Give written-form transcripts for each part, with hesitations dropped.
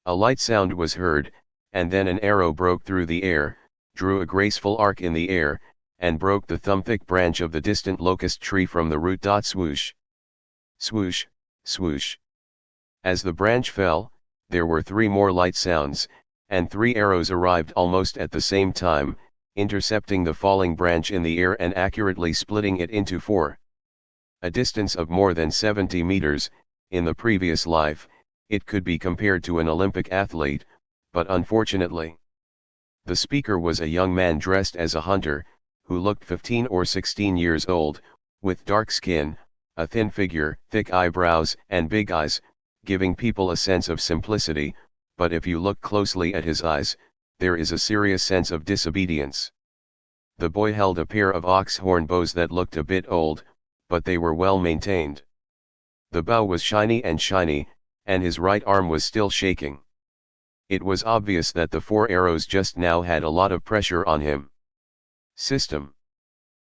A light sound was heard, and then an arrow broke through the air, drew a graceful arc in the air, and broke the thumb-thick branch of the distant locust tree from the root. Swoosh! Swoosh, swoosh. As the branch fell, there were 3 more light sounds, and 3 arrows arrived almost at the same time, intercepting the falling branch in the air and accurately splitting it into 4. A distance of more than 70 meters, in the previous life, it could be compared to an Olympic athlete, but unfortunately, the speaker was a young man dressed as a hunter, who looked 15 or 16 years old, with dark skin, a thin figure, thick eyebrows, and big eyes, giving people a sense of simplicity, but if you look closely at his eyes, there is a serious sense of disobedience. The boy held a pair of ox horn bows that looked a bit old, but they were well maintained. The bow was shiny, and his right arm was still shaking. It was obvious that the 4 arrows just now had a lot of pressure on him. System.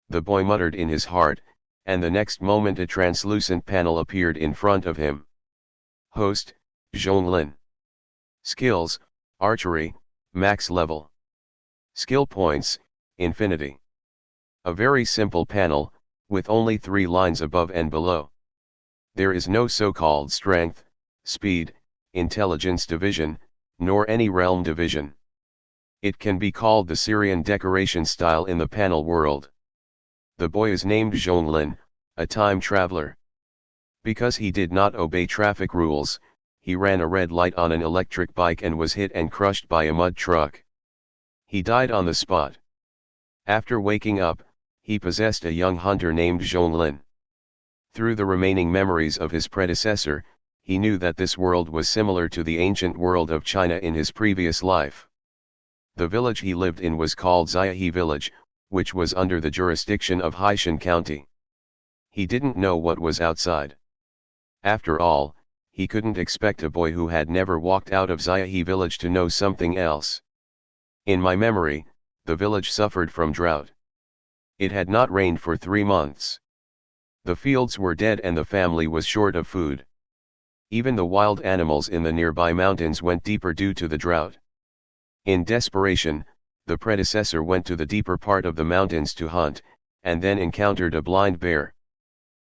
The boy muttered in his heart, and the next moment a translucent panel appeared in front of him. Host, Zhonglin. Skills, Archery, Max Level. Skill Points, Infinity. A very simple panel, with only 3 lines above and below. There is no so-called strength, speed, intelligence division, nor any realm division. It can be called the Syrian decoration style in the panel world. The boy is named Zhonglin, a time traveler. Because he did not obey traffic rules, he ran a red light on an electric bike and was hit and crushed by a mud truck. He died on the spot. After waking up, he possessed a young hunter named Zhonglin. Through the remaining memories of his predecessor, he knew that this world was similar to the ancient world of China in his previous life. The village he lived in was called Xiahe Village, which was under the jurisdiction of Haishan County. He didn't know what was outside. After all, he couldn't expect a boy who had never walked out of Xiahe Village to know something else. In my memory, the village suffered from drought. It had not rained for 3 months. The fields were dead and the family was short of food. Even the wild animals in the nearby mountains went deeper due to the drought. In desperation, the predecessor went to the deeper part of the mountains to hunt, and then encountered a blind bear.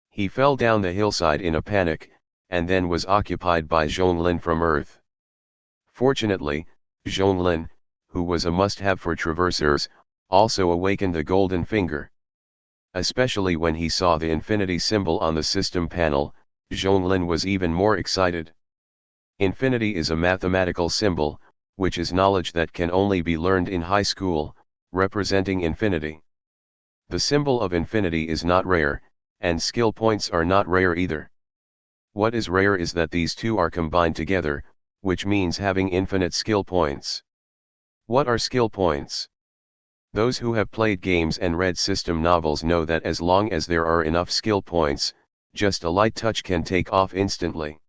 He fell down the hillside in a panic, and then was occupied by Zhonglin from Earth. Fortunately, Zhonglin, who was a must-have for traversers, also awakened the golden finger. Especially when he saw the infinity symbol on the system panel, Zhonglin was even more excited. Infinity is a mathematical symbol, which is knowledge that can only be learned in high school, representing infinity. The symbol of infinity is not rare, and skill points are not rare either. What is rare is that these two are combined together, which means having infinite skill points. What are skill points? Those who have played games and read system novels know that as long as there are enough skill points, just a light touch can take off instantly.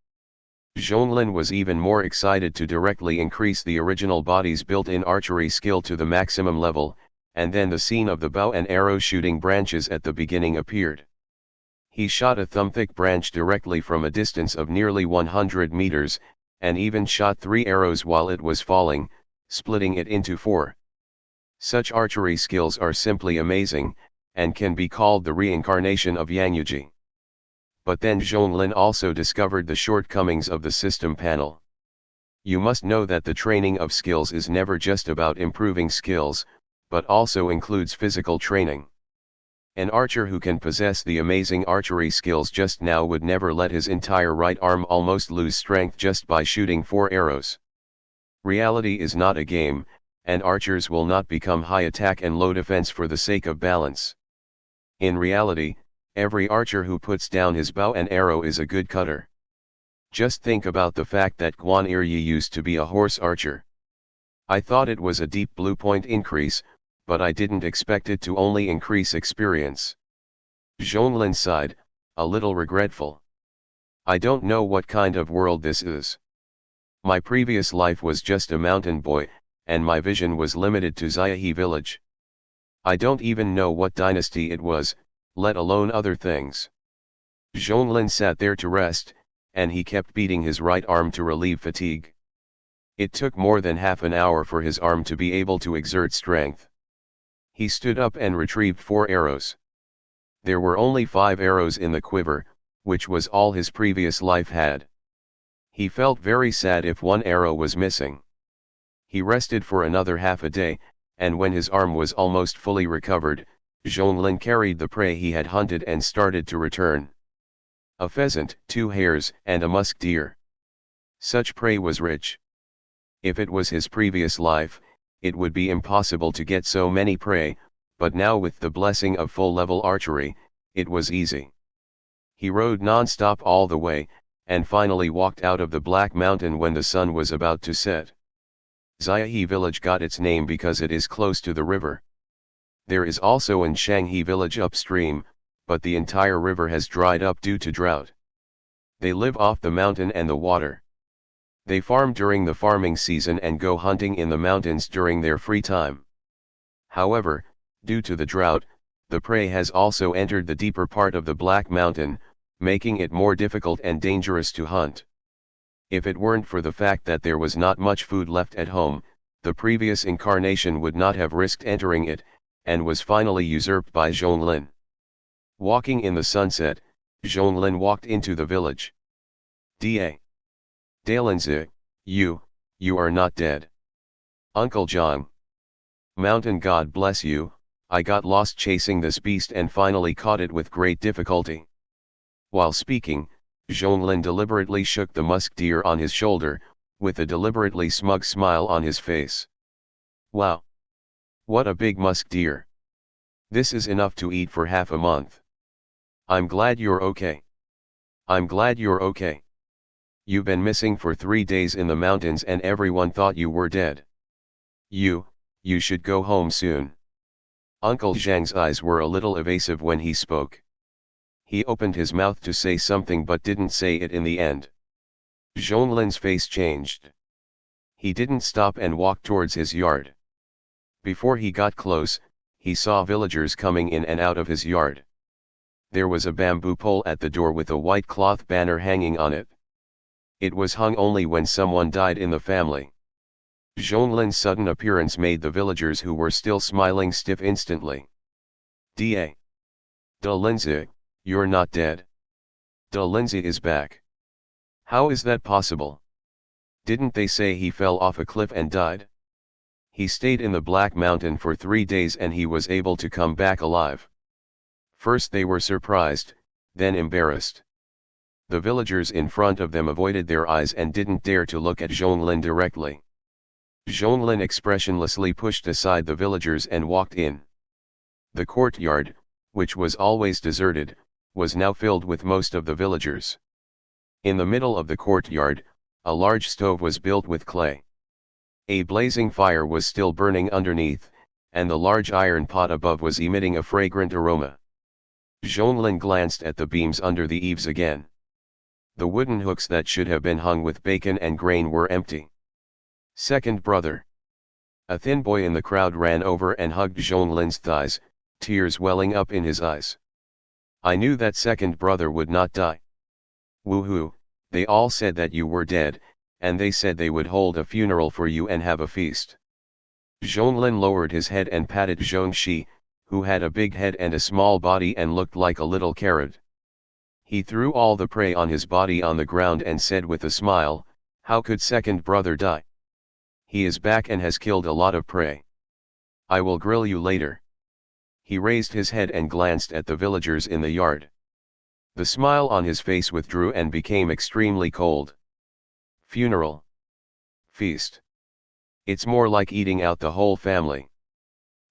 Zhonglin was even more excited to directly increase the original body's built-in archery skill to the maximum level, and then the scene of the bow and arrow shooting branches at the beginning appeared. He shot a thumb-thick branch directly from a distance of nearly 100 meters, and even shot 3 arrows while it was falling, splitting it into 4. Such archery skills are simply amazing, and can be called the reincarnation of Yangyuji. But then Zhonglin also discovered the shortcomings of the system panel. You must know that the training of skills is never just about improving skills, but also includes physical training. An archer who can possess the amazing archery skills just now would never let his entire right arm almost lose strength just by shooting 4 arrows. Reality is not a game, and archers will not become high attack and low defense for the sake of balance. In reality, every archer who puts down his bow and arrow is a good cutter. Just think about the fact that Guan Iryi used to be a horse archer. I thought it was a deep blue point increase, but I didn't expect it to only increase experience. Zhonglin sighed, a little regretful. I don't know what kind of world this is. My previous life was just a mountain boy, and my vision was limited to Xiahe village. I don't even know what dynasty it was, let alone other things. Zhonglin sat there to rest, and he kept beating his right arm to relieve fatigue. It took more than half an hour for his arm to be able to exert strength. He stood up and retrieved 4 arrows. There were only 5 arrows in the quiver, which was all his previous life had. He felt very sad if one arrow was missing. He rested for another half a day, and when his arm was almost fully recovered, Zhonglin carried the prey he had hunted and started to return. A pheasant, 2 hares, and a musk deer. Such prey was rich. If it was his previous life, it would be impossible to get so many prey, but now with the blessing of full-level archery, it was easy. He rode non-stop all the way, and finally walked out of the Black Mountain when the sun was about to set. Xiaohe village got its name because it is close to the river. There is also an Shanghe village upstream, but the entire river has dried up due to drought. They live off the mountain and the water. They farm during the farming season and go hunting in the mountains during their free time. However, due to the drought, the prey has also entered the deeper part of the Black Mountain, making it more difficult and dangerous to hunt. If it weren't for the fact that there was not much food left at home, the previous incarnation would not have risked entering it, and was finally usurped by Zhonglin. Walking in the sunset, Zhonglin walked into the village. Da. Dalinzi, you are not dead. Uncle John. Mountain God bless you, I got lost chasing this beast and finally caught it with great difficulty. While speaking, Zhonglin deliberately shook the musk deer on his shoulder, with a deliberately smug smile on his face. Wow! What a big musk deer! This is enough to eat for half a month. I'm glad you're okay. I'm glad you're okay. You've been missing for 3 days in the mountains and everyone thought you were dead. You should go home soon. Uncle Zhang's eyes were a little evasive when he spoke. He opened his mouth to say something but didn't say it in the end. Zhonglin's face changed. He didn't stop and walked towards his yard. Before he got close, he saw villagers coming in and out of his yard. There was a bamboo pole at the door with a white cloth banner hanging on it. It was hung only when someone died in the family. Zhonglin's sudden appearance made the villagers who were still smiling stiff instantly. Da. Linzi, you're not dead. Linzi is back. How is that possible? Didn't they say he fell off a cliff and died? He stayed in the Black Mountain for 3 days and he was able to come back alive. First they were surprised, then embarrassed. The villagers in front of them avoided their eyes and didn't dare to look at Zhonglin directly. Zhonglin expressionlessly pushed aside the villagers and walked in. The courtyard, which was always deserted, was now filled with most of the villagers. In the middle of the courtyard, a large stove was built with clay. A blazing fire was still burning underneath, and the large iron pot above was emitting a fragrant aroma. Zhonglin glanced at the beams under the eaves again. The wooden hooks that should have been hung with bacon and grain were empty. Second brother. A thin boy in the crowd ran over and hugged Zhonglin's thighs, tears welling up in his eyes. I knew that second brother would not die. Woohoo, they all said that you were dead, and they said they would hold a funeral for you and have a feast. Zhonglin lowered his head and patted Zhongxi, who had a big head and a small body and looked like a little carrot. He threw all the prey on his body on the ground and said with a smile, how could second brother die? He is back and has killed a lot of prey. I will grill you later. He raised his head and glanced at the villagers in the yard. The smile on his face withdrew and became extremely cold. Funeral. Feast. It's more like eating out the whole family.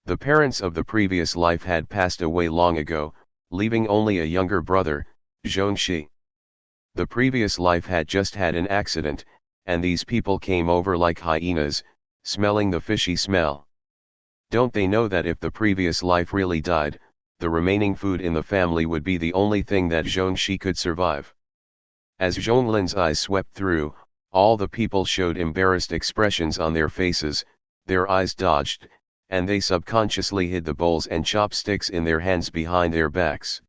The parents of the previous life had passed away long ago, leaving only a younger brother, Zhongxi. The previous life had just had an accident, and these people came over like hyenas, smelling the fishy smell. Don't they know that if the previous life really died, the remaining food in the family would be the only thing that Zhongxi could survive? As Zhonglin's eyes swept through, all the people showed embarrassed expressions on their faces, their eyes dodged, and they subconsciously hid the bowls and chopsticks in their hands behind their backs.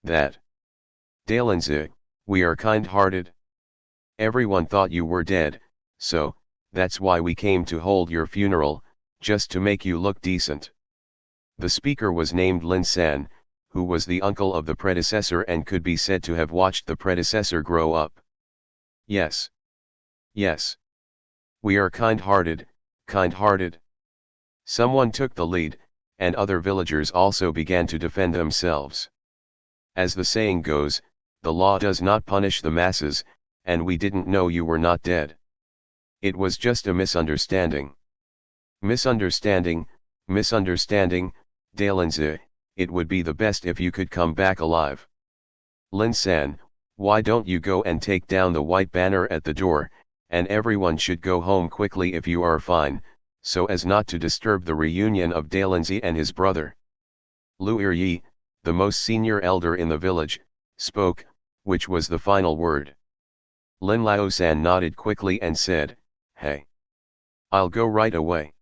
That. Dalinzi, we are kind-hearted. Everyone thought you were dead, so, that's why we came to hold your funeral, just to make you look decent. The speaker was named Lin San, who was the uncle of the predecessor and could be said to have watched the predecessor grow up. Yes. Yes. We are kind-hearted, kind-hearted. Someone took the lead, and other villagers also began to defend themselves. As the saying goes, the law does not punish the masses, and we didn't know you were not dead. It was just a misunderstanding. Misunderstanding, misunderstanding, Dalenze, it would be the best if you could come back alive. Lin San, why don't you go and take down the white banner at the door, and everyone should go home quickly if you are fine, so as not to disturb the reunion of Dalenze and his brother. Lu Iryi, the most senior elder in the village, spoke, which was the final word. Lin Laosan nodded quickly and said, "Hey. I'll go right away."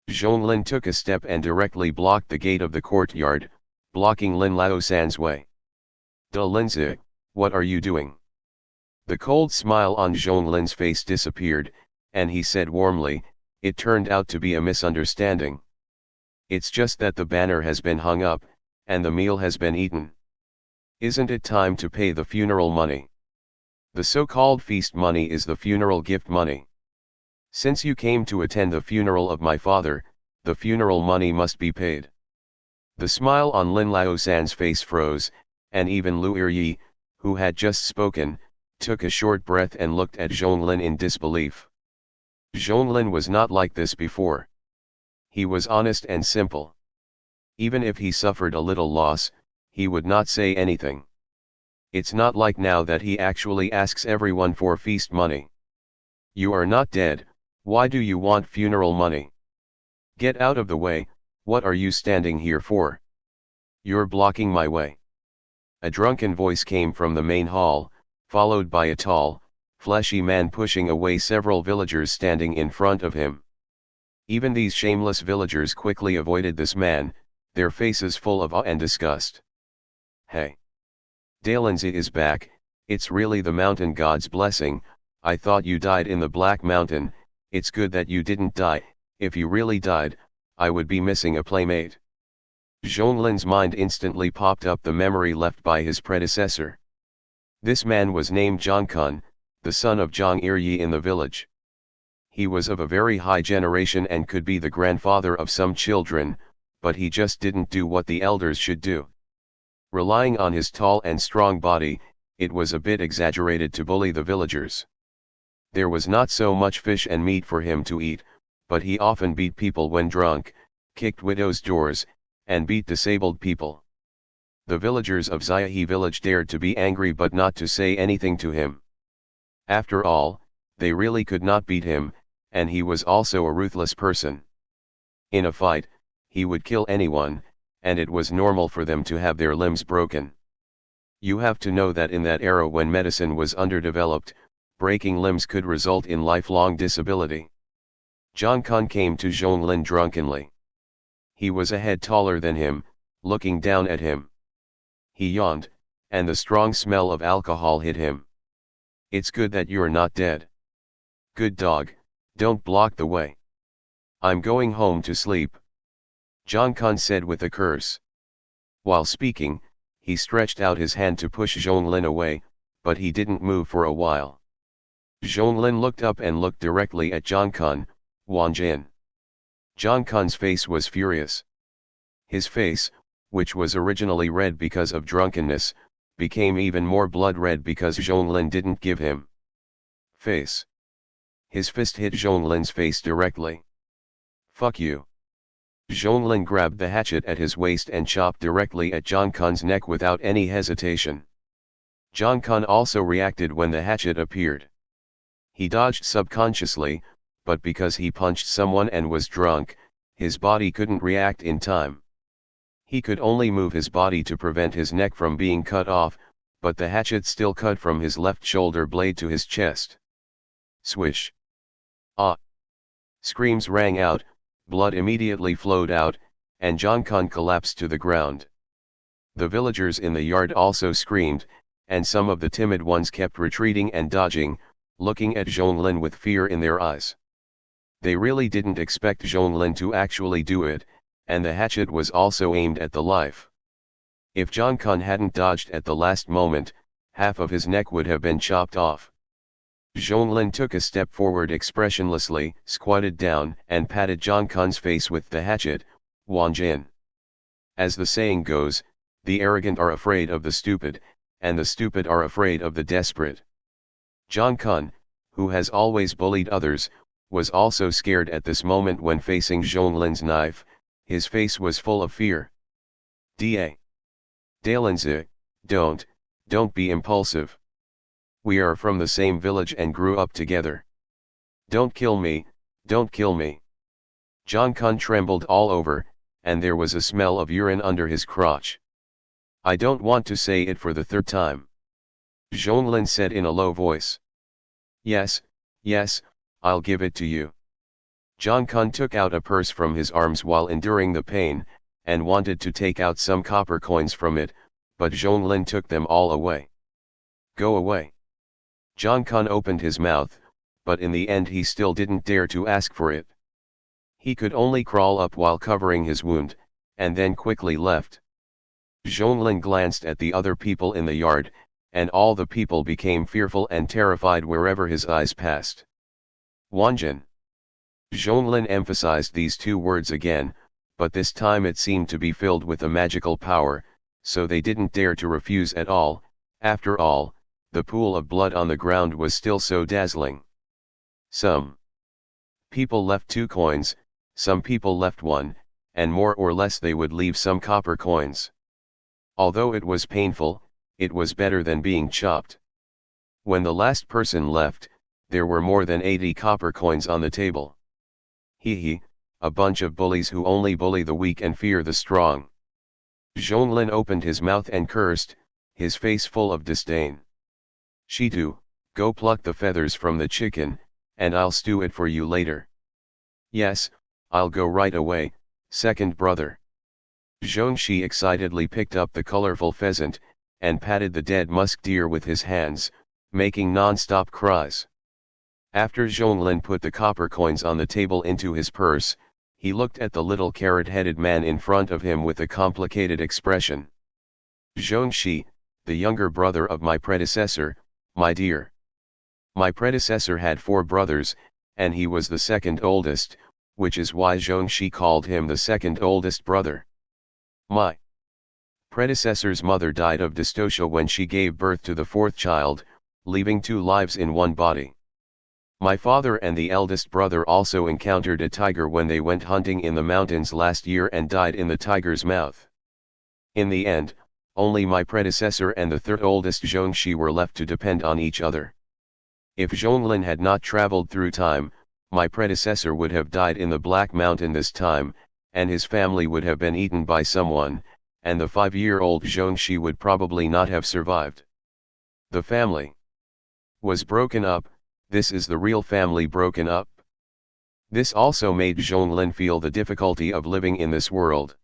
Zhonglin took a step and directly blocked the gate of the courtyard, blocking Lin Laosan's way. "Da Linzi, what are you doing?" The cold smile on Zhonglin's face disappeared, and he said warmly, "It turned out to be a misunderstanding. It's just that the banner has been hung up, and the meal has been eaten. Isn't it time to pay the funeral money? The so-called feast money is the funeral gift money. Since you came to attend the funeral of my father, the funeral money must be paid." The smile on Lin Laosan's face froze, and even Lu Iryi, who had just spoken, took a short breath and looked at Zhonglin in disbelief. Zhonglin was not like this before. He was honest and simple. Even if he suffered a little loss, he would not say anything. It's not like now that he actually asks everyone for feast money. "You are not dead, why do you want funeral money? Get out of the way, what are you standing here for? You're blocking my way." A drunken voice came from the main hall, followed by a tall, fleshy man pushing away several villagers standing in front of him. Even these shameless villagers quickly avoided this man, their faces full of awe and disgust. "Hey. Dalenze is back, it's really the mountain god's blessing. I thought you died in the Black Mountain, it's good that you didn't die, if you really died, I would be missing a playmate." Zhonglin's mind instantly popped up the memory left by his predecessor. This man was named Zhang Kun, the son of Zhang Iryi in the village. He was of a very high generation and could be the grandfather of some children, but he just didn't do what the elders should do. Relying on his tall and strong body, it was a bit exaggerated to bully the villagers. There was not so much fish and meat for him to eat, but he often beat people when drunk, kicked widows' doors, and beat disabled people. The villagers of Xiahe village dared to be angry but not to say anything to him. After all, they really could not beat him, and he was also a ruthless person. In a fight, he would kill anyone, and it was normal for them to have their limbs broken. You have to know that in that era when medicine was underdeveloped, breaking limbs could result in lifelong disability. Zhang Kun came to Zhonglin drunkenly. He was a head taller than him, looking down at him. He yawned, and the strong smell of alcohol hit him. "It's good that you're not dead. Good dog, don't block the way. I'm going home to sleep," Zhang Kun said with a curse. While speaking, he stretched out his hand to push Zhonglin away, but he didn't move for a while. Zhonglin looked up and looked directly at Zhang Kun, Wanjin. Zhang Kun's face was furious. His face, which was originally red because of drunkenness, became even more blood red because Zhonglin didn't give him face. His fist hit Zhonglin's face directly. "Fuck you." Zhonglin grabbed the hatchet at his waist and chopped directly at Zhang Kun's neck without any hesitation. Zhang Kun also reacted when the hatchet appeared. He dodged subconsciously, but because he punched someone and was drunk, his body couldn't react in time. He could only move his body to prevent his neck from being cut off, but the hatchet still cut from his left shoulder blade to his chest. Swish! Ah! Screams rang out, blood immediately flowed out, and Zhang Kun collapsed to the ground. The villagers in the yard also screamed, and some of the timid ones kept retreating and dodging, looking at Zhonglin with fear in their eyes. They really didn't expect Zhonglin to actually do it, and the hatchet was also aimed at the life. If Zhongkun hadn't dodged at the last moment, half of his neck would have been chopped off. Zhonglin took a step forward expressionlessly, squatted down, and patted Zhongkun's face with the hatchet. Wanjin. As the saying goes, the arrogant are afraid of the stupid, and the stupid are afraid of the desperate. Zhongkun, who has always bullied others, was also scared at this moment when facing Zhonglin's knife. His face was full of fear. Da. Dalenzi, don't be impulsive. We are from the same village and grew up together. Don't kill me, don't kill me. Zhongkun trembled all over, and there was a smell of urine under his crotch. I don't want to say it for the third time. Zhonglin said in a low voice. Yes, I'll give it to you. Zhongkun took out a purse from his arms while enduring the pain, and wanted to take out some copper coins from it, but Zhonglin took them all away. Go away. Zhongkun opened his mouth, but in the end he still didn't dare to ask for it. He could only crawl up while covering his wound, and then quickly left. Zhonglin glanced at the other people in the yard, and all the people became fearful and terrified wherever his eyes passed. Wanjin. Zhonglin emphasized these two words again, but this time it seemed to be filled with a magical power, so they didn't dare to refuse at all. After all, the pool of blood on the ground was still so dazzling. Some people left 2 coins, some people left 1, and more or less they would leave some copper coins. Although it was painful, it was better than being chopped. When the last person left, there were more than 80 copper coins on the table. Hee, a bunch of bullies who only bully the weak and fear the strong. Zhonglin opened his mouth and cursed, his face full of disdain. Shitu, go pluck the feathers from the chicken, and I'll stew it for you later. Yes, I'll go right away, second brother. Zhongxi excitedly picked up the colorful pheasant, and patted the dead musk deer with his hands, making non-stop cries. After Zhonglin put the copper coins on the table into his purse, he looked at the little carrot-headed man in front of him with a complicated expression. Zhongxi, the younger brother of my predecessor, my dear. My predecessor had 4 brothers, and he was the second oldest, which is why Zhongxi called him the second oldest brother. My predecessor's mother died of dystocia when she gave birth to the 4th child, leaving 2 lives in one body. My father and the eldest brother also encountered a tiger when they went hunting in the mountains last year and died in the tiger's mouth. In the end, only my predecessor and the 3rd oldest Zhongxi were left to depend on each other. If Zhonglin had not traveled through time, my predecessor would have died in the Black Mountain this time, and his family would have been eaten by someone, and the 5-year-old Zhongxi would probably not have survived. The family was broken up. This is the real family broken up. This also made Zhonglin feel the difficulty of living in this world.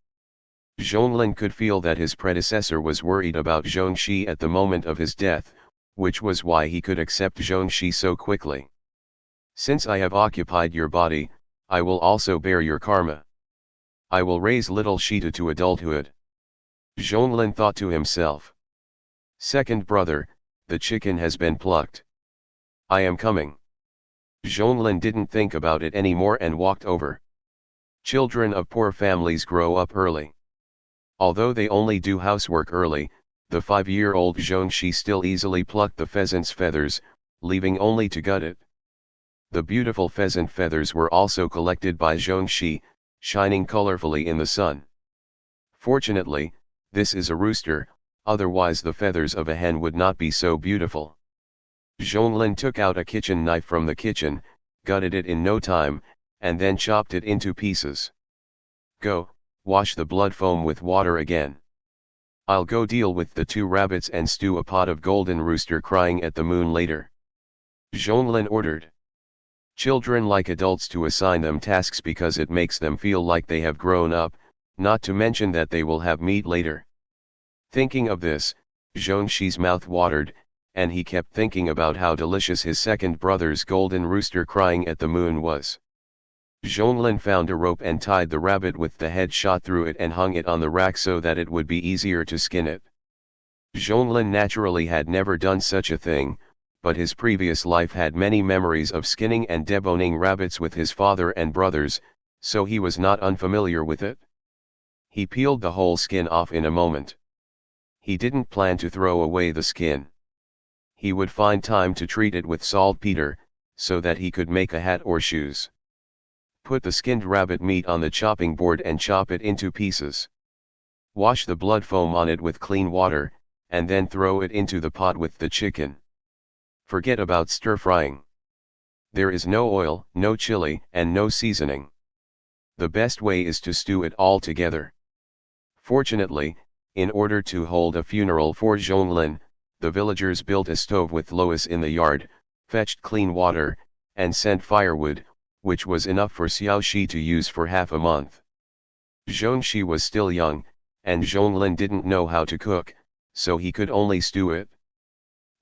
Zhonglin could feel that his predecessor was worried about Zhongxi at the moment of his death, which was why he could accept Zhongxi so quickly. Since I have occupied your body, I will also bear your karma. I will raise little Shitu to adulthood. Zhonglin thought to himself. Second brother, the chicken has been plucked. I am coming. Zhonglin didn't think about it anymore and walked over. Children of poor families grow up early. Although they only do housework early, the 5-year-old Zhongxi still easily plucked the pheasant's feathers, leaving only to gut it. The beautiful pheasant feathers were also collected by Zhongxi, shining colorfully in the sun. Fortunately, this is a rooster, otherwise the feathers of a hen would not be so beautiful. Zhonglin took out a kitchen knife from the kitchen, gutted it in no time, and then chopped it into pieces. Go, wash the blood foam with water again. I'll go deal with the 2 rabbits and stew a pot of golden rooster crying at the moon later. Zhonglin ordered. Children like adults to assign them tasks because it makes them feel like they have grown up, not to mention that they will have meat later. Thinking of this, Zhongxi's mouth watered, and he kept thinking about how delicious his second brother's golden rooster crying at the moon was. Zhonglin found a rope and tied the rabbit with the head shot through it and hung it on the rack so that it would be easier to skin it. Zhonglin naturally had never done such a thing, but his previous life had many memories of skinning and deboning rabbits with his father and brothers, so he was not unfamiliar with it. He peeled the whole skin off in a moment. He didn't plan to throw away the skin. He would find time to treat it with saltpeter, so that he could make a hat or shoes. Put the skinned rabbit meat on the chopping board and chop it into pieces. Wash the blood foam on it with clean water, and then throw it into the pot with the chicken. Forget about stir-frying. There is no oil, no chili, and no seasoning. The best way is to stew it all together. Fortunately, in order to hold a funeral for Zhonglin, the villagers built a stove with Lois in the yard, fetched clean water, and sent firewood, which was enough for Xiaoxi to use for half a month. Zhongxi was still young, and Zhonglin didn't know how to cook, so he could only stew it.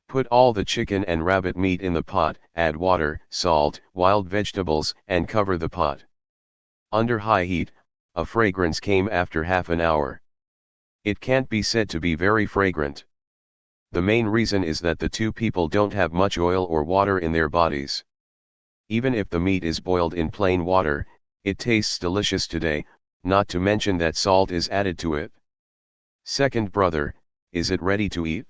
Put all the chicken and rabbit meat in the pot, add water, salt, wild vegetables, and cover the pot. Under high heat, a fragrance came after half an hour. It can't be said to be very fragrant. The main reason is that the two people don't have much oil or water in their bodies. Even if the meat is boiled in plain water, it tastes delicious today, not to mention that salt is added to it. Second brother, is it ready to eat?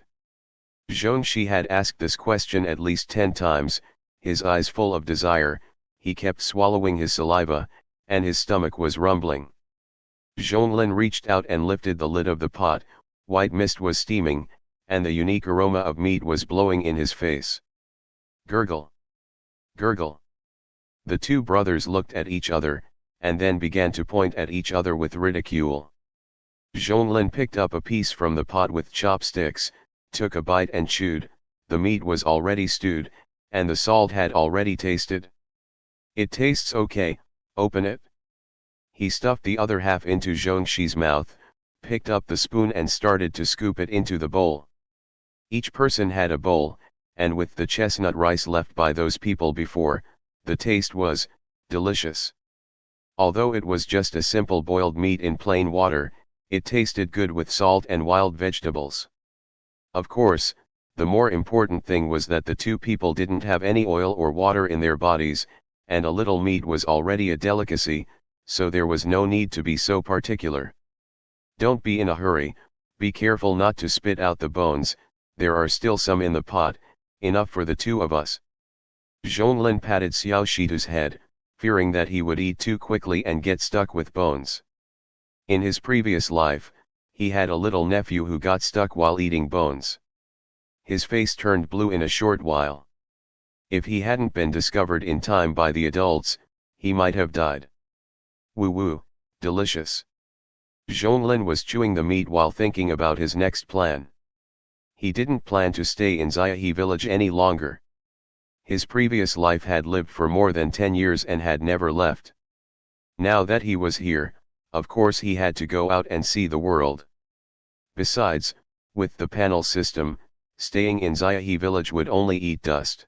Zhongxi had asked this question at least 10 times, his eyes full of desire, he kept swallowing his saliva, and his stomach was rumbling. Zhonglin reached out and lifted the lid of the pot, white mist was steaming, and the unique aroma of meat was blowing in his face. Gurgle! Gurgle! The two brothers looked at each other, and then began to point at each other with ridicule. Zhonglin picked up a piece from the pot with chopsticks, took a bite and chewed. The meat was already stewed, and the salt had already tasted. It tastes okay, open it. He stuffed the other half into Zhongxi's mouth, picked up the spoon and started to scoop it into the bowl. Each person had a bowl, and with the chestnut rice left by those people before, the taste was delicious. Although it was just a simple boiled meat in plain water, it tasted good with salt and wild vegetables. Of course, the more important thing was that the two people didn't have any oil or water in their bodies, and a little meat was already a delicacy, so there was no need to be so particular. Don't be in a hurry, be careful not to spit out the bones, there are still some in the pot, enough for the two of us. Zhonglin patted Xiaoxitu's head, fearing that he would eat too quickly and get stuck with bones. In his previous life, he had a little nephew who got stuck while eating bones. His face turned blue in a short while. If he hadn't been discovered in time by the adults, he might have died. Woo woo, delicious. Zhonglin was chewing the meat while thinking about his next plan. He didn't plan to stay in Xiaohe village any longer. His previous life had lived for more than 10 years and had never left. Now that he was here, of course he had to go out and see the world. Besides, with the panel system, staying in Xiaohe village would only eat dust.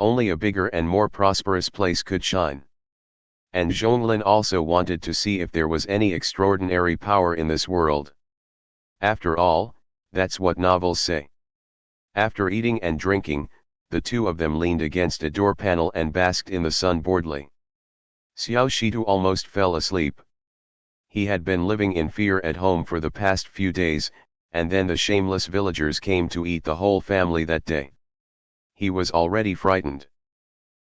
Only a bigger and more prosperous place could shine. And Zhonglin also wanted to see if there was any extraordinary power in this world. After all, that's what novels say. After eating and drinking, the two of them leaned against a door panel and basked in the sun boredly. Xiaoxitu almost fell asleep. He had been living in fear at home for the past few days, and then the shameless villagers came to eat the whole family that day. He was already frightened.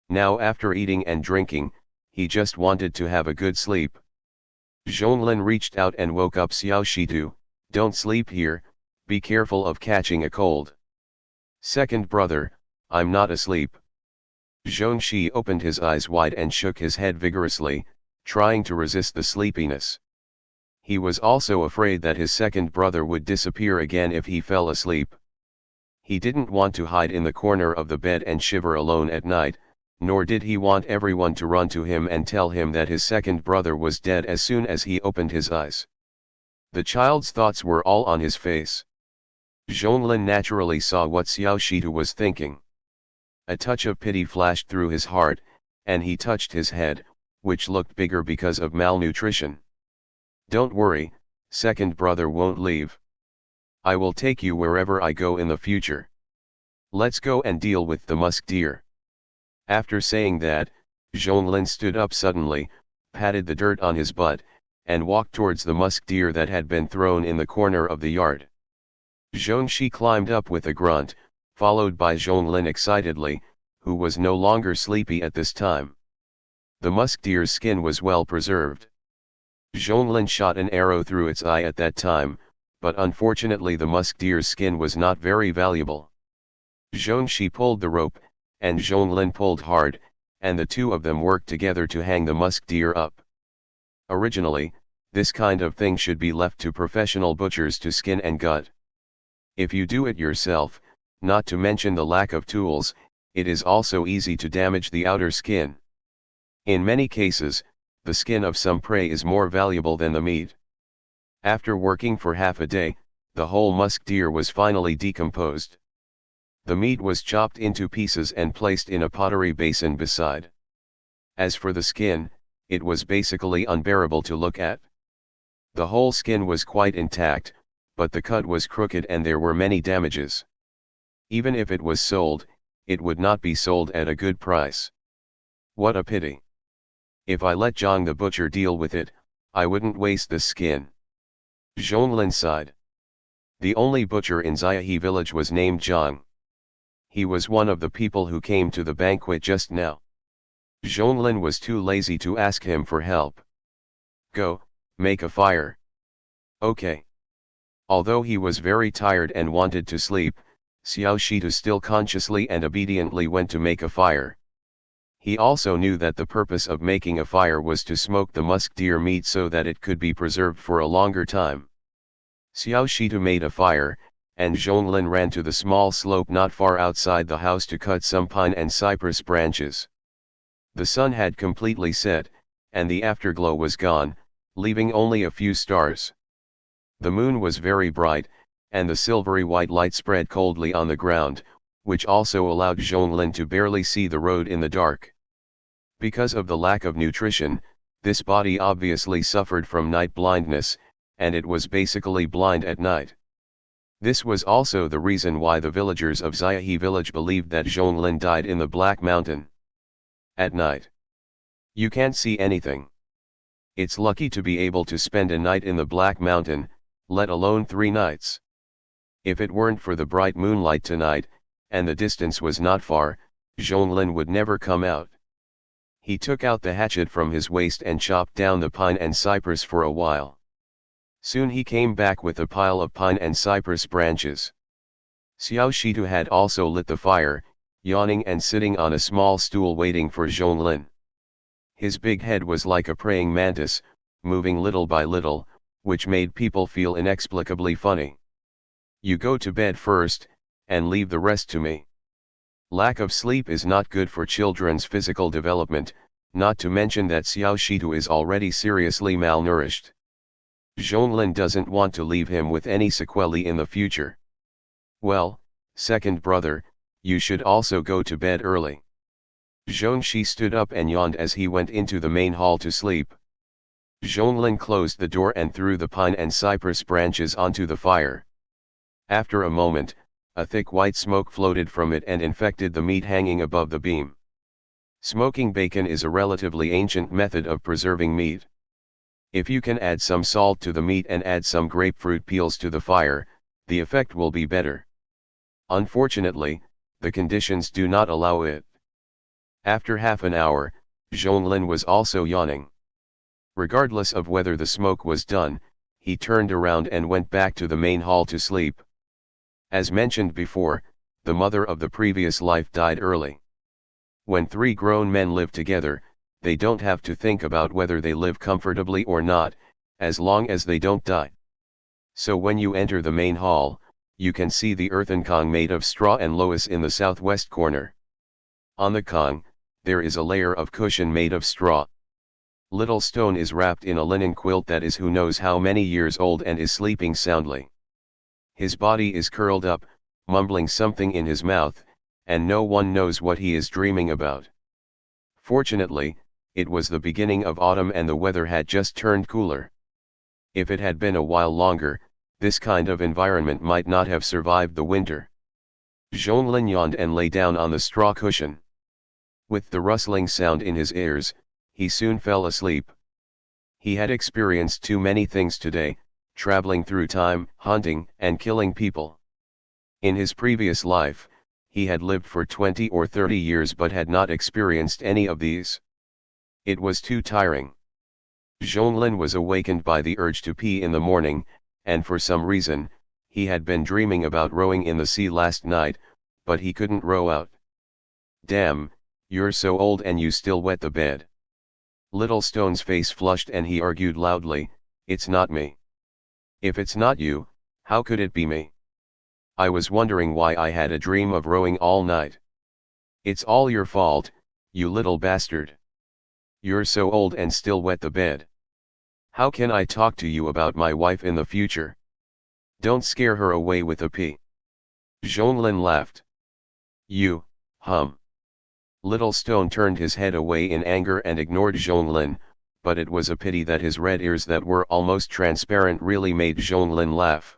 Now after eating and drinking, he just wanted to have a good sleep. Zhonglin reached out and woke up Xiaoxitu, "Don't sleep here, be careful of catching a cold." "Second brother, I'm not asleep." Zhongxi opened his eyes wide and shook his head vigorously, trying to resist the sleepiness. He was also afraid that his second brother would disappear again if he fell asleep. He didn't want to hide in the corner of the bed and shiver alone at night, nor did he want everyone to run to him and tell him that his second brother was dead as soon as he opened his eyes. The child's thoughts were all on his face. Zhonglin naturally saw what Xiaoxitu was thinking. A touch of pity flashed through his heart, and he touched his head, which looked bigger because of malnutrition. "Don't worry, second brother won't leave. I will take you wherever I go in the future. Let's go and deal with the musk deer." After saying that, Zhonglin stood up suddenly, patted the dirt on his butt, and walked towards the musk deer that had been thrown in the corner of the yard. Zhongxi climbed up with a grunt, followed by Zhonglin excitedly, who was no longer sleepy at this time. The musk deer's skin was well preserved. Zhonglin shot an arrow through its eye at that time, but unfortunately the musk deer's skin was not very valuable. Zhongxi pulled the rope, and Zhonglin pulled hard, and the two of them worked together to hang the musk deer up. Originally, this kind of thing should be left to professional butchers to skin and gut. If you do it yourself, not to mention the lack of tools, it is also easy to damage the outer skin. In many cases, the skin of some prey is more valuable than the meat. After working for half a day, the whole musk deer was finally decomposed. The meat was chopped into pieces and placed in a pottery basin beside. As for the skin, it was basically unbearable to look at. The whole skin was quite intact, but the cut was crooked and there were many damages. Even if it was sold, it would not be sold at a good price. What a pity. If I let Zhang the butcher deal with it, I wouldn't waste this skin. Zhonglin sighed. The only butcher in Ziahe village was named Zhang. He was one of the people who came to the banquet just now. Zhonglin was too lazy to ask him for help. "Go, make a fire." "Okay." Although he was very tired and wanted to sleep, Xiao Shitu still consciously and obediently went to make a fire. He also knew that the purpose of making a fire was to smoke the musk deer meat so that it could be preserved for a longer time. Xiao Shitu made a fire, and Zhonglin ran to the small slope not far outside the house to cut some pine and cypress branches. The sun had completely set, and the afterglow was gone, leaving only a few stars. The moon was very bright, and the silvery white light spread coldly on the ground, which also allowed Zhonglin to barely see the road in the dark. Because of the lack of nutrition, this body obviously suffered from night blindness, and it was basically blind at night. This was also the reason why the villagers of Ziahe village believed that Zhonglin died in the Black Mountain. At night, you can't see anything. It's lucky to be able to spend a night in the Black Mountain, let alone 3 nights. If it weren't for the bright moonlight tonight, and the distance was not far, Zhonglin would never come out. He took out the hatchet from his waist and chopped down the pine and cypress for a while. Soon he came back with a pile of pine and cypress branches. Xiao Shitu had also lit the fire, yawning and sitting on a small stool waiting for Zhonglin. His big head was like a praying mantis, moving little by little, which made people feel inexplicably funny. "You go to bed first, and leave the rest to me. Lack of sleep is not good for children's physical development, not to mention that Xiao Shitu is already seriously malnourished. Zhonglin doesn't want to leave him with any sequelae in the future. Well, second brother, you should also go to bed early." Zhongxi stood up and yawned as he went into the main hall to sleep. Zhonglin closed the door and threw the pine and cypress branches onto the fire. After a moment, a thick white smoke floated from it and infected the meat hanging above the beam. Smoking bacon is a relatively ancient method of preserving meat. If you can add some salt to the meat and add some grapefruit peels to the fire, the effect will be better. Unfortunately, the conditions do not allow it. After half an hour, Zhonglin was also yawning. Regardless of whether the smoke was done, he turned around and went back to the main hall to sleep. As mentioned before, the mother of the previous life died early. When 3 grown men live together, they don't have to think about whether they live comfortably or not, as long as they don't die. So when you enter the main hall, you can see the earthen kong made of straw and lois in the southwest corner. On the kong, there is a layer of cushion made of straw. Little Stone is wrapped in a linen quilt that is who knows how many years old and is sleeping soundly. His body is curled up, mumbling something in his mouth, and no one knows what he is dreaming about. Fortunately, it was the beginning of autumn and the weather had just turned cooler. If it had been a while longer, this kind of environment might not have survived the winter. Zhonglin yawned and lay down on the straw cushion. With the rustling sound in his ears, he soon fell asleep. He had experienced too many things today, traveling through time, hunting, and killing people. In his previous life, he had lived for 20 or 30 years but had not experienced any of these. It was too tiring. Zhonglin was awakened by the urge to pee in the morning, and for some reason, he had been dreaming about rowing in the sea last night, but he couldn't row out. Damn, you're so old and you still wet the bed. Little Stone's face flushed and he argued loudly, it's not me. If it's not you, how could it be me? I was wondering why I had a dream of rowing all night. It's all your fault, you little bastard. You're so old and still wet the bed. How can I talk to you about my wife in the future? Don't scare her away with a pee. Zhonglin laughed. You, Little Stone turned his head away in anger and ignored Zhonglin, but it was a pity that his red ears that were almost transparent really made Zhonglin laugh.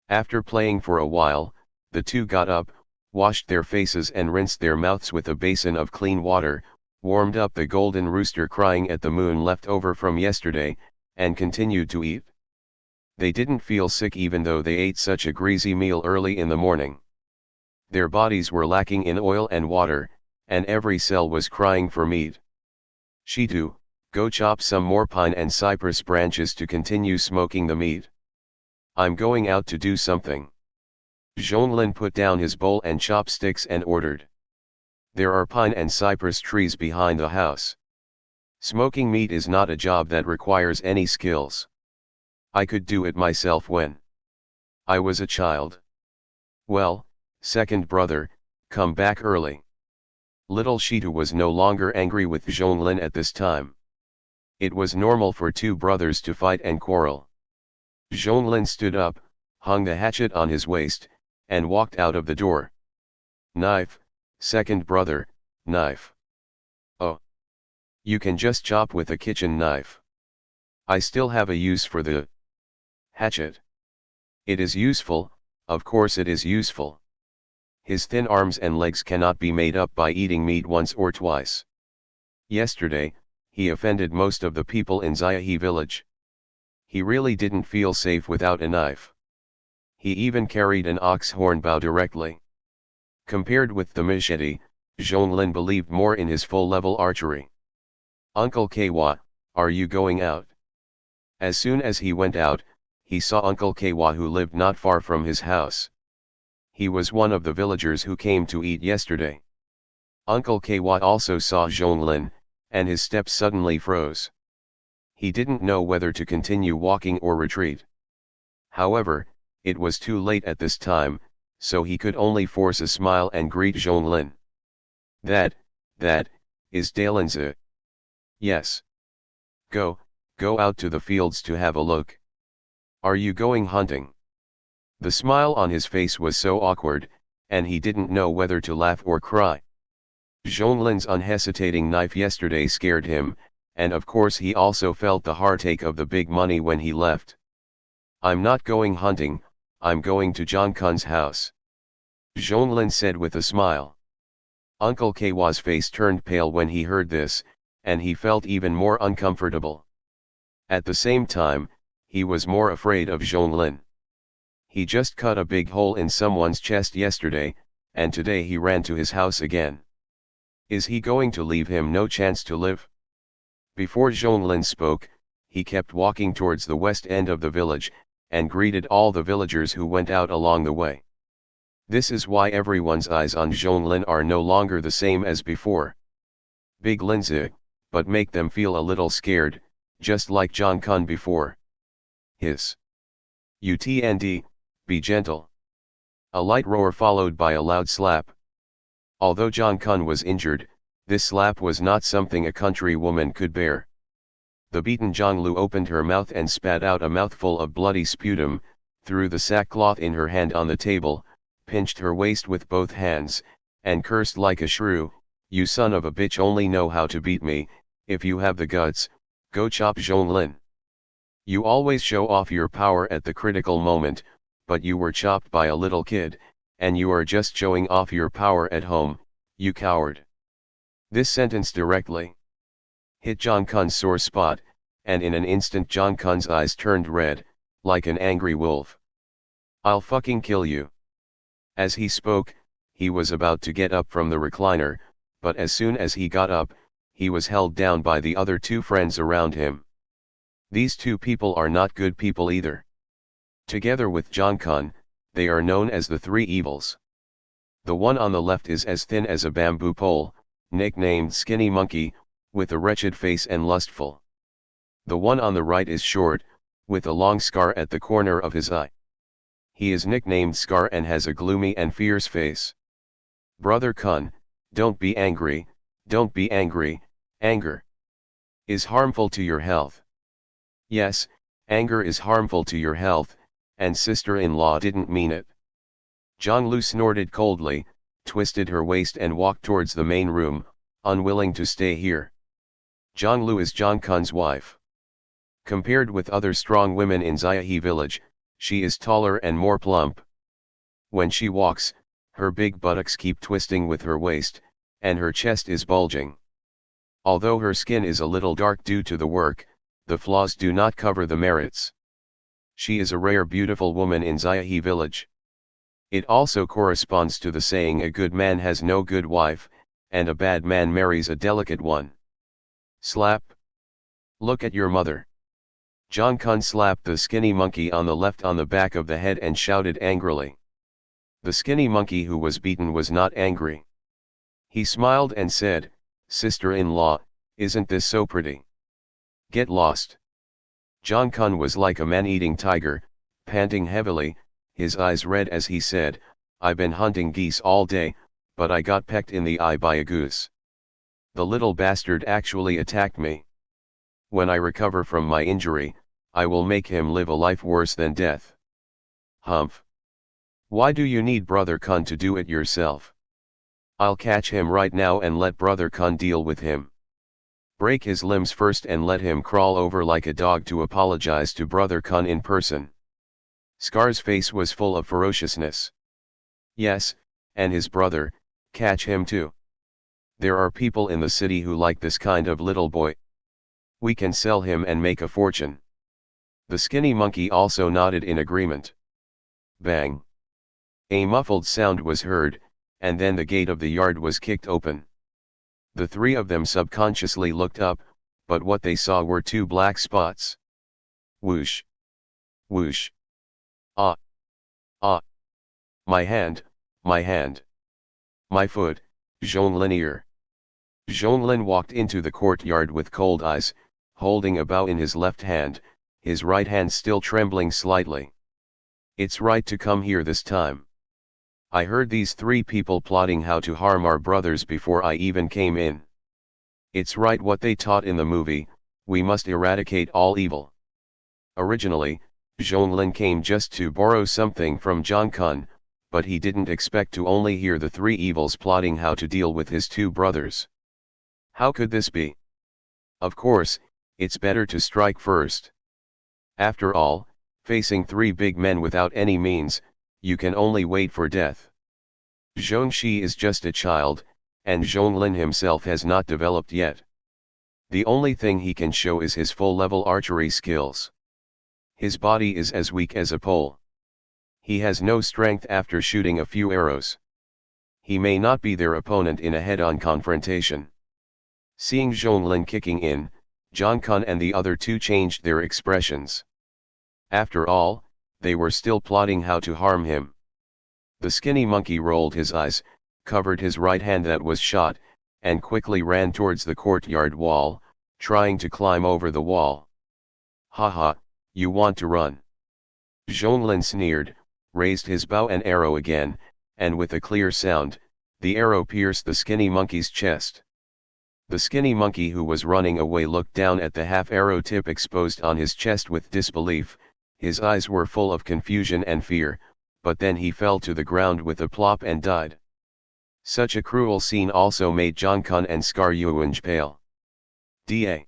After playing for a while, the two got up, washed their faces and rinsed their mouths with a basin of clean water, warmed up the golden rooster crying at the moon left over from yesterday, and continued to eat. They didn't feel sick even though they ate such a greasy meal early in the morning. Their bodies were lacking in oil and water, and every cell was crying for meat. Shitu, go chop some more pine and cypress branches to continue smoking the meat. I'm going out to do something. Zhonglin put down his bowl and chopsticks and ordered. There are pine and cypress trees behind the house. Smoking meat is not a job that requires any skills. I could do it myself when I was a child. Well, second brother, come back early. Little Shitu was no longer angry with Zhonglin at this time. It was normal for two brothers to fight and quarrel. Zhonglin stood up, hung the hatchet on his waist, and walked out of the door. Knife, second brother, knife. Oh. You can just chop with a kitchen knife. I still have a use for the hatchet. It is useful, of course it is useful. His thin arms and legs cannot be made up by eating meat once or twice. Yesterday, he offended most of the people in Xiaohe village. He really didn't feel safe without a knife. He even carried an ox horn bow directly. Compared with the machete, Zhonglin believed more in his full-level archery. Uncle Kwa, are you going out? As soon as he went out, he saw Uncle Kwa who lived not far from his house. He was one of the villagers who came to eat yesterday. Uncle Kwa also saw Zhonglin, and his steps suddenly froze. He didn't know whether to continue walking or retreat. However, it was too late at this time, so he could only force a smile and greet Zhonglin. That is Dalinze. Yes. Go out to the fields to have a look. Are you going hunting? The smile on his face was so awkward, and he didn't know whether to laugh or cry. Zhonglin's unhesitating knife yesterday scared him, and of course he also felt the heartache of the big money when he left. I'm not going hunting, I'm going to Zhongkun's house. Zhonglin said with a smile. Uncle Kwa's face turned pale when he heard this, and he felt even more uncomfortable. At the same time, he was more afraid of Zhonglin. He just cut a big hole in someone's chest yesterday, and today he ran to his house again. Is he going to leave him no chance to live? Before Zhonglin spoke, he kept walking towards the west end of the village, and greeted all the villagers who went out along the way. This is why everyone's eyes on Zhonglin are no longer the same as before. Big Linze, but make them feel a little scared, just like Zhongkun before. Hiss. Utnd, be gentle. A light roar followed by a loud slap. Although Zhongkun was injured, this slap was not something a country woman could bear. The beaten Zhonglu opened her mouth and spat out a mouthful of bloody sputum, threw the sackcloth in her hand on the table, pinched her waist with both hands, and cursed like a shrew, "You son of a bitch only know how to beat me, if you have the guts, go chop Zhonglin. You always show off your power at the critical moment, but you were chopped by a little kid, and you are just showing off your power at home, you coward. This sentence directly hit Jong Kun's sore spot, and in an instant Jong Kun's eyes turned red, like an angry wolf. I'll fucking kill you. As he spoke, he was about to get up from the recliner, but as soon as he got up, he was held down by the other two friends around him. These two people are not good people either. Together with Jong Kun, they are known as the Three Evils. The one on the left is as thin as a bamboo pole, nicknamed Skinny Monkey, with a wretched face and lustful. The one on the right is short, with a long scar at the corner of his eye. He is nicknamed Scar and has a gloomy and fierce face. Brother Kun, don't be angry, don't be angry. Anger is harmful to your health. Yes, anger is harmful to your health, and sister-in-law didn't mean it. Zhonglu snorted coldly, twisted her waist and walked towards the main room, unwilling to stay here. Zhonglu is Jong Kun's wife. Compared with other strong women in Xiaohe village, she is taller and more plump. When she walks, her big buttocks keep twisting with her waist, and her chest is bulging. Although her skin is a little dark due to the work, the flaws do not cover the merits. She is a rare beautiful woman in Xiaohe village. It also corresponds to the saying a good man has no good wife, and a bad man marries a delicate one. Slap. Look at your mother. Jong Kun slapped the skinny monkey on the left on the back of the head and shouted angrily. The skinny monkey who was beaten was not angry. He smiled and said, "Sister-in-law, isn't this so pretty? Get lost." Jong Kun was like a man-eating tiger, panting heavily, his eyes red as he said, "I've been hunting geese all day, but I got pecked in the eye by a goose. The little bastard actually attacked me. When I recover from my injury, I will make him live a life worse than death." Humph. Why do you need Brother Kun to do it yourself? I'll catch him right now and let Brother Kun deal with him. Break his limbs first and let him crawl over like a dog to apologize to Brother Kun in person. Scar's face was full of ferociousness. Yes, and his brother, catch him too. There are people in the city who like this kind of little boy. We can sell him and make a fortune. The skinny monkey also nodded in agreement. Bang. A muffled sound was heard, and then the gate of the yard was kicked open. The three of them subconsciously looked up, but what they saw were two black spots. Whoosh. Whoosh. Ah. Ah. My hand, my hand. My foot, Zhonglin ear. Zhonglin walked into the courtyard with cold eyes, holding a bow in his left hand, his right hand still trembling slightly. It's right to come here this time. I heard these three people plotting how to harm our brothers before I even came in. It's right what they taught in the movie, we must eradicate all evil. Originally, Zhonglin came just to borrow something from Jong Kun, but he didn't expect to only hear the three evils plotting how to deal with his two brothers. How could this be? Of course, it's better to strike first. After all, facing three big men without any means, you can only wait for death. Zhongxi is just a child, and Zhonglin himself has not developed yet. The only thing he can show is his full-level archery skills. His body is as weak as a pole. He has no strength after shooting a few arrows. He may not be their opponent in a head-on confrontation. Seeing Zhonglin kicking in, Jong Kun and the other two changed their expressions. After all, they were still plotting how to harm him. The skinny monkey rolled his eyes, covered his right hand that was shot, and quickly ran towards the courtyard wall, trying to climb over the wall. "Haha, you want to run?" Zhonglin sneered, raised his bow and arrow again, and with a clear sound, the arrow pierced the skinny monkey's chest. The skinny monkey who was running away looked down at the half-arrow tip exposed on his chest with disbelief. His eyes were full of confusion and fear, but then he fell to the ground with a plop and died. Such a cruel scene also made Jong Kun and Scar Yuanj pale. Da.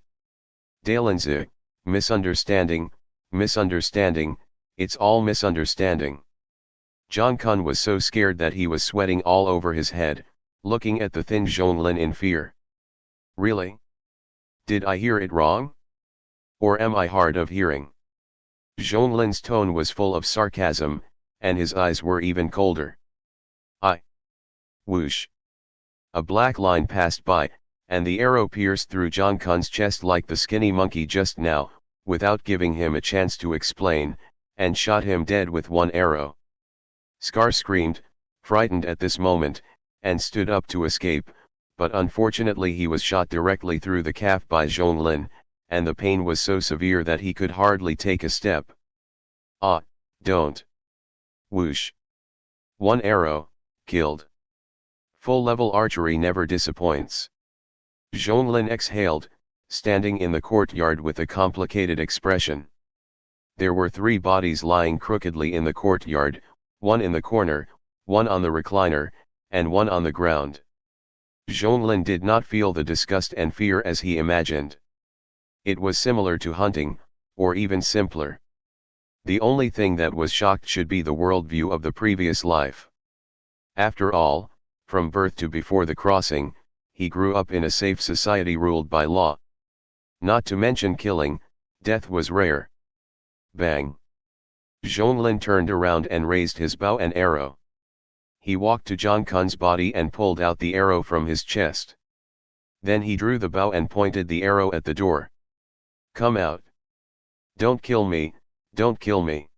Dalenze, misunderstanding, misunderstanding, it's all misunderstanding. Kun was so scared that he was sweating all over his head, looking at the thin Zhonglin in fear. Really? Did I hear it wrong? Or am I hard of hearing? Zhonglin's tone was full of sarcasm, and his eyes were even colder. Whoosh. A black line passed by, and the arrow pierced through Kun's chest like the skinny monkey just now, without giving him a chance to explain, and shot him dead with one arrow. Scar screamed, frightened at this moment, and stood up to escape, but unfortunately he was shot directly through the calf by Zhonglin, and the pain was so severe that he could hardly take a step. Ah, don't. Whoosh. One arrow, killed. Full-level archery never disappoints. Zhonglin exhaled, standing in the courtyard with a complicated expression. There were 3 bodies lying crookedly in the courtyard, one in the corner, one on the recliner, and one on the ground. Zhonglin did not feel the disgust and fear as he imagined. It was similar to hunting, or even simpler. The only thing that was shocked should be the worldview of the previous life. After all, from birth to before the crossing, he grew up in a safe society ruled by law. Not to mention killing, death was rare. Bang! Zhonglin turned around and raised his bow and arrow. He walked to Kun's body and pulled out the arrow from his chest. Then he drew the bow and pointed the arrow at the door. Come out. Don't kill me, don't kill me.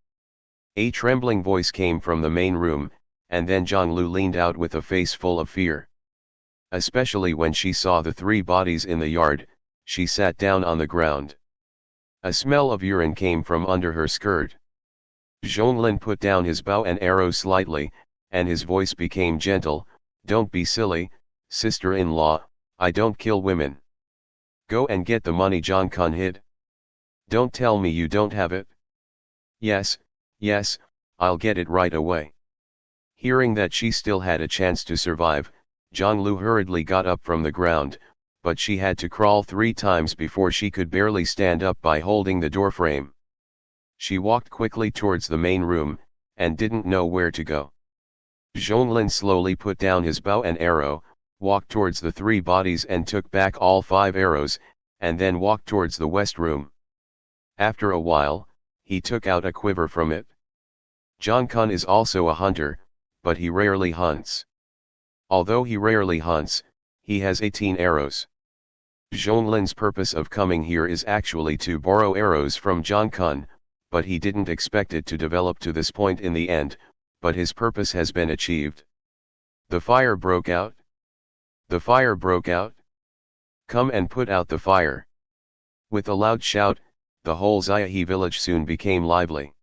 A trembling voice came from the main room, and then Zhonglu leaned out with a face full of fear. Especially when she saw the 3 bodies in the yard, she sat down on the ground. A smell of urine came from under her skirt. Zhonglin put down his bow and arrow slightly, and his voice became gentle. Don't be silly, sister-in-law, I don't kill women. Go and get the money Kun hid. Don't tell me you don't have it. Yes, yes, I'll get it right away. Hearing that she still had a chance to survive, Zhonglu hurriedly got up from the ground, but she had to crawl 3 times before she could barely stand up by holding the doorframe. She walked quickly towards the main room, and didn't know where to go. Zhonglin slowly put down his bow and arrow, walked towards the 3 bodies and took back all 5 arrows, and then walked towards the west room. After a while, he took out a quiver from it. Kun is also a hunter, but he rarely hunts. Although he rarely hunts, he has 18 arrows. Zhonglin's purpose of coming here is actually to borrow arrows from Kun, but he didn't expect it to develop to this point in the end, but his purpose has been achieved. The fire broke out. The fire broke out. Come and put out the fire. With a loud shout, the whole Xiaohe village soon became lively.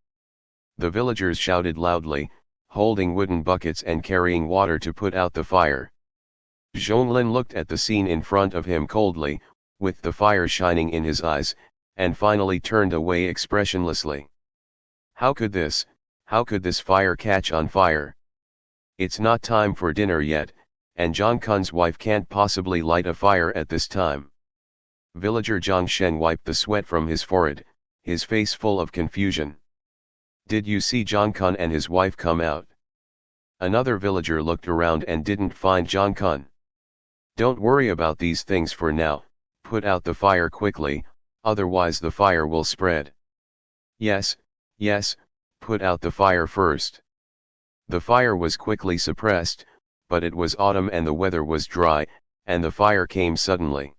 The villagers shouted loudly, holding wooden buckets and carrying water to put out the fire. Zhonglin looked at the scene in front of him coldly, with the fire shining in his eyes, and finally turned away expressionlessly. How could this fire catch on fire? It's not time for dinner yet, and Kun's wife can't possibly light a fire at this time. Villager Zhang Sheng wiped the sweat from his forehead, his face full of confusion. Did you see Kun and his wife come out? Another villager looked around and didn't find Kun. Don't worry about these things for now, put out the fire quickly, otherwise the fire will spread. Yes, yes, put out the fire first. The fire was quickly suppressed, but it was autumn and the weather was dry, and the fire came suddenly.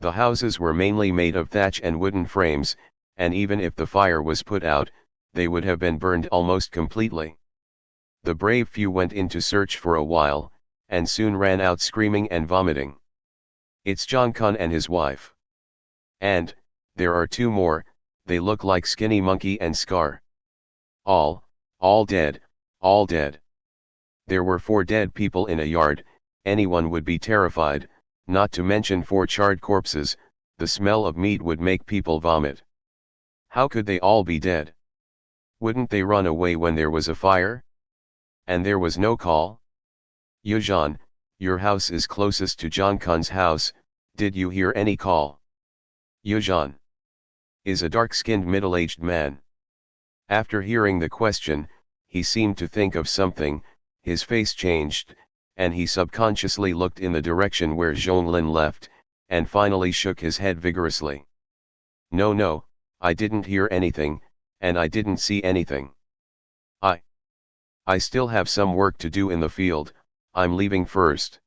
The houses were mainly made of thatch and wooden frames, and even if the fire was put out, they would have been burned almost completely. The brave few went into search for a while, and soon ran out screaming and vomiting. It's Kun and his wife. And, there are 2 more, they look like Skinny Monkey and Scar. All dead, all dead. There were 4 dead people in a yard, anyone would be terrified, not to mention 4 charred corpses, the smell of meat would make people vomit. How could they all be dead? Wouldn't they run away when there was a fire? And there was no call? Yuzhan, your house is closest to Kun's house, did you hear any call? Yujan is a dark-skinned middle-aged man. After hearing the question, he seemed to think of something, his face changed, and he subconsciously looked in the direction where Zhonglin left, and finally shook his head vigorously. No, I didn't hear anything, and I didn't see anything. I still have some work to do in the field, I'm leaving first.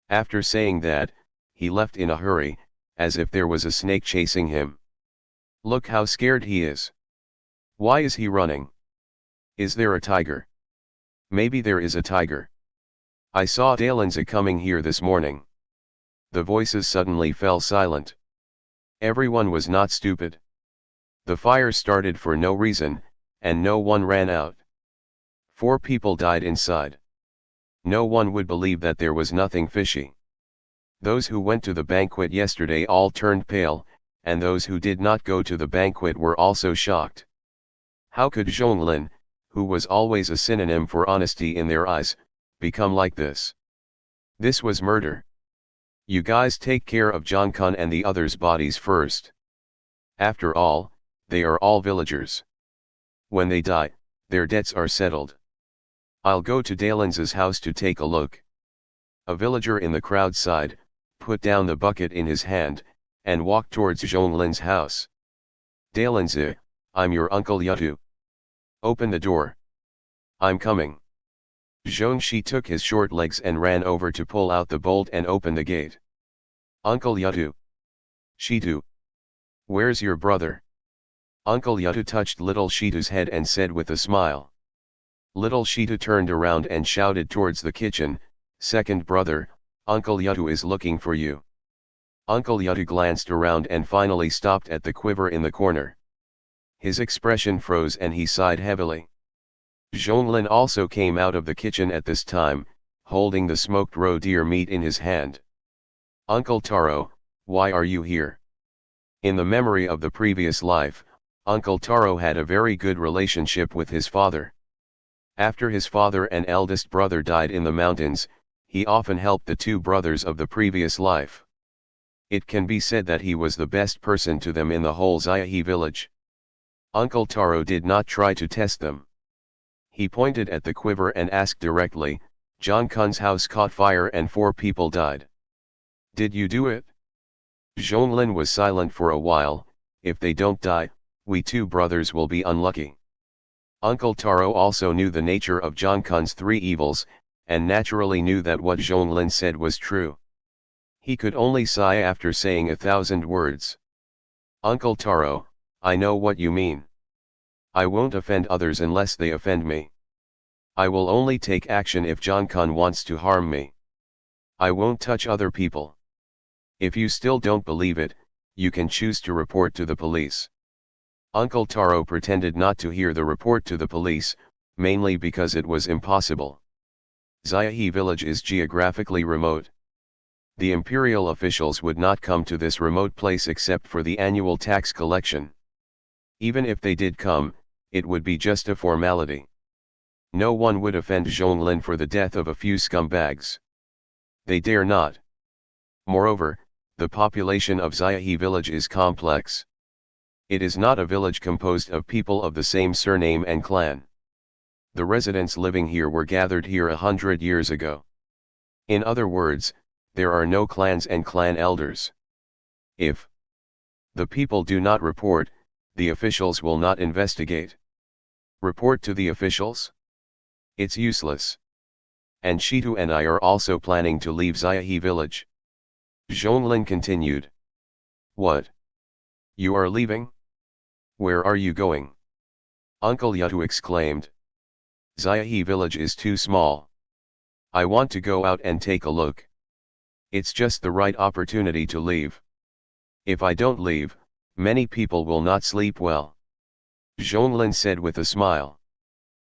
After saying that, he left in a hurry, as if there was a snake chasing him. Look how scared he is. Why is he running? Is there a tiger? Maybe there is a tiger. I saw Dalenza coming here this morning. The voices suddenly fell silent. Everyone was not stupid. The fire started for no reason, and no one ran out. 4 people died inside. No one would believe that there was nothing fishy. Those who went to the banquet yesterday all turned pale, and those who did not go to the banquet were also shocked. How could Zhonglin, who was always a synonym for honesty in their eyes, become like this? This was murder. You guys take care of Jonkun and the others' bodies first. After all, they are all villagers. When they die, their debts are settled. I'll go to Dalenza's house to take a look. A villager in the crowd sighed, put down the bucket in his hand, and walked towards Zhonglin's house. Dalenza, I'm your uncle Yutu. Open the door. I'm coming. Zhongxi took his short legs and ran over to pull out the bolt and open the gate. Uncle Yutu. Shitu. Where's your brother? Uncle Yutu touched little Shitu's head and said with a smile. Little Shitu turned around and shouted towards the kitchen, second brother, Uncle Yutu is looking for you. Uncle Yutu glanced around and finally stopped at the quiver in the corner. His expression froze and he sighed heavily. Zhonglin also came out of the kitchen at this time, holding the smoked roe deer meat in his hand. Uncle Taro, why are you here? In the memory of the previous life, Uncle Taro had a very good relationship with his father. After his father and eldest brother died in the mountains, he often helped the 2 brothers of the previous life. It can be said that he was the best person to them in the whole Xiaohe village. Uncle Taro did not try to test them. He pointed at the quiver and asked directly, Jonkkun's house caught fire and 4 people died. Did you do it? Zhonglin was silent for a while. If they don't die, we 2 brothers will be unlucky. Uncle Taro also knew the nature of Jonkkun's 3 evils, and naturally knew that what Zhonglin said was true. He could only sigh after saying 1,000 words. Uncle Taro, I know what you mean. I won't offend others unless they offend me. I will only take action if Jonkun wants to harm me. I won't touch other people. If you still don't believe it, you can choose to report to the police. Uncle Taro pretended not to hear the report to the police, mainly because it was impossible. Xiaohe village is geographically remote. The imperial officials would not come to this remote place except for the annual tax collection. Even if they did come, it would be just a formality. No one would offend Zhonglin for the death of a few scumbags. They dare not. Moreover, the population of Xiaohe village is complex. It is not a village composed of people of the same surname and clan. The residents living here were gathered here 100 years ago. In other words, there are no clans and clan elders. If the people do not report, the officials will not investigate. Report to the officials? It's useless. And Shitu and I are also planning to leave Xiaohe village. Zhonglin continued. What? You are leaving? Where are you going? Uncle Yutu exclaimed. Xiaohe village is too small. I want to go out and take a look. It's just the right opportunity to leave. If I don't leave, many people will not sleep well. Zhonglin said with a smile.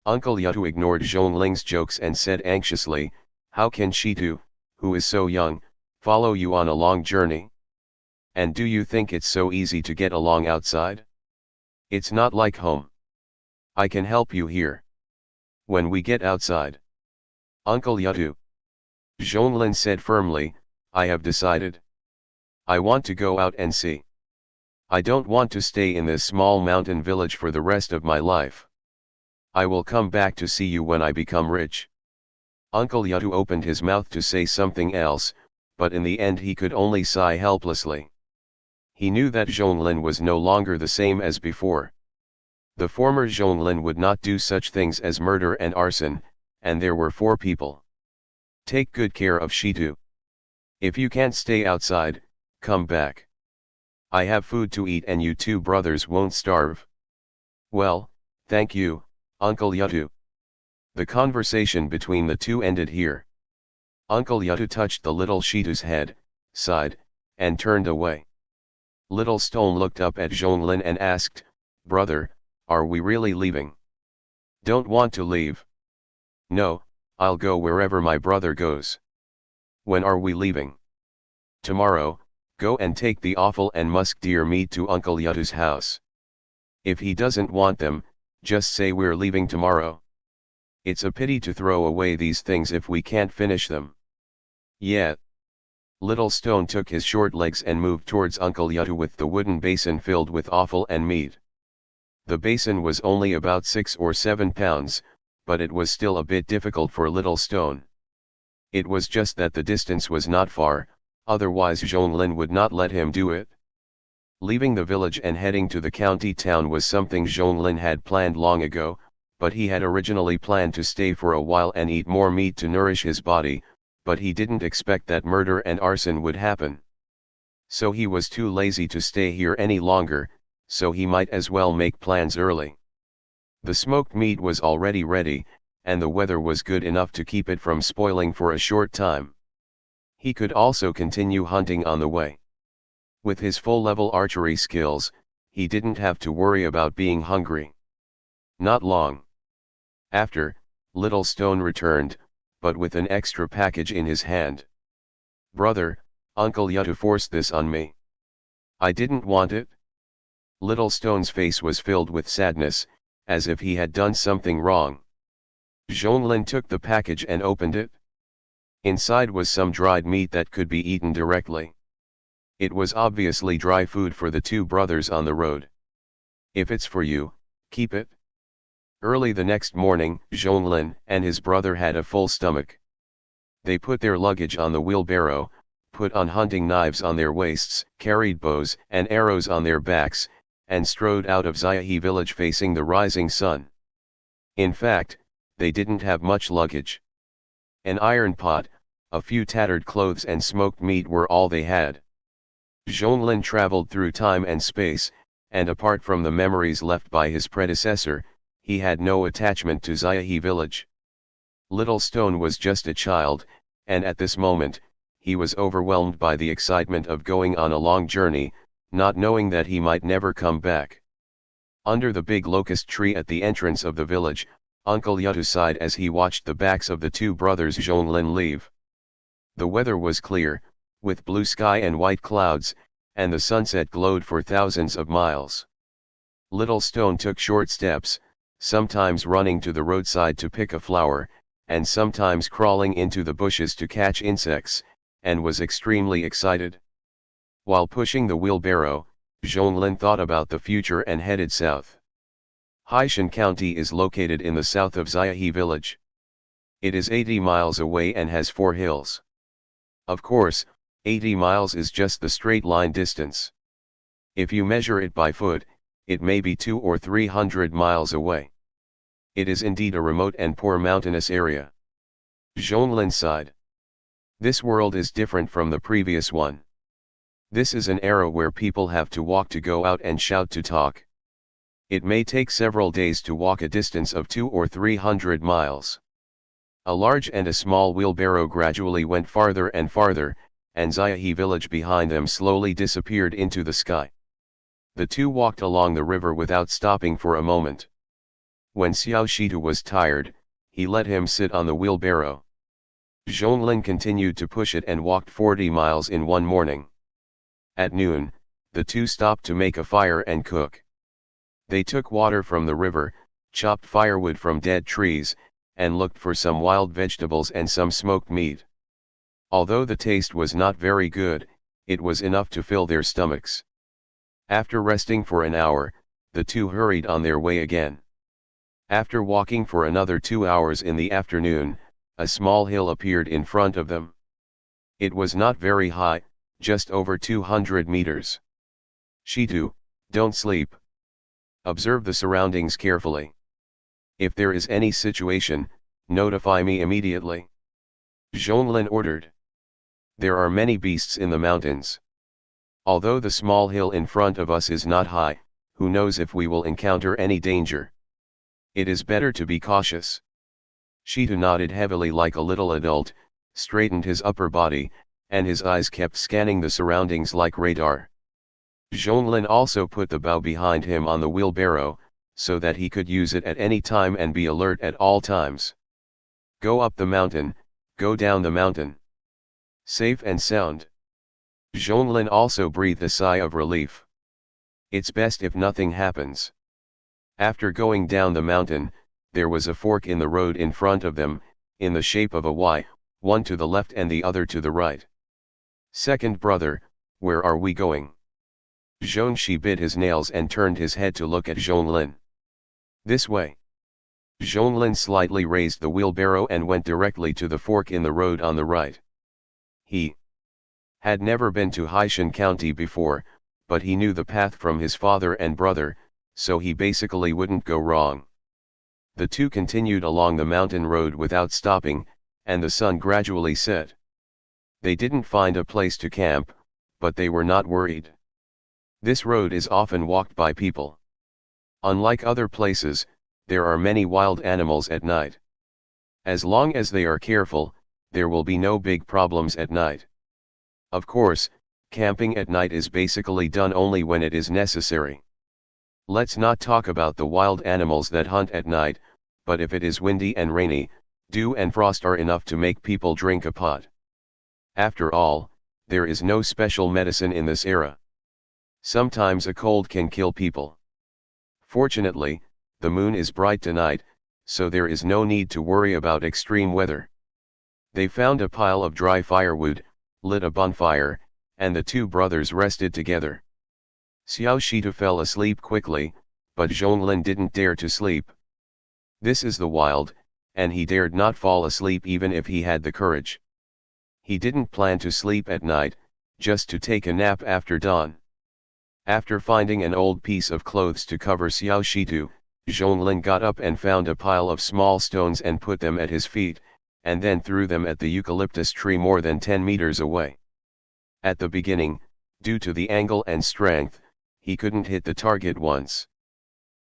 Uncle Yutu ignored Zhonglin's jokes and said anxiously, how can Shitu, who is so young, follow you on a long journey? And do you think it's so easy to get along outside? It's not like home. I can help you here. When we get outside. Uncle Yutu. Zhonglin said firmly, I have decided. I want to go out and see. I don't want to stay in this small mountain village for the rest of my life. I will come back to see you when I become rich. Uncle Yutu opened his mouth to say something else, but in the end he could only sigh helplessly. He knew that Zhonglin was no longer the same as before. The former Zhonglin would not do such things as murder and arson, and there were 4 people. Take good care of Shitu. If you can't stay outside, come back. I have food to eat and you 2 brothers won't starve. Well, thank you, Uncle Yutu. The conversation between the 2 ended here. Uncle Yutu touched the little Shitu's head, sighed, and turned away. Little Stone looked up at Zhonglin and asked, "Brother, are we really leaving?" "Don't want to leave." "No, I'll go wherever my brother goes." "When are we leaving?" "Tomorrow, go and take the offal and musk deer meat to Uncle Yutu's house. If he doesn't want them, just say we're leaving tomorrow. It's a pity to throw away these things if we can't finish them." "Yeah." Little Stone took his short legs and moved towards Uncle Yutu with the wooden basin filled with offal and meat. The basin was only about 6 or 7 pounds, but it was still a bit difficult for Little Stone. It was just that the distance was not far, otherwise Zhonglin would not let him do it. Leaving the village and heading to the county town was something Zhonglin had planned long ago, but he had originally planned to stay for a while and eat more meat to nourish his body, but he didn't expect that murder and arson would happen. So he was too lazy to stay here any longer, so he might as well make plans early. The smoked meat was already ready, and the weather was good enough to keep it from spoiling for a short time. He could also continue hunting on the way. With his full-level archery skills, he didn't have to worry about being hungry. Not long after, Little Stone returned, but with an extra package in his hand. "Brother, Uncle Yutu forced this on me. I didn't want it." Little Stone's face was filled with sadness, as if he had done something wrong. Zhonglin took the package and opened it. Inside was some dried meat that could be eaten directly. It was obviously dry food for the 2 brothers on the road. "If it's for you, keep it." Early the next morning, Zhonglin and his brother had a full stomach. They put their luggage on the wheelbarrow, put on hunting knives on their waists, carried bows and arrows on their backs, and strode out of Xiahe village facing the rising sun. In fact, they didn't have much luggage. An iron pot, a few tattered clothes and smoked meat were all they had. Zhonglin traveled through time and space, and apart from the memories left by his predecessor, he had no attachment to Xiahe village. Little Stone was just a child, and at this moment, he was overwhelmed by the excitement of going on a long journey, not knowing that he might never come back. Under the big locust tree at the entrance of the village, Uncle Yutu sighed as he watched the backs of the 2 brothers Zhonglin leave. The weather was clear, with blue sky and white clouds, and the sunset glowed for thousands of miles. Little Stone took short steps, sometimes running to the roadside to pick a flower, and sometimes crawling into the bushes to catch insects, and was extremely excited. While pushing the wheelbarrow, Zhonglin thought about the future and headed south. Haishan County is located in the south of Xiahe village. It is 80 miles away and has 4 hills. Of course, 80 miles is just the straight line distance. If you measure it by foot, it may be 200 or 300 miles away. It is indeed a remote and poor mountainous area. Zhonglin sighed. This world is different from the previous one. This is an era where people have to walk to go out and shout to talk. It may take several days to walk a distance of 200 or 300 miles. A large and a small wheelbarrow gradually went farther and farther, and Xiahe village behind them slowly disappeared into the sky. The 2 walked along the river without stopping for a moment. When Xiao Shitu was tired, he let him sit on the wheelbarrow. Zhonglin continued to push it and walked 40 miles in one morning. At noon, the 2 stopped to make a fire and cook. They took water from the river, chopped firewood from dead trees, and looked for some wild vegetables and some smoked meat. Although the taste was not very good, it was enough to fill their stomachs. After resting for an hour, the two hurried on their way again. After walking for another 2 hours in the afternoon, a small hill appeared in front of them. It was not very high, just over 200 meters. Shitu, don't sleep. Observe the surroundings carefully. If there is any situation, notify me immediately. Zhonglin ordered. There are many beasts in the mountains. Although the small hill in front of us is not high, who knows if we will encounter any danger. It is better to be cautious. Shitu nodded heavily like a little adult, straightened his upper body, and his eyes kept scanning the surroundings like radar. Zhonglin also put the bow behind him on the wheelbarrow, so that he could use it at any time and be alert at all times. Go up the mountain, go down the mountain. Safe and sound. Zhonglin also breathed a sigh of relief. It's best if nothing happens. After going down the mountain, there was a fork in the road in front of them, in the shape of a Y, one to the left and the other to the right. Second brother, where are we going? Zhongxi bit his nails and turned his head to look at Zhonglin. This way. Zhonglin slightly raised the wheelbarrow and went directly to the fork in the road on the right. He had never been to Haishan County before, but he knew the path from his father and brother, so he basically wouldn't go wrong. The two continued along the mountain road without stopping, and the sun gradually set. They didn't find a place to camp, but they were not worried. This road is often walked by people. Unlike other places, there are many wild animals at night. As long as they are careful, there will be no big problems at night. Of course, camping at night is basically done only when it is necessary. Let's not talk about the wild animals that hunt at night, but if it is windy and rainy, dew and frost are enough to make people drink a pot. After all, there is no special medicine in this era. Sometimes a cold can kill people. Fortunately, the moon is bright tonight, so there is no need to worry about extreme weather. They found a pile of dry firewood, lit a bonfire, and the two brothers rested together. Xiao Shitu fell asleep quickly, but Zhonglin didn't dare to sleep. This is the wild, and he dared not fall asleep even if he had the courage. He didn't plan to sleep at night, just to take a nap after dawn. After finding an old piece of clothes to cover Xiao Shitu, Zhonglin got up and found a pile of small stones and put them at his feet, and then threw them at the eucalyptus tree more than 10 meters away. At the beginning, due to the angle and strength, he couldn't hit the target once.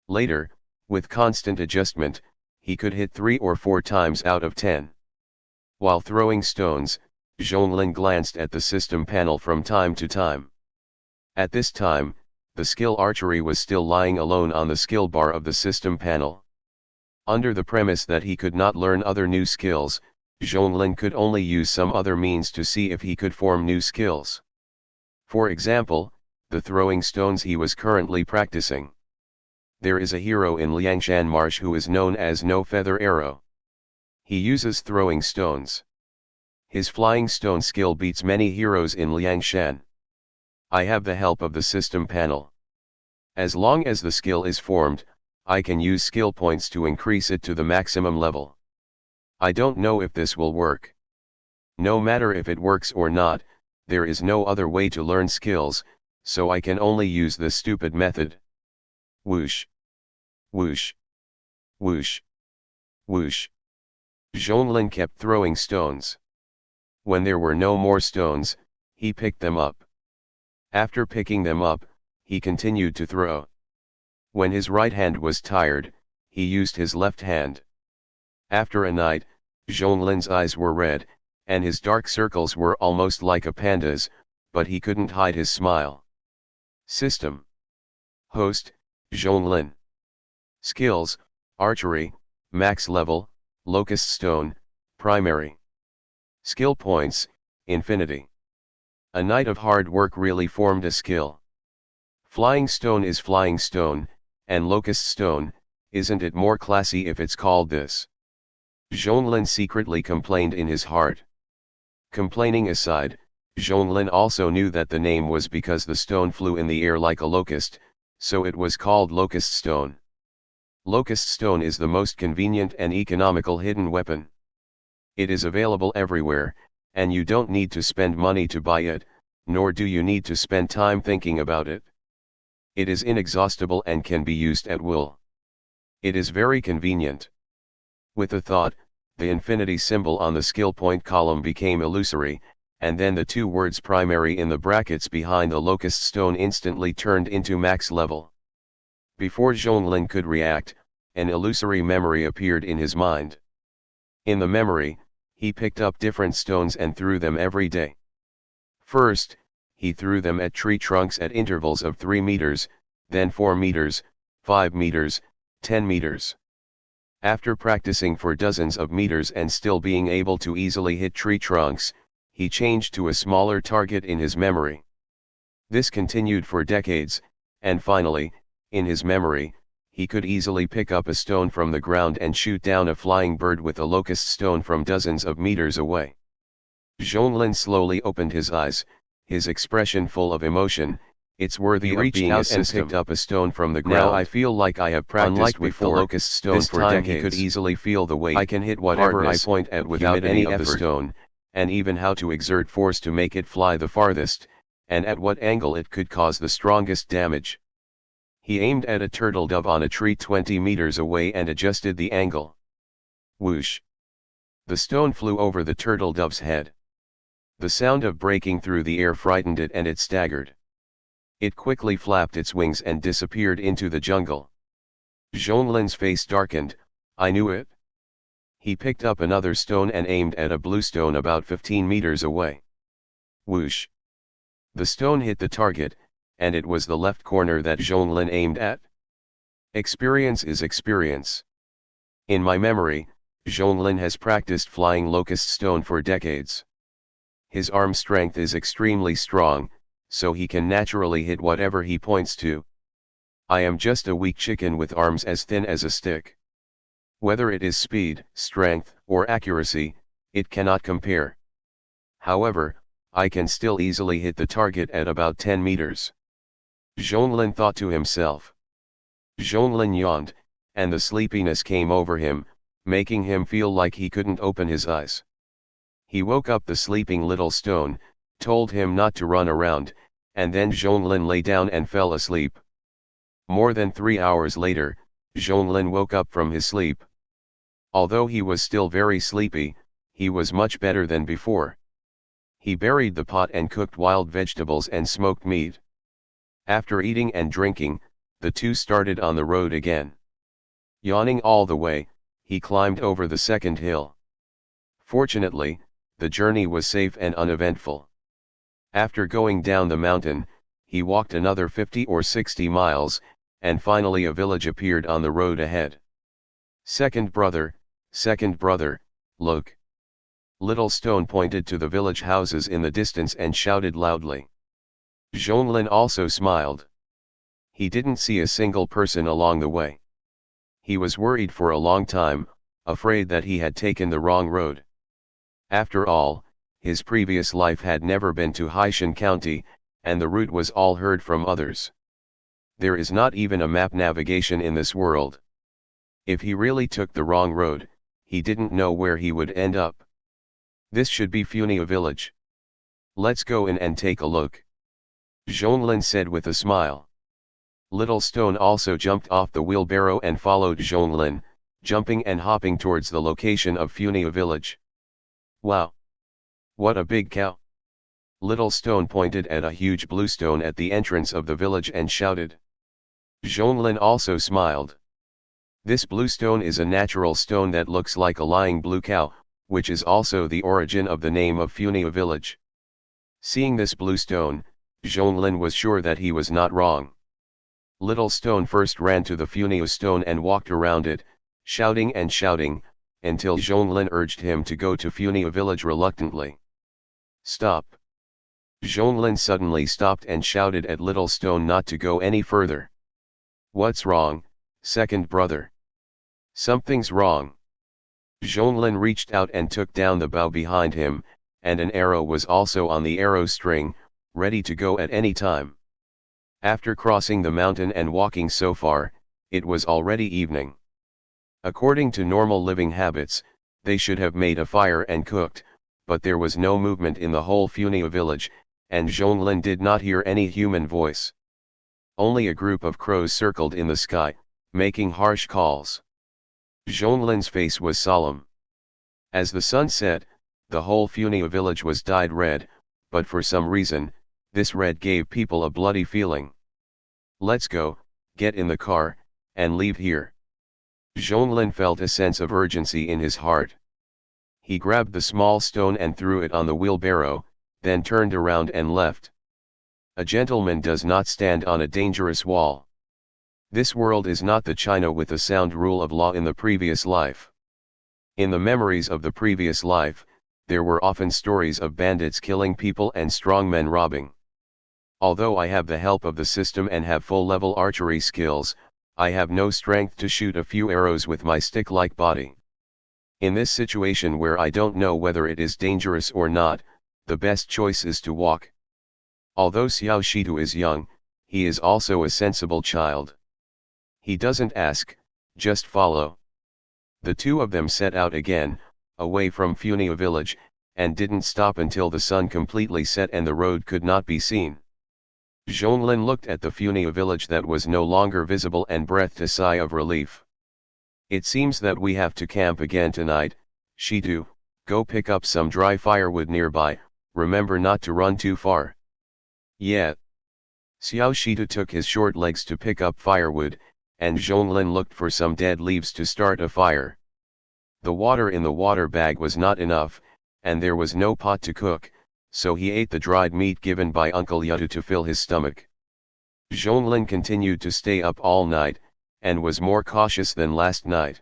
Later, with constant adjustment, he could hit 3 or 4 times out of 10. While throwing stones, Zhonglin glanced at the system panel from time to time. At this time, the skill archery was still lying alone on the skill bar of the system panel. Under the premise that he could not learn other new skills, Zhonglin could only use some other means to see if he could form new skills. For example, the throwing stones he was currently practicing. There is a hero in Liangshan Marsh who is known as No Feather Arrow. He uses throwing stones. His flying stone skill beats many heroes in Liangshan. I have the help of the system panel. As long as the skill is formed, I can use skill points to increase it to the maximum level. I don't know if this will work. No matter if it works or not, there is no other way to learn skills, so I can only use this stupid method. Whoosh. Whoosh. Whoosh. Whoosh. Zhonglin kept throwing stones. When there were no more stones, he picked them up. After picking them up, he continued to throw. When his right hand was tired, he used his left hand. After a night, Zhonglin's eyes were red, and his dark circles were almost like a panda's, but he couldn't hide his smile. System. Host, Zhonglin. Skills, Archery, Max Level, Locust Stone, Primary. Skill Points, Infinity. A night of hard work really formed a skill. Flying Stone is Flying Stone, and Locust Stone, isn't it more classy if it's called this? Zhonglin secretly complained in his heart. Complaining aside, Zhonglin also knew that the name was because the stone flew in the air like a locust, so it was called locust stone. Locust stone is the most convenient and economical hidden weapon. It is available everywhere, and you don't need to spend money to buy it, nor do you need to spend time thinking about it. It is inexhaustible and can be used at will. It is very convenient. With a thought, the infinity symbol on the skill point column became illusory, and then the two words primary in the brackets behind the locust stone instantly turned into max level. Before Zhonglin could react, an illusory memory appeared in his mind. In the memory, he picked up different stones and threw them every day. First, he threw them at tree trunks at intervals of 3 meters, then 4 meters, 5 meters, 10 meters. After practicing for dozens of meters and still being able to easily hit tree trunks, he changed to a smaller target in his memory. This continued for decades, and finally, in his memory, he could easily pick up a stone from the ground and shoot down a flying bird with a locust stone from dozens of meters away. Zhonglin slowly opened his eyes, his expression full of emotion. It's worthy of being a system. And picked up a stone from the ground. Now I feel like I have practiced. Unlike with the locust stone for decades, he could easily feel the weight. I can hit whatever I point at without any effort. The stone, and even how to exert force to make it fly the farthest, and at what angle it could cause the strongest damage. He aimed at a turtle dove on a tree 20 meters away and adjusted the angle. Whoosh! The stone flew over the turtle dove's head. The sound of breaking through the air frightened it and it staggered. It quickly flapped its wings and disappeared into the jungle. Zhonglin's face darkened. I knew it. He picked up another stone and aimed at a blue stone about 15 meters away. Whoosh! The stone hit the target, and it was the left corner that Zhonglin aimed at. Experience is experience. In my memory, Zhonglin has practiced flying locust stone for decades. His arm strength is extremely strong, so he can naturally hit whatever he points to. I am just a weak chicken with arms as thin as a stick. Whether it is speed, strength, or accuracy, it cannot compare. However, I can still easily hit the target at about 10 meters. Zhonglin thought to himself. Zhonglin yawned, and the sleepiness came over him, making him feel like he couldn't open his eyes. He woke up the sleeping little stone, told him not to run around, and then Zhonglin lay down and fell asleep. More than 3 hours later, Zhonglin woke up from his sleep. Although he was still very sleepy, he was much better than before. He buried the pot and cooked wild vegetables and smoked meat. After eating and drinking, the two started on the road again. Yawning all the way, he climbed over the second hill. Fortunately, the journey was safe and uneventful. After going down the mountain, he walked another 50 or 60 miles, and finally a village appeared on the road ahead. Second brother, look. Little Stone pointed to the village houses in the distance and shouted loudly. Zhonglin also smiled. He didn't see a single person along the way. He was worried for a long time, afraid that he had taken the wrong road. After all, his previous life had never been to Haishan County, and the route was all heard from others. There is not even a map navigation in this world. If he really took the wrong road, he didn't know where he would end up. This should be Funia village. Let's go in and take a look. Zhonglin said with a smile. Little Stone also jumped off the wheelbarrow and followed Zhonglin, jumping and hopping towards the location of Funia village. Wow! What a big cow! Little Stone pointed at a huge blue stone at the entrance of the village and shouted. Zhonglin also smiled. This blue stone is a natural stone that looks like a lying blue cow, which is also the origin of the name of Funia village. Seeing this blue stone, Zhonglin was sure that he was not wrong. Little Stone first ran to the Funia stone and walked around it, shouting and shouting, until Zhonglin urged him to go to Funia village reluctantly. Stop! Zhonglin suddenly stopped and shouted at Little Stone not to go any further. What's wrong, second brother? Something's wrong. Zhonglin reached out and took down the bough behind him, and an arrow was also on the arrow string, ready to go at any time. After crossing the mountain and walking so far, it was already evening. According to normal living habits, they should have made a fire and cooked, but there was no movement in the whole Funia village, and Zhonglin did not hear any human voice. Only a group of crows circled in the sky, making harsh calls. Zhonglin's face was solemn. As the sun set, the whole Funia village was dyed red, but for some reason, this red gave people a bloody feeling. "Let's go, get in the car, and leave here." Zhonglin felt a sense of urgency in his heart. He grabbed the small stone and threw it on the wheelbarrow, then turned around and left. A gentleman does not stand on a dangerous wall. This world is not the China with a sound rule of law in the previous life. In the memories of the previous life, there were often stories of bandits killing people and strongmen robbing. Although I have the help of the system and have full-level archery skills, I have no strength to shoot a few arrows with my stick-like body. In this situation where I don't know whether it is dangerous or not, the best choice is to walk. Although Xiao Shitu is young, he is also a sensible child. He doesn't ask, just follow. The two of them set out again, away from Funia village, and didn't stop until the sun completely set and the road could not be seen. Zhonglin looked at the Funia village that was no longer visible and breathed a sigh of relief. "It seems that we have to camp again tonight. Shitu, go pick up some dry firewood nearby, remember not to run too far." "Yeah." Xiao Shitu took his short legs to pick up firewood, and Zhonglin looked for some dead leaves to start a fire. The water in the water bag was not enough, and there was no pot to cook, so he ate the dried meat given by Uncle Yutu to fill his stomach. Zhonglin continued to stay up all night, and was more cautious than last night.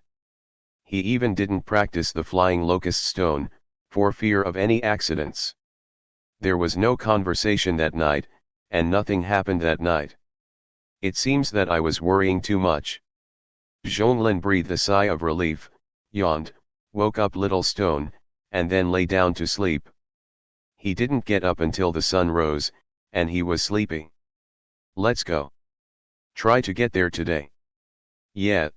He even didn't practice the flying locust stone, for fear of any accidents. There was no conversation that night, and nothing happened that night. It seems that I was worrying too much. Zhonglin breathed a sigh of relief, yawned, woke up Little Stone, and then lay down to sleep. He didn't get up until the sun rose, and he was sleepy. "Let's go. Try to get there today." "Yeah."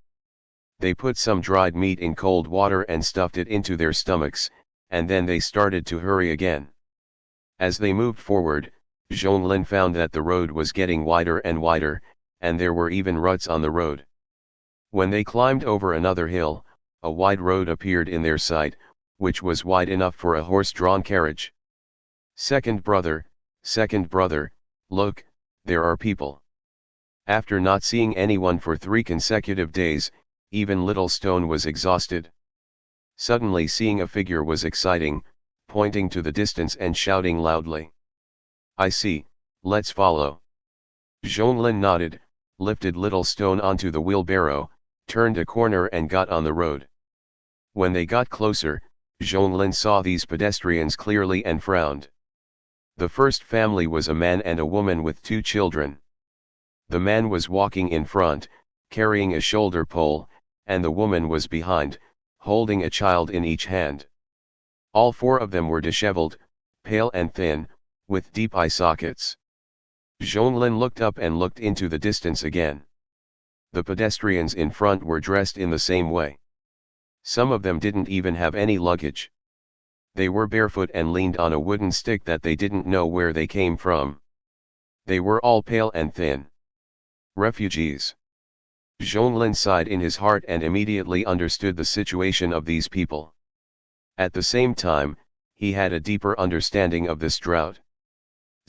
They put some dried meat in cold water and stuffed it into their stomachs, and then they started to hurry again. As they moved forward, Zhonglin found that the road was getting wider and wider, and there were even ruts on the road. When they climbed over another hill, a wide road appeared in their sight, which was wide enough for a horse-drawn carriage. Second brother, look, there are people." After not seeing anyone for 3 consecutive days, even Little Stone was exhausted. Suddenly seeing a figure was exciting, pointing to the distance and shouting loudly. "I see, let's follow." Zhonglin nodded, lifted Little Stone onto the wheelbarrow, turned a corner and got on the road. When they got closer, Zhonglin saw these pedestrians clearly and frowned. The first family was a man and a woman with 2 children. The man was walking in front, carrying a shoulder pole, and the woman was behind, holding a child in each hand. All 4 of them were disheveled, pale and thin, with deep eye sockets. Zhonglin looked up and looked into the distance again. The pedestrians in front were dressed in the same way. Some of them didn't even have any luggage. They were barefoot and leaned on a wooden stick that they didn't know where they came from. They were all pale and thin. Refugees. Zhonglin sighed in his heart and immediately understood the situation of these people. At the same time, he had a deeper understanding of this drought.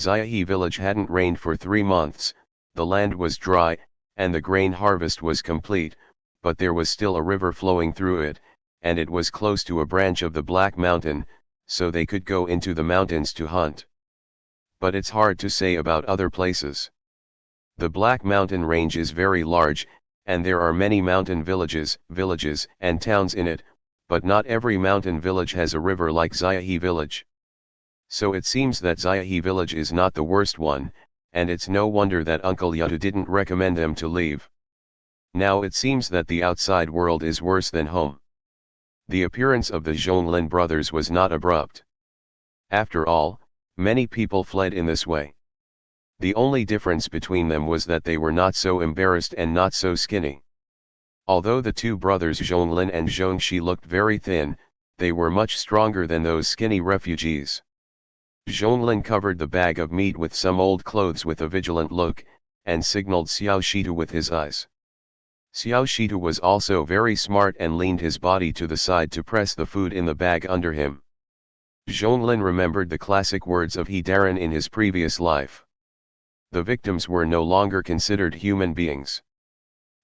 Xiaohe village hadn't rained for 3 months, the land was dry, and the grain harvest was complete, but there was still a river flowing through it, and it was close to a branch of the Black Mountain, so they could go into the mountains to hunt. But it's hard to say about other places. The Black Mountain range is very large, and there are many mountain villages and towns in it, but not every mountain village has a river like Xiaohe village. So it seems that Xiaohe village is not the worst one, and it's no wonder that Uncle Yutu didn't recommend them to leave. Now it seems that the outside world is worse than home. The appearance of the Zhonglin brothers was not abrupt. After all, many people fled in this way. The only difference between them was that they were not so embarrassed and not so skinny. Although the two brothers Zhonglin and Zhongxi looked very thin, they were much stronger than those skinny refugees. Zhonglin covered the bag of meat with some old clothes with a vigilant look, and signaled Xiao Shitu with his eyes. Xiao Shitu was also very smart and leaned his body to the side to press the food in the bag under him. Zhonglin remembered the classic words of He Daran in his previous life. The victims were no longer considered human beings.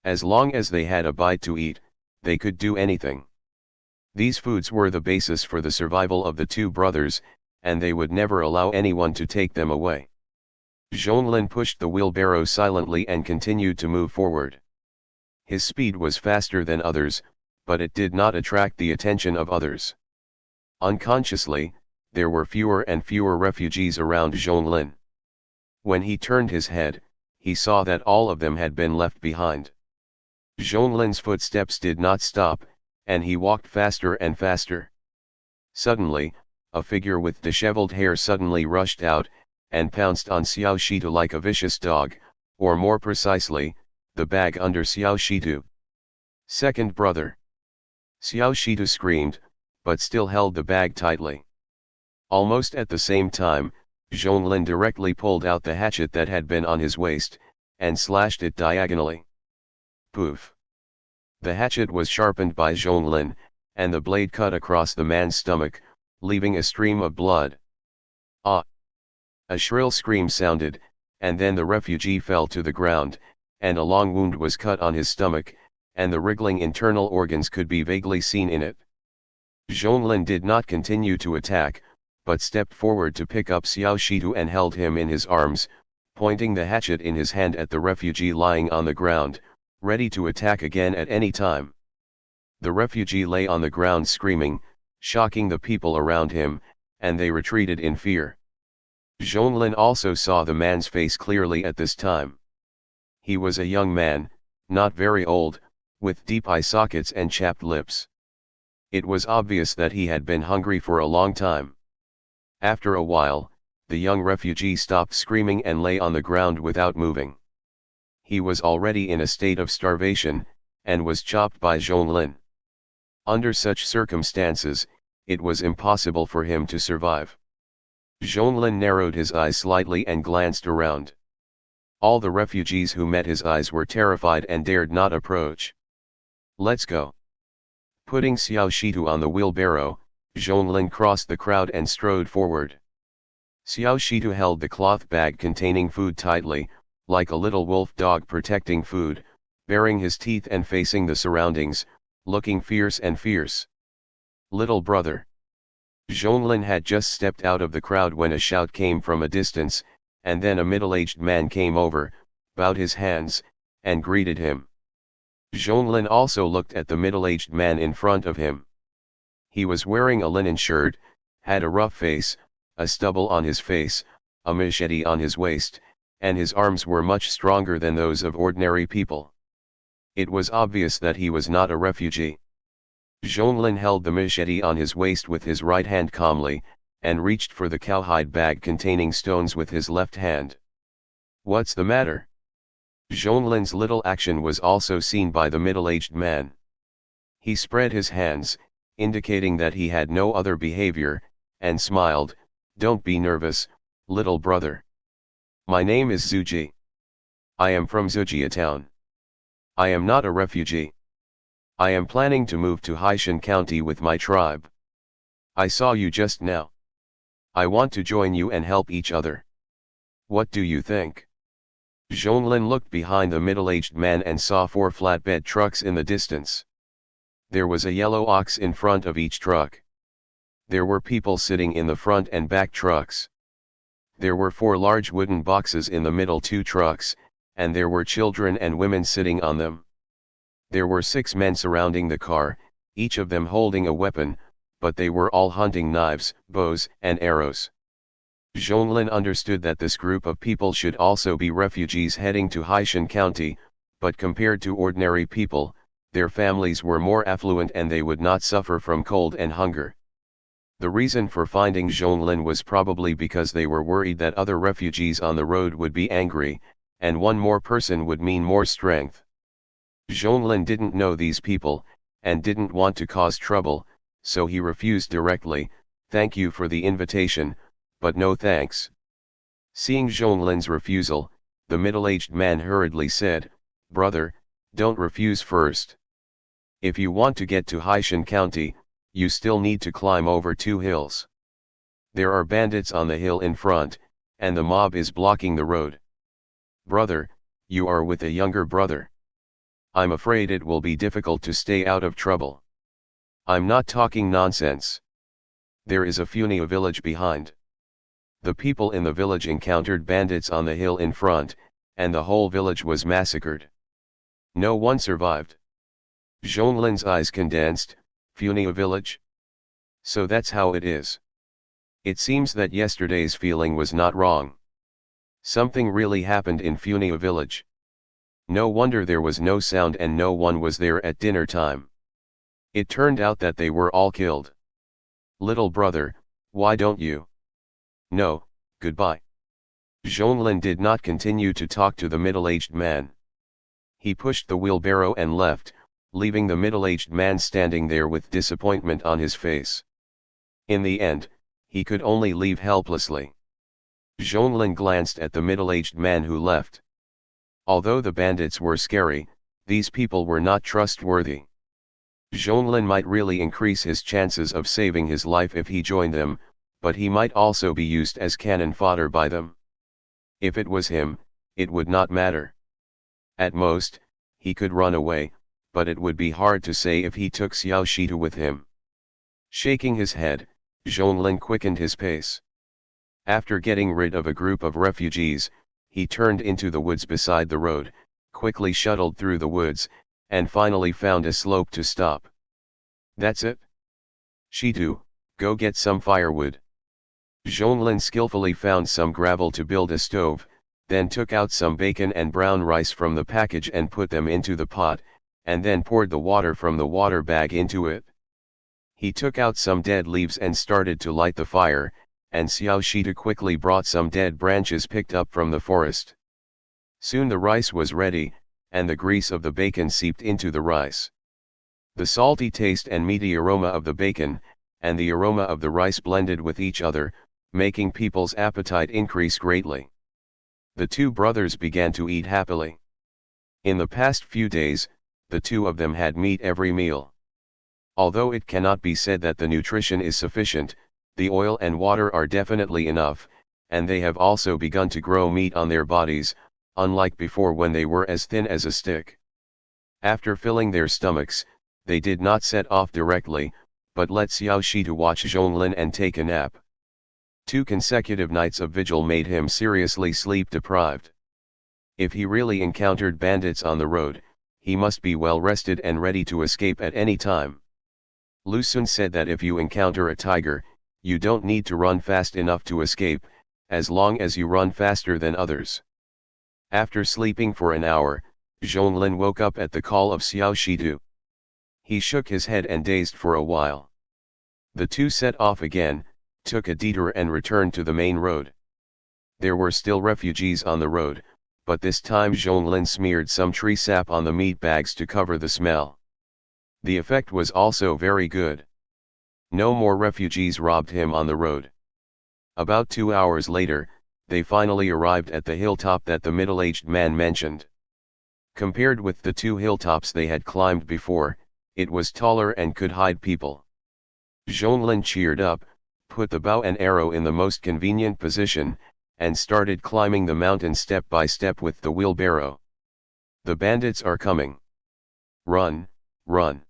As long as they had a bite to eat, they could do anything. These foods were the basis for the survival of the two brothers, and they would never allow anyone to take them away. Zhonglin pushed the wheelbarrow silently and continued to move forward. His speed was faster than others, but it did not attract the attention of others. Unconsciously, there were fewer and fewer refugees around Zhonglin. When he turned his head, he saw that all of them had been left behind. Zhonglin's footsteps did not stop, and he walked faster and faster. Suddenly, a figure with disheveled hair suddenly rushed out, and pounced on Xiao Shitu like a vicious dog, or more precisely, the bag under Xiao Shitu. Second brother. Xiao Shitu screamed, but still held the bag tightly. Almost at the same time, Zhonglin directly pulled out the hatchet that had been on his waist, and slashed it diagonally. Poof! The hatchet was sharpened by Zhonglin, and the blade cut across the man's stomach, leaving a stream of blood. Ah! A shrill scream sounded, and then the refugee fell to the ground, and a long wound was cut on his stomach, and the wriggling internal organs could be vaguely seen in it. Zhonglin did not continue to attack, but stepped forward to pick up Xiao Shitu and held him in his arms, pointing the hatchet in his hand at the refugee lying on the ground, ready to attack again at any time. The refugee lay on the ground screaming, shocking the people around him, and they retreated in fear. Zhonglin also saw the man's face clearly at this time. He was a young man, not very old, with deep eye sockets and chapped lips. It was obvious that he had been hungry for a long time. After a while, the young refugee stopped screaming and lay on the ground without moving. He was already in a state of starvation, and was chopped by Zhonglin. Under such circumstances, it was impossible for him to survive. Zhonglin narrowed his eyes slightly and glanced around. All the refugees who met his eyes were terrified and dared not approach. Let's go. Putting Xiao Shitu on the wheelbarrow, Zhonglin crossed the crowd and strode forward. Xiao Shitu held the cloth bag containing food tightly, like a little wolf dog protecting food, baring his teeth and facing the surroundings, looking fierce and fierce. Little brother. Zhonglin had just stepped out of the crowd when a shout came from a distance, and then a middle-aged man came over, bowed his hands, and greeted him. Zhonglin also looked at the middle-aged man in front of him. He was wearing a linen shirt, had a rough face, a stubble on his face, a machete on his waist, and his arms were much stronger than those of ordinary people. It was obvious that he was not a refugee. Zhonglin held the machete on his waist with his right hand calmly, and reached for the cowhide bag containing stones with his left hand. What's the matter? Zhonglin's little action was also seen by the middle-aged man. He spread his hands, indicating that he had no other behavior, and smiled, "Don't be nervous, little brother. My name is Zuji. I am from Zujia town. I am not a refugee. I am planning to move to Haishan County with my tribe. I saw you just now. I want to join you and help each other. What do you think?" Zhonglin looked behind the middle-aged man and saw 4 flatbed trucks in the distance. There was a yellow ox in front of each truck. There were people sitting in the front and back trucks. There were 4 large wooden boxes in the middle 2 trucks, and there were children and women sitting on them. There were 6 men surrounding the car, each of them holding a weapon, but they were all hunting knives, bows, and arrows. Zhonglin understood that this group of people should also be refugees heading to Haishan County, but compared to ordinary people, their families were more affluent and they would not suffer from cold and hunger. The reason for finding Zhonglin was probably because they were worried that other refugees on the road would be angry, and one more person would mean more strength. Zhonglin didn't know these people, and didn't want to cause trouble, so he refused directly, "Thank you for the invitation, but no thanks." Seeing Zhonglin's refusal, the middle-aged man hurriedly said, "Brother, don't refuse first. If you want to get to Haishan County, you still need to climb over 2 hills. There are bandits on the hill in front, and the mob is blocking the road. Brother, you are with a younger brother. I'm afraid it will be difficult to stay out of trouble. I'm not talking nonsense. There is a Funia village behind." The people in the village encountered bandits on the hill in front, and the whole village was massacred. No one survived. Zhonglin's eyes condensed. Funia village? So that's how it is. It seems that yesterday's feeling was not wrong. Something really happened in Funia village. No wonder there was no sound and no one was there at dinner time. It turned out that they were all killed. Little brother, why don't you? No, goodbye. Zhonglin did not continue to talk to the middle-aged man. He pushed the wheelbarrow and left, leaving the middle-aged man standing there with disappointment on his face. In the end, he could only leave helplessly. Zhonglin glanced at the middle-aged man who left. Although the bandits were scary, these people were not trustworthy. Zhonglin might really increase his chances of saving his life if he joined them, but he might also be used as cannon fodder by them. If it was him, it would not matter. At most, he could run away, but it would be hard to say if he took Xiao Shitu with him. Shaking his head, Zhonglin quickened his pace. After getting rid of a group of refugees, he turned into the woods beside the road, quickly shuttled through the woods, and finally found a slope to stop. That's it? Shitu, go get some firewood. Zhonglin skillfully found some gravel to build a stove, then took out some bacon and brown rice from the package and put them into the pot, and then poured the water from the water bag into it. He took out some dead leaves and started to light the fire, and Xiao Shitu quickly brought some dead branches picked up from the forest. Soon the rice was ready, and the grease of the bacon seeped into the rice. The salty taste and meaty aroma of the bacon, and the aroma of the rice blended with each other, making people's appetite increase greatly. The two brothers began to eat happily. In the past few days, the two of them had meat every meal. Although it cannot be said that the nutrition is sufficient, the oil and water are definitely enough, and they have also begun to grow meat on their bodies, unlike before when they were as thin as a stick. After filling their stomachs, they did not set off directly, but let Xiao Shitu watch Zhonglin and take a nap. 2 consecutive nights of vigil made him seriously sleep-deprived. If he really encountered bandits on the road, he must be well rested and ready to escape at any time. Lu Sun said that if you encounter a tiger, you don't need to run fast enough to escape, as long as you run faster than others. After sleeping for an hour, Zhonglin woke up at the call of Xiao Shitu. He shook his head and dazed for a while. The two set off again, took a detour and returned to the main road. There were still refugees on the road, but this time Zhonglin smeared some tree sap on the meat bags to cover the smell. The effect was also very good. No more refugees robbed him on the road. About 2 hours later, they finally arrived at the hilltop that the middle-aged man mentioned. Compared with the 2 hilltops they had climbed before, it was taller and could hide people. Zhonglin cheered up, put the bow and arrow in the most convenient position, and started climbing the mountain step by step with the wheelbarrow. The bandits are coming. Run, run.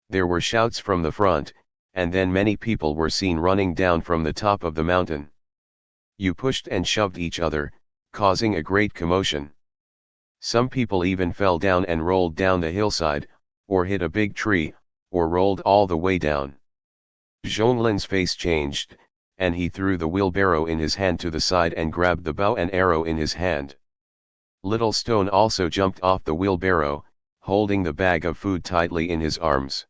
There were shouts from the front, and then many people were seen running down from the top of the mountain. You pushed and shoved each other, causing a great commotion. Some people even fell down and rolled down the hillside, or hit a big tree, or rolled all the way down. Zhonglin's face changed, and he threw the wheelbarrow in his hand to the side and grabbed the bow and arrow in his hand. Little Stone also jumped off the wheelbarrow, holding the bag of food tightly in his arms.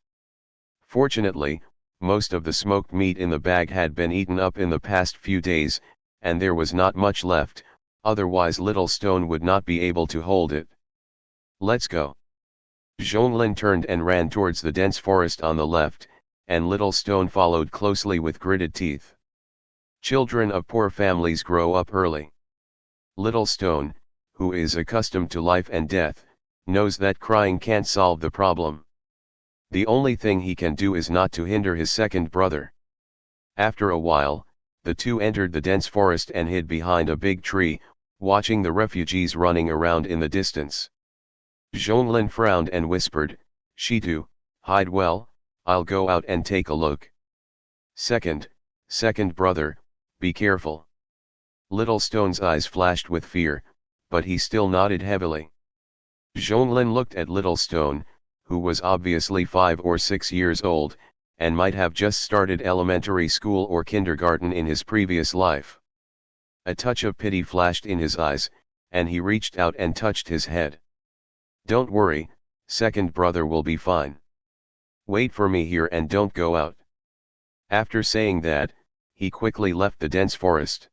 Fortunately, Most of the smoked meat in the bag had been eaten up in the past few days, and there was not much left, otherwise Little Stone would not be able to hold it. Let's go. Zhonglin turned and ran towards the dense forest on the left, and Little Stone followed closely with gritted teeth. Children of poor families grow up early. Little Stone, who is accustomed to life and death, knows that crying can't solve the problem. The only thing he can do is not to hinder his second brother. After a while, the two entered the dense forest and hid behind a big tree, watching the refugees running around in the distance. Zhonglin frowned and whispered, "Shitu, hide well, I'll go out and take a look. Second brother, be careful." Little Stone's eyes flashed with fear, but he still nodded heavily. Zhonglin looked at Little Stone, who was obviously 5 or 6 years old, and might have just started elementary school or kindergarten in his previous life. A touch of pity flashed in his eyes, and he reached out and touched his head. "Don't worry, second brother will be fine. Wait for me here and don't go out." After saying that, he quickly left the dense forest.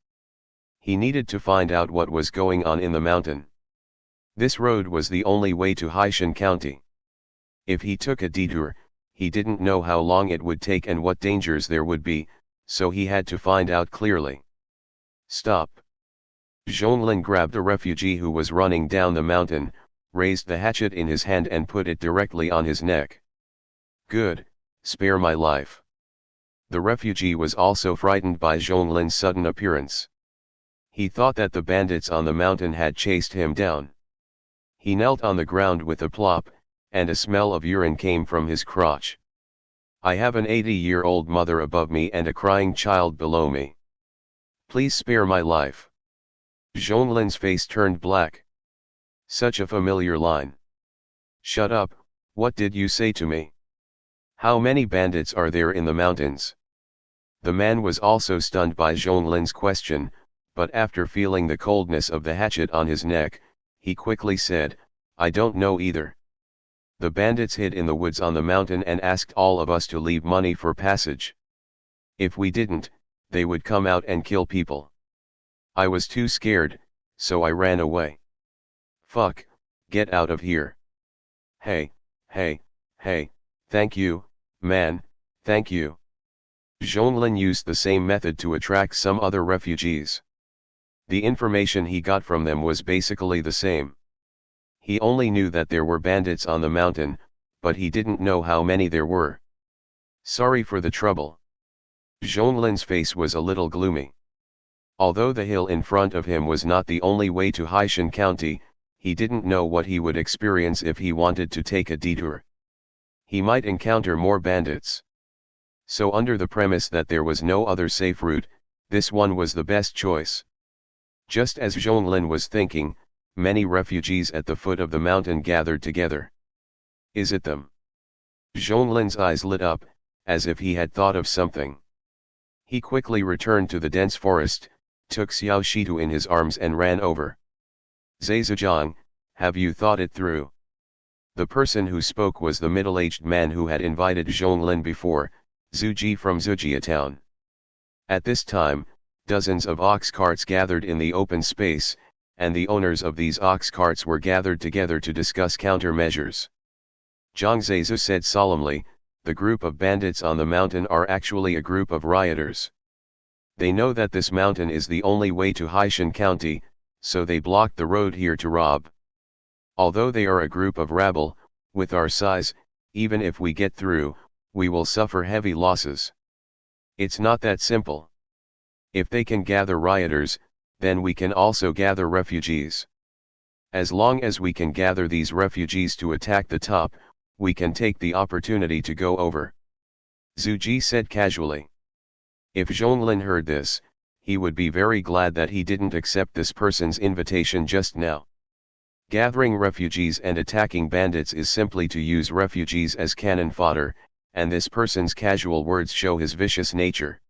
He needed to find out what was going on in the mountain. This road was the only way to Haishan County. If he took a detour, he didn't know how long it would take and what dangers there would be, so he had to find out clearly. "Stop." Zhonglin grabbed a refugee who was running down the mountain, raised the hatchet in his hand and put it directly on his neck. "Good, spare my life." The refugee was also frightened by Zhonglin's sudden appearance. He thought that the bandits on the mountain had chased him down. He knelt on the ground with a plop, and a smell of urine came from his crotch. "I have an 80-year-old mother above me and a crying child below me. Please spare my life." Zhonglin's face turned black. Such a familiar line. "Shut up, what did you say to me? How many bandits are there in the mountains?" The man was also stunned by Zhonglin's question, but after feeling the coldness of the hatchet on his neck, he quickly said, "I don't know either. The bandits hid in the woods on the mountain and asked all of us to leave money for passage. If we didn't, they would come out and kill people. I was too scared, so I ran away. Fuck, get out of here. Hey, thank you, man, thank you." Zhonglin used the same method to attract some other refugees. The information he got from them was basically the same. He only knew that there were bandits on the mountain, but he didn't know how many there were. "Sorry for the trouble." Zhonglin's face was a little gloomy. Although the hill in front of him was not the only way to Haishan County, he didn't know what he would experience if he wanted to take a detour. He might encounter more bandits. So under the premise that there was no other safe route, this one was the best choice. Just as Zhonglin was thinking, many refugees at the foot of the mountain gathered together. "Is it them?" Zhonglin's eyes lit up, as if he had thought of something. He quickly returned to the dense forest, took Xiao Shitu in his arms and ran over. "Zazajang, have you thought it through?" The person who spoke was the middle-aged man who had invited Zhonglin before, Zuji from Zujia town. At this time, dozens of ox carts gathered in the open space, and the owners of these ox carts were gathered together to discuss countermeasures. Zhang Zaizu said solemnly, "The group of bandits on the mountain are actually a group of rioters. They know that this mountain is the only way to Haishan County, so they blocked the road here to rob. Although they are a group of rabble, with our size, even if we get through, we will suffer heavy losses. It's not that simple. If they can gather rioters, then we can also gather refugees. As long as we can gather these refugees to attack the top, we can take the opportunity to go over." Zuji said casually. If Zhonglin heard this, he would be very glad that he didn't accept this person's invitation just now. Gathering refugees and attacking bandits is simply to use refugees as cannon fodder, and this person's casual words show his vicious nature.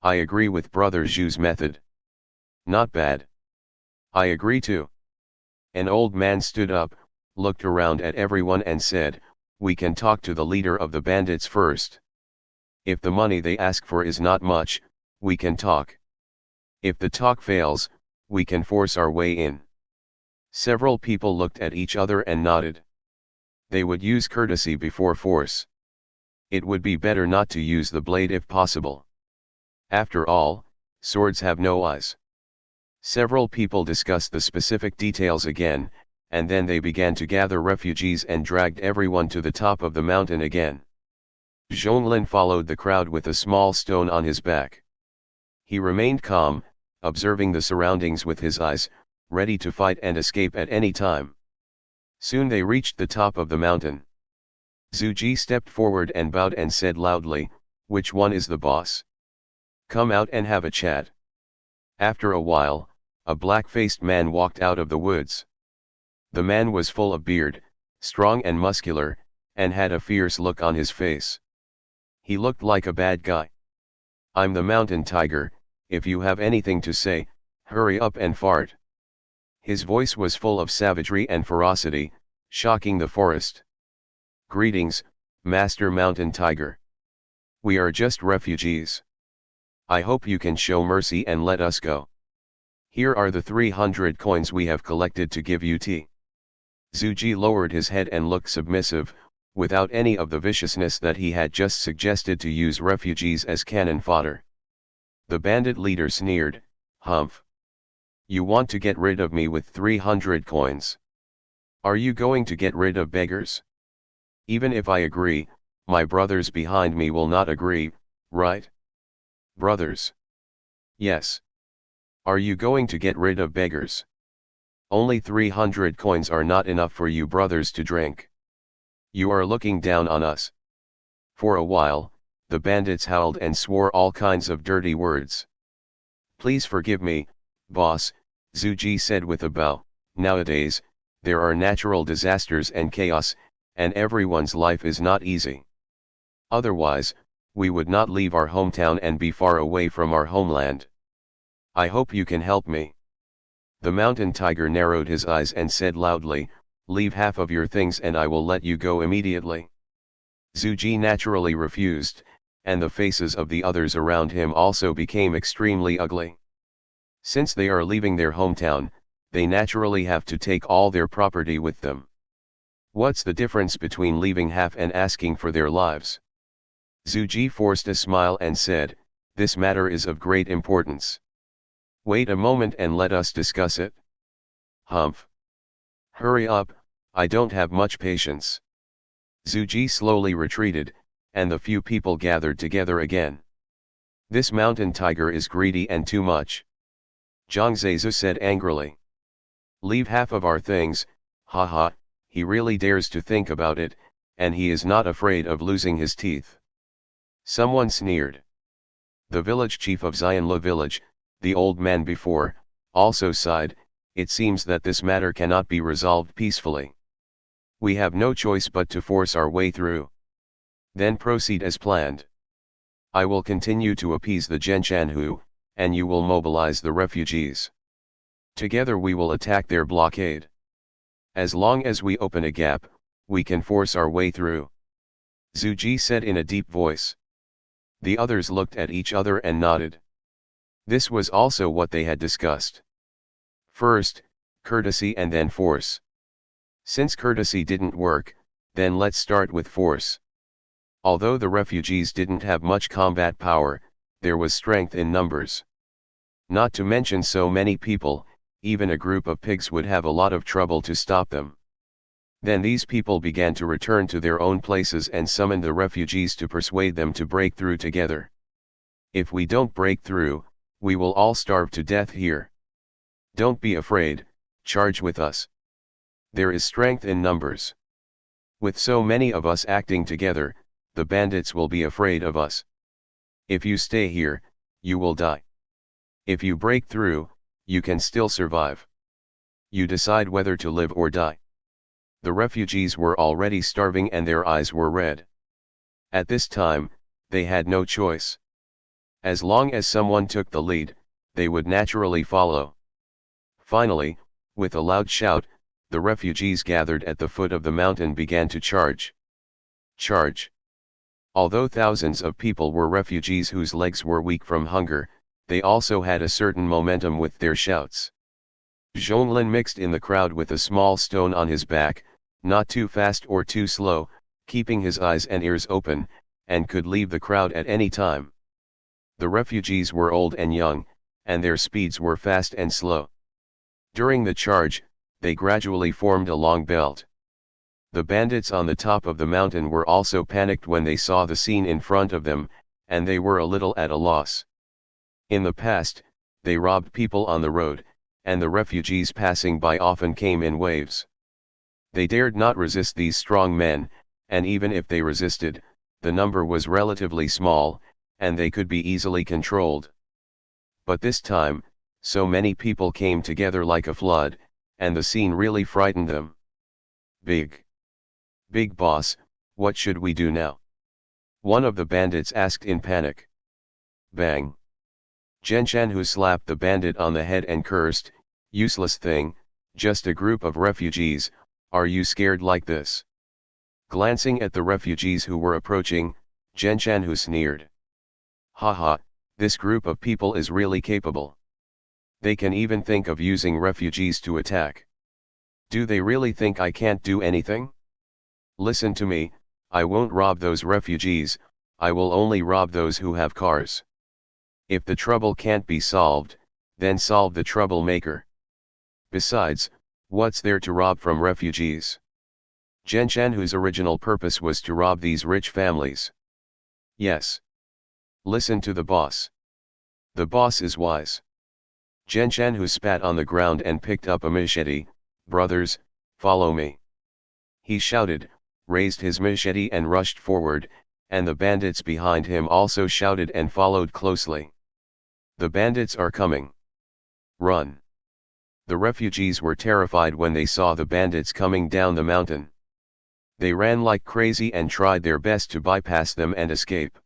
"I agree with Brother Zhu's method. Not bad. I agree too." An old man stood up, looked around at everyone and said, "We can talk to the leader of the bandits first." If the money they ask for is not much, we can talk. If the talk fails, we can force our way in. Several people looked at each other and nodded. They would use courtesy before force. It would be better not to use the blade if possible. After all, swords have no eyes. Several people discussed the specific details again, and then they began to gather refugees and dragged everyone to the top of the mountain again. Zhonglin followed the crowd with a small stone on his back. He remained calm, observing the surroundings with his eyes, ready to fight and escape at any time. Soon they reached the top of the mountain. Zhuji stepped forward and bowed and said loudly, "Which one is the boss? Come out and have a chat." After a while, a black-faced man walked out of the woods. The man was full of beard, strong and muscular, and had a fierce look on his face. He looked like a bad guy. "I'm the mountain tiger, if you have anything to say, hurry up and fart." His voice was full of savagery and ferocity, shocking the forest. "Greetings, Master Mountain Tiger. We are just refugees. I hope you can show mercy and let us go. Here are the 300 coins we have collected to give you tea." Zhuji lowered his head and looked submissive, without any of the viciousness that he had just suggested to use refugees as cannon fodder. The bandit leader sneered, "Humph. You want to get rid of me with 300 coins? Are you going to get rid of beggars? Even if I agree, my brothers behind me will not agree, right? Brothers? Yes. Are you going to get rid of beggars? Only 300 coins are not enough for you brothers to drink. You are looking down on us." For a while, the bandits howled and swore all kinds of dirty words. "Please forgive me, boss," Zhuji said with a bow. "Nowadays, there are natural disasters and chaos, and everyone's life is not easy. Otherwise, we would not leave our hometown and be far away from our homeland. I hope you can help me." The mountain tiger narrowed his eyes and said loudly, "Leave half of your things and I will let you go immediately." Zhuji naturally refused, and the faces of the others around him also became extremely ugly. Since they are leaving their hometown, they naturally have to take all their property with them. What's the difference between leaving half and asking for their lives? Zhuji forced a smile and said, "This matter is of great importance. Wait a moment and let us discuss it." "Humph. Hurry up, I don't have much patience." Zhuji slowly retreated, and the few people gathered together again. "This mountain tiger is greedy and too much," Zhang Zhezu said angrily. "Leave half of our things, haha, he really dares to think about it, and he is not afraid of losing his teeth." Someone sneered. The village chief of Xianlu village, the old man before, also sighed, "It seems that this matter cannot be resolved peacefully. We have no choice but to force our way through. Then proceed as planned. I will continue to appease the Genshanhu, and you will mobilize the refugees. Together we will attack their blockade. As long as we open a gap, we can force our way through," Zhuji said in a deep voice. The others looked at each other and nodded. This was also what they had discussed. First, courtesy and then force. Since courtesy didn't work, then let's start with force. Although the refugees didn't have much combat power, there was strength in numbers. Not to mention so many people, even a group of pigs would have a lot of trouble to stop them. Then these people began to return to their own places and summoned the refugees to persuade them to break through together. "If we don't break through, we will all starve to death here. Don't be afraid, charge with us. There is strength in numbers. With so many of us acting together, the bandits will be afraid of us. If you stay here, you will die. If you break through, you can still survive. You decide whether to live or die." The refugees were already starving and their eyes were red. At this time, they had no choice. As long as someone took the lead, they would naturally follow. Finally, with a loud shout, the refugees gathered at the foot of the mountain began to charge. Charge! Although thousands of people were refugees whose legs were weak from hunger, they also had a certain momentum with their shouts. Zhonglin mixed in the crowd with a small stone on his back, not too fast or too slow, keeping his eyes and ears open, and could leave the crowd at any time. The refugees were old and young, and their speeds were fast and slow. During the charge, they gradually formed a long belt. The bandits on the top of the mountain were also panicked when they saw the scene in front of them, and they were a little at a loss. In the past, they robbed people on the road, and the refugees passing by often came in waves. They dared not resist these strong men, and even if they resisted, the number was relatively small, and they could be easily controlled. But this time, so many people came together like a flood, and the scene really frightened them. Big boss, what should we do now? One of the bandits asked in panic. Bang! Zhenshanhu slapped the bandit on the head and cursed, "Useless thing, just a group of refugees, are you scared like this?" Glancing at the refugees who were approaching, Zhenshanhu sneered. "Haha, this group of people is really capable. They can even think of using refugees to attack. Do they really think I can't do anything? Listen to me, I won't rob those refugees, I will only rob those who have cars. If the trouble can't be solved, then solve the troublemaker. Besides, what's there to rob from refugees?" Zhenshanhu's original purpose was to rob these rich families. Yes. Listen to the boss. The boss is wise. Zhenshanhu spat on the ground and picked up a machete. "Brothers, follow me." He shouted, raised his machete and rushed forward, and the bandits behind him also shouted and followed closely. "The bandits are coming. Run." The refugees were terrified when they saw the bandits coming down the mountain. They ran like crazy and tried their best to bypass them and escape.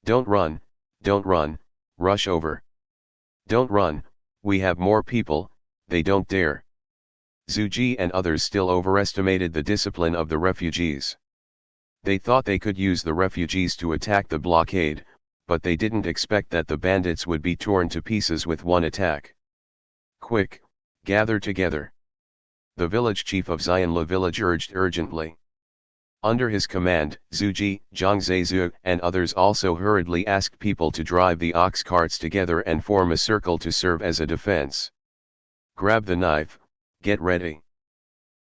Don't run, rush over. Don't run, we have more people, they don't dare." Zhuji and others still overestimated the discipline of the refugees. They thought they could use the refugees to attack the blockade, but they didn't expect that the bandits would be torn to pieces with one attack. "Quick, gather together." The village chief of Xianla village urged urgently. Under his command, Zhuji, Zhang Zezhu and others also hurriedly asked people to drive the ox carts together and form a circle to serve as a defense. "Grab the knife, get ready."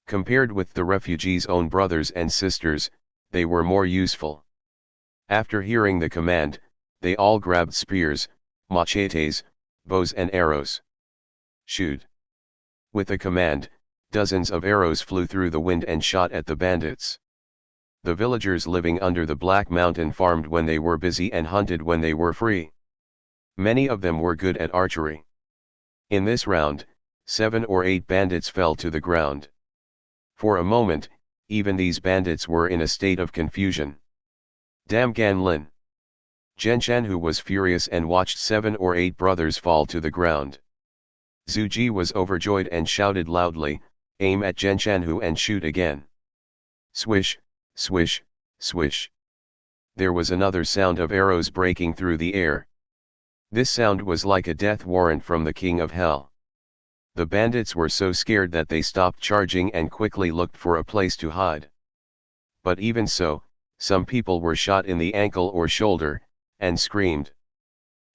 Compared with the refugees' own brothers and sisters, they were more useful. After hearing the command, they all grabbed spears, machetes, bows and arrows. Shoot! With the command, dozens of arrows flew through the wind and shot at the bandits. The villagers living under the Black Mountain farmed when they were busy and hunted when they were free. Many of them were good at archery. In this round, 7 or 8 bandits fell to the ground. For a moment, even these bandits were in a state of confusion. "Damn Ganlin!" Zhenshanhu was furious and watched 7 or 8 brothers fall to the ground. Zhuji was overjoyed and shouted loudly, "Aim at Zhenshanhu and shoot again." Swish, swish, swish. There was another sound of arrows breaking through the air. This sound was like a death warrant from the king of hell. The bandits were so scared that they stopped charging and quickly looked for a place to hide. But even so, some people were shot in the ankle or shoulder, and screamed.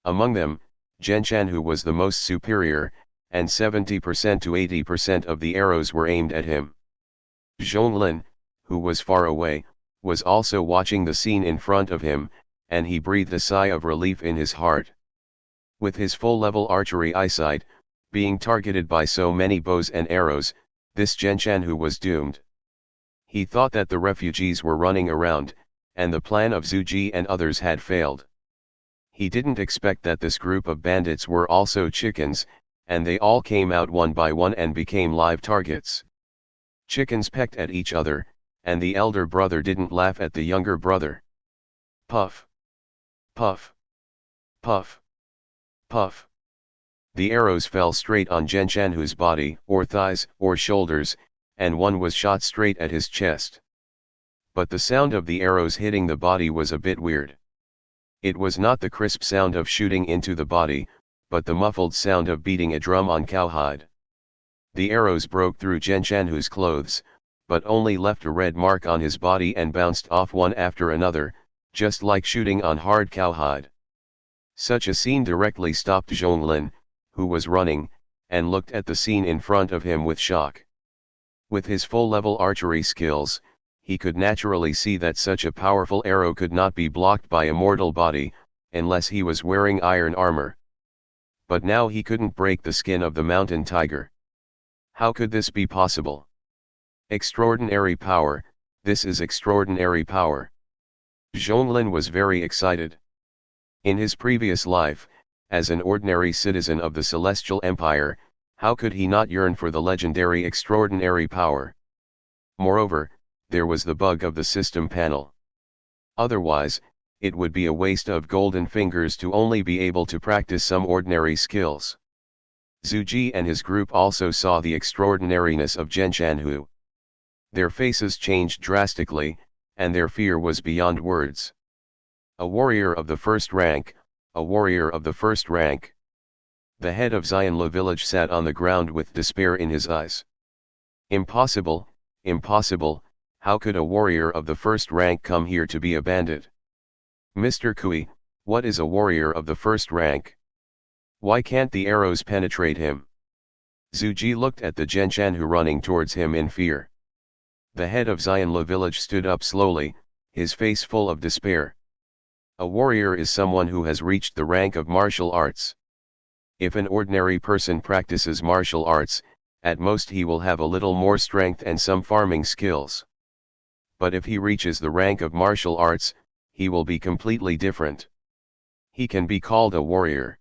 Among them, Zhenshanhu was the most superior, and 70% to 80% of the arrows were aimed at him. Zhonglin, who was far away, was also watching the scene in front of him, and he breathed a sigh of relief in his heart. With his full-level archery eyesight, being targeted by so many bows and arrows, this Zhenshanhu was doomed. He thought that the refugees were running around, and the plan of Zhuji and others had failed. He didn't expect that this group of bandits were also chickens, and they all came out one by one and became live targets. Chickens pecked at each other, and the elder brother didn't laugh at the younger brother. Puff! Puff! Puff! Puff! The arrows fell straight on Zhenshanhu's body, or thighs, or shoulders, and one was shot straight at his chest. But the sound of the arrows hitting the body was a bit weird. It was not the crisp sound of shooting into the body, but the muffled sound of beating a drum on cowhide. The arrows broke through Genshanhu's clothes, but only left a red mark on his body and bounced off one after another, just like shooting on hard cowhide. Such a scene directly stopped Zhonglin, who was running, and looked at the scene in front of him with shock. With his full-level archery skills, he could naturally see that such a powerful arrow could not be blocked by a mortal body, unless he was wearing iron armor. But now he couldn't break the skin of the mountain tiger. How could this be possible? Extraordinary power, this is extraordinary power. Zhonglin was very excited. In his previous life, as an ordinary citizen of the Celestial Empire, how could he not yearn for the legendary extraordinary power? Moreover, there was the bug of the system panel. Otherwise, it would be a waste of golden fingers to only be able to practice some ordinary skills. Zhuji and his group also saw the extraordinariness of Genshanhu. Their faces changed drastically, and their fear was beyond words. A warrior of the first rank, a warrior of the first rank. The head of Xianlu village sat on the ground with despair in his eyes. Impossible, impossible, how could a warrior of the first rank come here to be a bandit? Mr. Kui, what is a warrior of the first rank? Why can't the arrows penetrate him? Zhuji looked at the Genshanhu running towards him in fear. The head of Xianlu village stood up slowly, his face full of despair. A warrior is someone who has reached the rank of martial arts. If an ordinary person practices martial arts, at most he will have a little more strength and some farming skills. But if he reaches the rank of martial arts, he will be completely different. He can be called a warrior.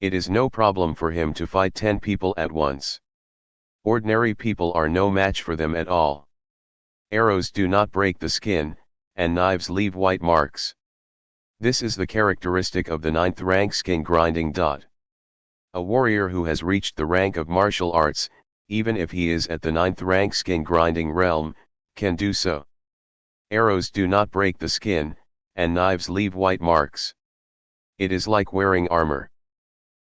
It is no problem for him to fight 10 people at once. Ordinary people are no match for them at all. Arrows do not break the skin, and knives leave white marks. This is the characteristic of the 9th rank skin grinding. A warrior who has reached the rank of martial arts, even if he is at the 9th rank skin grinding realm, can do so. Arrows do not break the skin, and knives leave white marks. It is like wearing armor.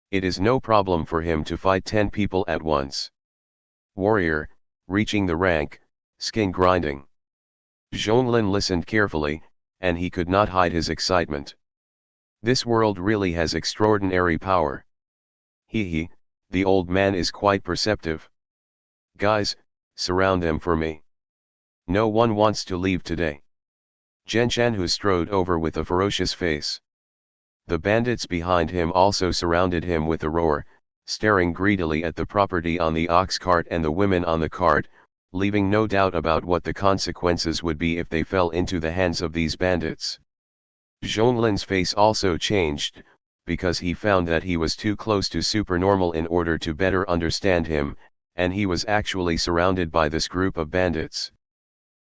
It is no problem for him to fight 10 people at once. Warrior, reaching the rank, skin grinding. Zhonglin listened carefully, and he could not hide his excitement. This world really has extraordinary power. He, the old man is quite perceptive. Guys, surround them for me. No one wants to leave today. Genshanhu strode over with a ferocious face. The bandits behind him also surrounded him with a roar, staring greedily at the property on the ox cart and the women on the cart, leaving no doubt about what the consequences would be if they fell into the hands of these bandits. Zhonglin's face also changed, because he found that he was too close to supernormal in order to better understand him, and he was actually surrounded by this group of bandits.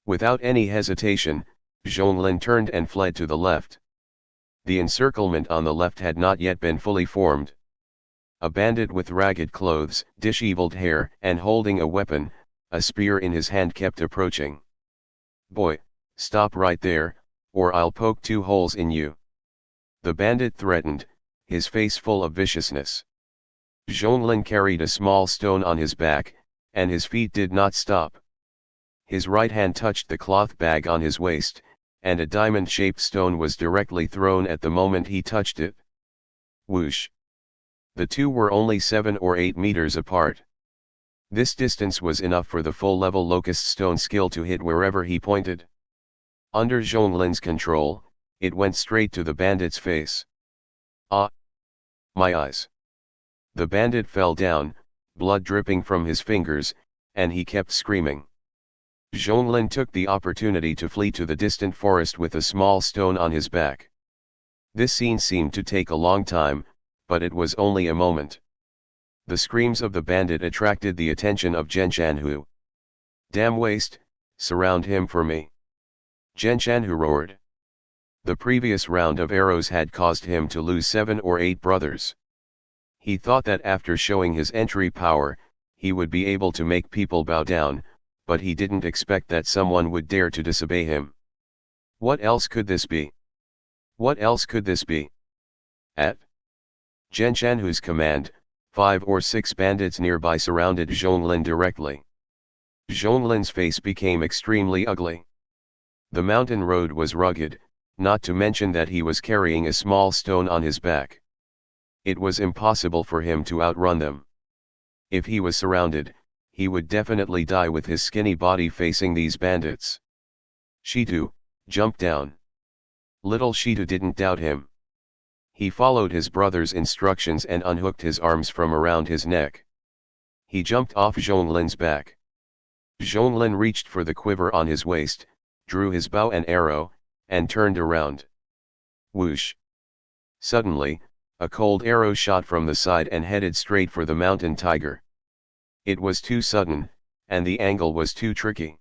Without any hesitation, Zhonglin turned and fled to the left. The encirclement on the left had not yet been fully formed. A bandit with ragged clothes, disheveled hair, and holding a weapon, a spear in his hand, kept approaching. "Boy, stop right there, or I'll poke 2 holes in you," the bandit threatened, his face full of viciousness. Zhonglin carried a small stone on his back, and his feet did not stop. His right hand touched the cloth bag on his waist, and a diamond-shaped stone was directly thrown at the moment he touched it. Whoosh! The two were only 7 or 8 meters apart. This distance was enough for the full-level locust stone skill to hit wherever he pointed. Under Zhonglin's control, it went straight to the bandit's face. "Ah! My eyes!" The bandit fell down, blood dripping from his fingers, and he kept screaming. Zhonglin took the opportunity to flee to the distant forest with a small stone on his back. This scene seemed to take a long time, but it was only a moment. The screams of the bandit attracted the attention of Genshanhu. "Damn waste, surround him for me!" Genshanhu roared. The previous round of arrows had caused him to lose 7 or 8 brothers. He thought that after showing his entry power, he would be able to make people bow down, but he didn't expect that someone would dare to disobey him. What else could this be? What else could this be? At Zhenshanhu's command, 5 or 6 bandits nearby surrounded Zhonglin directly. Zhonglin's face became extremely ugly. The mountain road was rugged, not to mention that he was carrying a small stone on his back. It was impossible for him to outrun them. If he was surrounded, he would definitely die with his skinny body facing these bandits. Shitu, jump down. Little Shitu didn't doubt him. He followed his brother's instructions and unhooked his arms from around his neck. He jumped off Zhonglin's back. Zhonglin reached for the quiver on his waist, drew his bow and arrow, and turned around. Whoosh! Suddenly, a cold arrow shot from the side and headed straight for the mountain tiger. It was too sudden, and the angle was too tricky.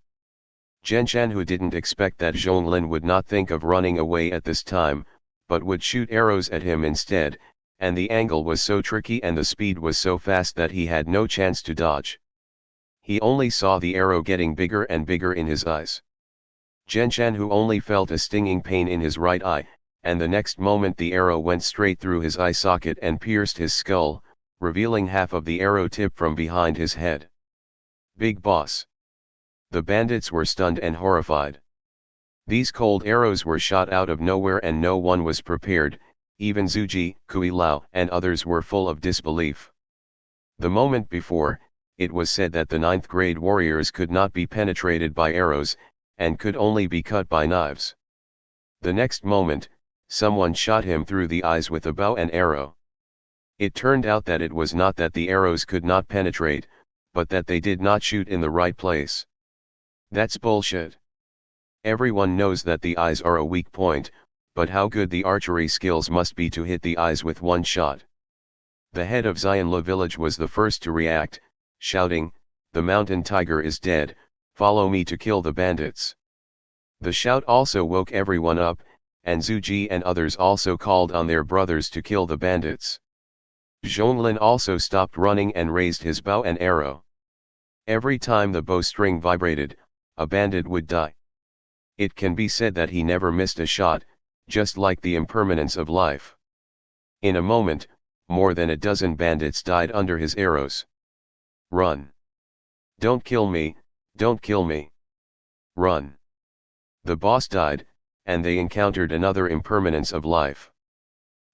Zhenshanhu didn't expect that Zhonglin would not think of running away at this time, but would shoot arrows at him instead, and the angle was so tricky and the speed was so fast that he had no chance to dodge. He only saw the arrow getting bigger and bigger in his eyes. Zhenshanhu only felt a stinging pain in his right eye, and the next moment the arrow went straight through his eye socket and pierced his skull, revealing half of the arrow tip from behind his head. Big boss! The bandits were stunned and horrified. These cold arrows were shot out of nowhere and no one was prepared, even Zuji, Kui Lao and others were full of disbelief. The moment before, it was said that the 9th grade warriors could not be penetrated by arrows, and could only be cut by knives. The next moment, someone shot him through the eyes with a bow and arrow. It turned out that it was not that the arrows could not penetrate, but that they did not shoot in the right place. That's bullshit. Everyone knows that the eyes are a weak point, but how good the archery skills must be to hit the eyes with one shot. The head of Xianla village was the first to react, shouting, "The mountain tiger is dead, follow me to kill the bandits." The shout also woke everyone up, and Zuji and others also called on their brothers to kill the bandits. Zhonglin also stopped running and raised his bow and arrow. Every time the bowstring vibrated, a bandit would die. It can be said that he never missed a shot, just like the impermanence of life. In a moment, more than a dozen bandits died under his arrows. Run! Don't kill me, don't kill me! Run! The boss died, and they encountered another impermanence of life.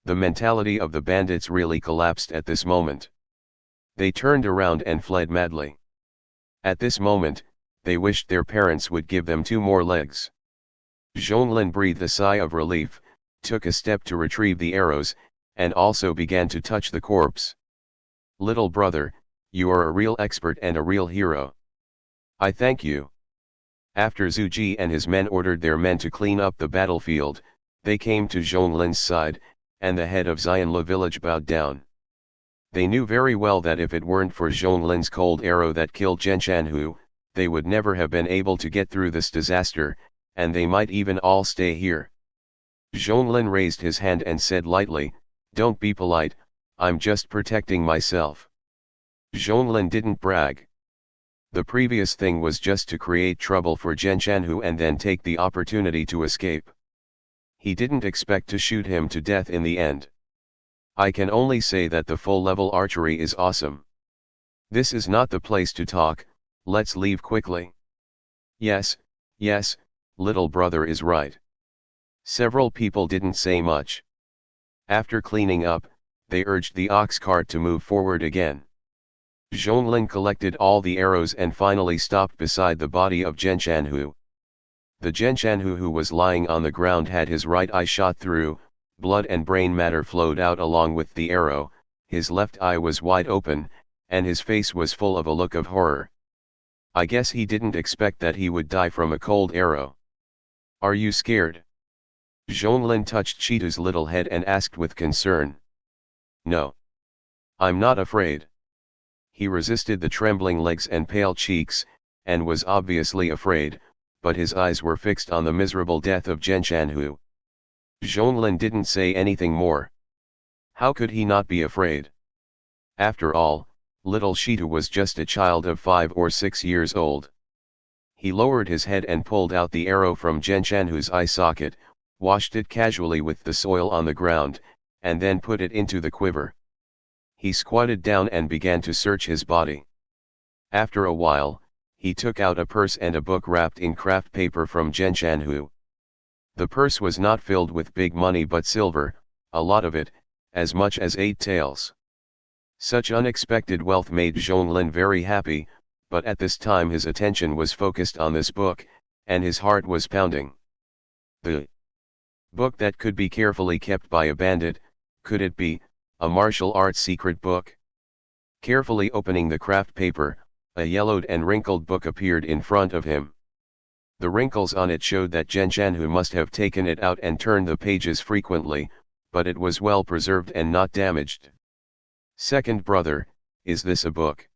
The mentality of the bandits really collapsed at this moment. They turned around and fled madly. At this moment, they wished their parents would give them 2 more legs. Zhonglin breathed a sigh of relief, took a step to retrieve the arrows, and also began to touch the corpse. "Little brother, you are a real expert and a real hero. I thank you." After Zuji and his men ordered their men to clean up the battlefield, they came to Zhonglin's side, and the head of Xianla village bowed down. They knew very well that if it weren't for Zhonglin's cold arrow that killed Zhenshanhu, they would never have been able to get through this disaster, and they might even all stay here. Zhonglin raised his hand and said lightly, "Don't be polite, I'm just protecting myself." Zhonglin didn't brag. The previous thing was just to create trouble for Zhenshanhu and then take the opportunity to escape. He didn't expect to shoot him to death in the end. I can only say that the full-level archery is awesome. This is not the place to talk, let's leave quickly. Yes, little brother is right. Several people didn't say much. After cleaning up, they urged the ox cart to move forward again. Zhonglin collected all the arrows and finally stopped beside the body of Zhenshanhu. The Zhenshanhu who was lying on the ground had his right eye shot through, blood and brain matter flowed out along with the arrow, his left eye was wide open, and his face was full of a look of horror. I guess he didn't expect that he would die from a cold arrow. "Are you scared?" Zhonglin touched Chitu's little head and asked with concern. "No. I'm not afraid." He resisted the trembling legs and pale cheeks, and was obviously afraid, but his eyes were fixed on the miserable death of Zhenshanhu. Zhonglin didn't say anything more. How could he not be afraid? After all, little Shitu was just a child of 5 or 6 years old. He lowered his head and pulled out the arrow from Genshanhu's eye socket, washed it casually with the soil on the ground, and then put it into the quiver. He squatted down and began to search his body. After a while, he took out a purse and a book wrapped in craft paper from Genshanhu. The purse was not filled with big money but silver, a lot of it, as much as 8 taels. Such unexpected wealth made Zhonglin very happy, but at this time his attention was focused on this book, and his heart was pounding. The book that could be carefully kept by a bandit, could it be a martial arts secret book? Carefully opening the craft paper, a yellowed and wrinkled book appeared in front of him. The wrinkles on it showed that Genshanhu must have taken it out and turned the pages frequently, but it was well preserved and not damaged. "Second brother, is this a book?"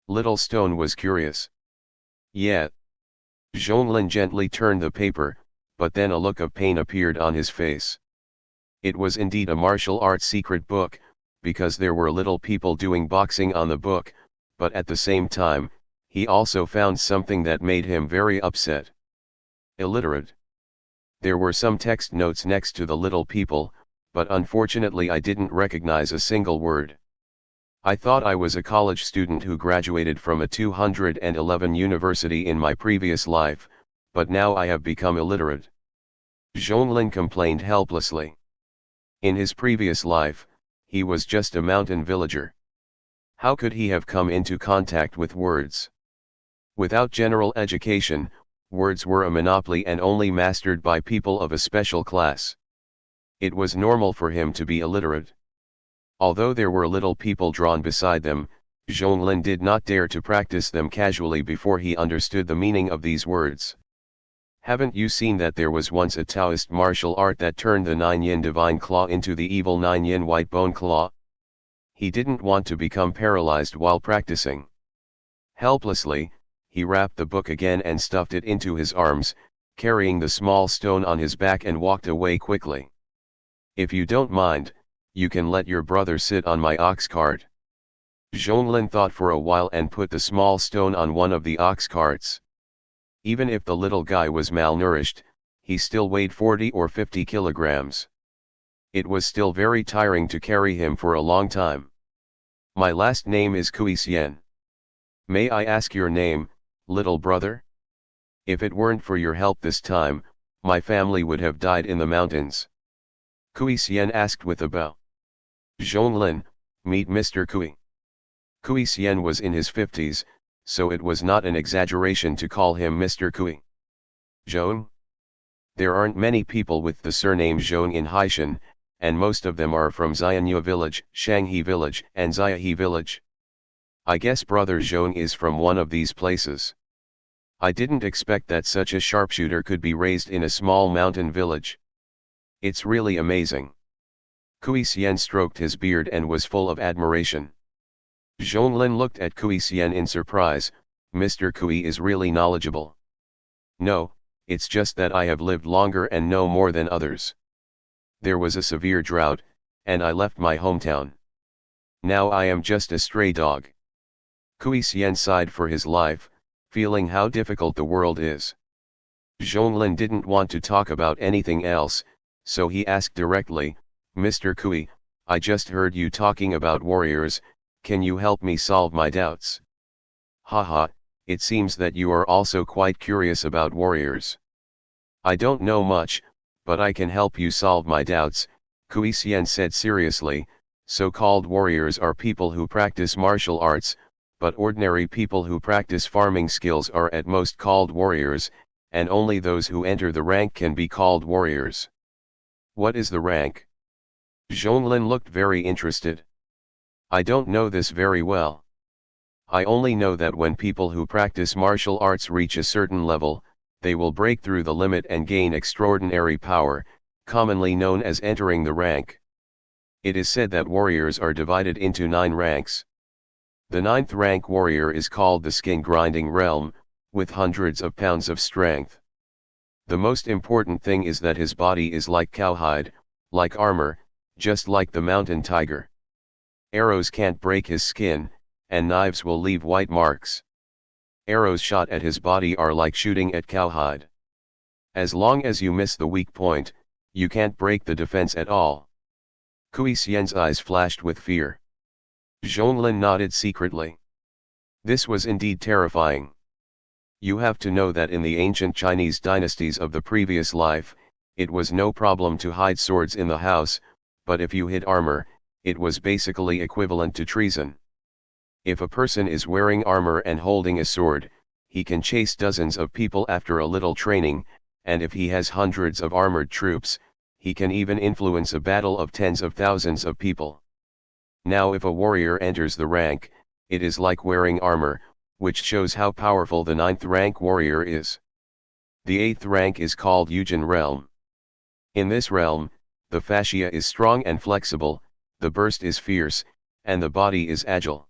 Little Stone was curious. "Yeah." Zhonglin gently turned the paper, but then a look of pain appeared on his face. It was indeed a martial arts secret book, because there were little people doing boxing on the book, but at the same time, he also found something that made him very upset. Illiterate. There were some text notes next to the little people, but unfortunately I didn't recognize a single word. I thought I was a college student who graduated from a 211 university in my previous life, but now I have become illiterate. Zhonglin complained helplessly. In his previous life, he was just a mountain villager. How could he have come into contact with words? Without general education, words were a monopoly and only mastered by people of a special class. It was normal for him to be illiterate. Although there were little people drawn beside them, Zhonglin did not dare to practice them casually before he understood the meaning of these words. Haven't you seen that there was once a Taoist martial art that turned the 9-yin divine claw into the evil 9-yin white bone claw? He didn't want to become paralyzed while practicing. Helplessly, he wrapped the book again and stuffed it into his arms, carrying the small stone on his back and walked away quickly. "If you don't mind, you can let your brother sit on my ox cart." Zhonglin thought for a while and put the small stone on one of the ox carts. Even if the little guy was malnourished, he still weighed 40 or 50 kilograms. It was still very tiring to carry him for a long time. "My last name is Kuisian. May I ask your name, little brother? If it weren't for your help this time, my family would have died in the mountains." Kuisian asked with a bow. Zhonglin, meet Mr. Kui. Kuisian was in his 50s, so it was not an exaggeration to call him Mr. Kui. "Zhong? There aren't many people with the surname Zhong in Haishan, and most of them are from Xianyu village, Shanghe village, and Xiahe village. I guess brother Zhong is from one of these places. I didn't expect that such a sharpshooter could be raised in a small mountain village. It's really amazing." Kuisian stroked his beard and was full of admiration. Zhonglin looked at Kuisian in surprise. "Mr. Kui is really knowledgeable." "No, it's just that I have lived longer and know more than others. There was a severe drought, and I left my hometown. Now I am just a stray dog." Kuisian sighed for his life, feeling how difficult the world is. Zhonglin didn't want to talk about anything else, so he asked directly, "Mr. Kui, I just heard you talking about warriors, can you help me solve my doubts?" "Haha, it seems that you are also quite curious about warriors." "I don't know much, but I can help you solve my doubts," Kuisian said seriously. "So-called warriors are people who practice martial arts, but ordinary people who practice farming skills are at most called warriors, and only those who enter the rank can be called warriors." "What is the rank?" Zhonglin looked very interested. "I don't know this very well. I only know that when people who practice martial arts reach a certain level, they will break through the limit and gain extraordinary power, commonly known as entering the rank. It is said that warriors are divided into 9 ranks. The 9th rank warrior is called the skin-grinding realm, with hundreds of pounds of strength. The most important thing is that his body is like cowhide, like armor, just like the mountain tiger. Arrows can't break his skin, and knives will leave white marks. Arrows shot at his body are like shooting at cowhide. As long as you miss the weak point, you can't break the defense at all. Kui Xian's eyes flashed with fear. Zhonglin nodded secretly. This was indeed terrifying. You have to know that in the ancient Chinese dynasties of the previous life, it was no problem to hide swords in the house, but if you hid armor, it was basically equivalent to treason. If a person is wearing armor and holding a sword, he can chase dozens of people after a little training, and if he has hundreds of armored troops, he can even influence a battle of tens of thousands of people. Now if a warrior enters the rank, it is like wearing armor, which shows how powerful the 9th rank warrior is. The 8th rank is called Yujin realm. In this realm, the fascia is strong and flexible, the burst is fierce, and the body is agile.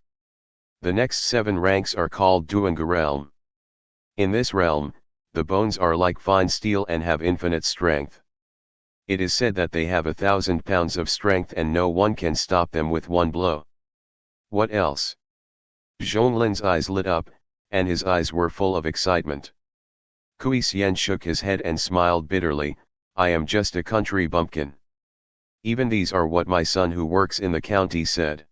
The next 7 ranks are called Duanga realm. In this realm, the bones are like fine steel and have infinite strength. It is said that they have 1,000 pounds of strength and no one can stop them with one blow. What else? Zhonglin's eyes lit up, and his eyes were full of excitement. Kui Xian shook his head and smiled bitterly, I am just a country bumpkin. Even these are what my son who works in the county said.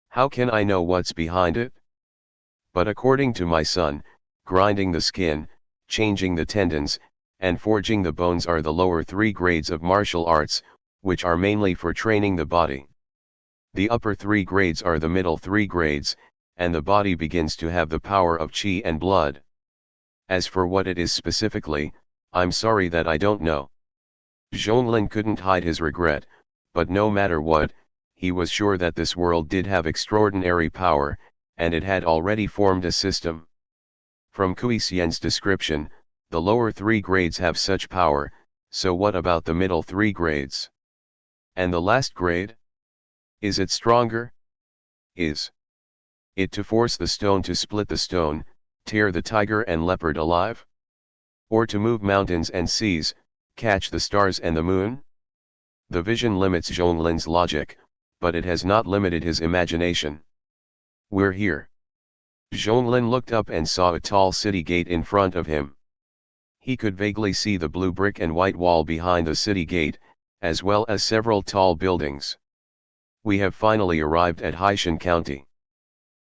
How can I know what's behind it? But according to my son, grinding the skin, changing the tendons, and forging the bones are the lower 3 grades of martial arts, which are mainly for training the body. The upper 3 grades are the middle 3 grades, and the body begins to have the power of qi and blood. As for what it is specifically, I'm sorry that I don't know. Zhonglin couldn't hide his regret, but no matter what, he was sure that this world did have extraordinary power, and it had already formed a system. From Kui Xian's description, the lower 3 grades have such power, so what about the middle 3 grades? And the last grade? Is it stronger? Is it to force the stone to split the stone, tear the tiger and leopard alive? Or to move mountains and seas, catch the stars and the moon? The vision limits Zhonglin's logic, but it has not limited his imagination. We're here. Zhonglin looked up and saw a tall city gate in front of him. He could vaguely see the blue brick and white wall behind the city gate, as well as several tall buildings. We have finally arrived at Haishan County.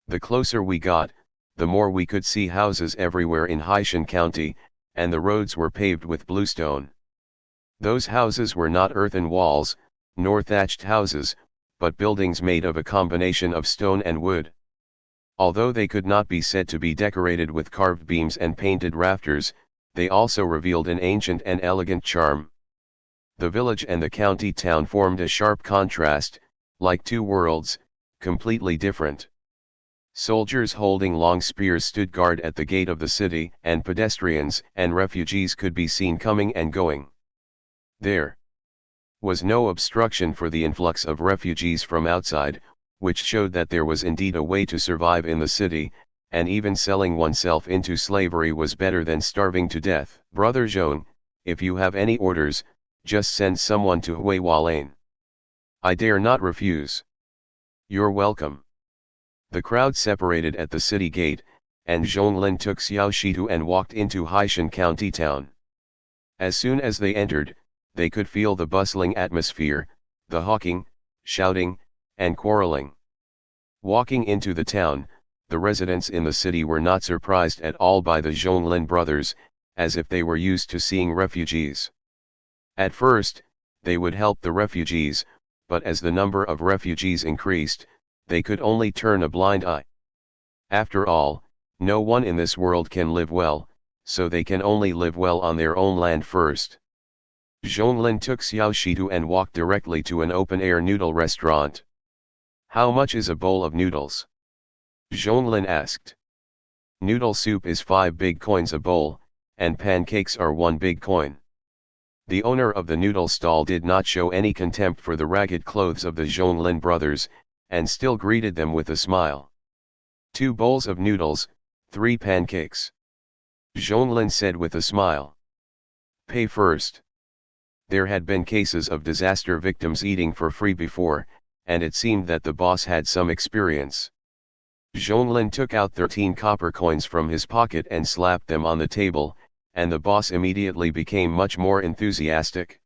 The closer we got, the more we could see houses everywhere in Haishan County, and the roads were paved with bluestone. Those houses were not earthen walls, nor thatched houses, but buildings made of a combination of stone and wood. Although they could not be said to be decorated with carved beams and painted rafters, they also revealed an ancient and elegant charm. The village and the county town formed a sharp contrast, like 2 worlds, completely different. Soldiers holding long spears stood guard at the gate of the city, and pedestrians and refugees could be seen coming and going. There was no obstruction for the influx of refugees from outside, which showed that there was indeed a way to survive in the city, and even selling oneself into slavery was better than starving to death. Brother Zhong, if you have any orders, just send someone to Huihualane. I dare not refuse. You're welcome. The crowd separated at the city gate, and Zhonglin took Xiao Shitu and walked into Haishan County town. As soon as they entered, they could feel the bustling atmosphere, the hawking, shouting, and quarreling. Walking into the town, the residents in the city were not surprised at all by the Zhonglin brothers, as if they were used to seeing refugees. At first, they would help the refugees, but as the number of refugees increased, they could only turn a blind eye. After all, no one in this world can live well, so they can only live well on their own land first. Zhonglin took Xiao Shitu and walked directly to an open-air noodle restaurant. How much is a bowl of noodles? Zhonglin asked. Noodle soup is 5 big coins a bowl, and pancakes are 1 big coin. The owner of the noodle stall did not show any contempt for the ragged clothes of the Zhonglin brothers, and still greeted them with a smile. 2 bowls of noodles, 3 pancakes. Zhonglin said with a smile. Pay first. There had been cases of disaster victims eating for free before, and it seemed that the boss had some experience. Zhonglin took out 13 copper coins from his pocket and slapped them on the table, and the boss immediately became much more enthusiastic.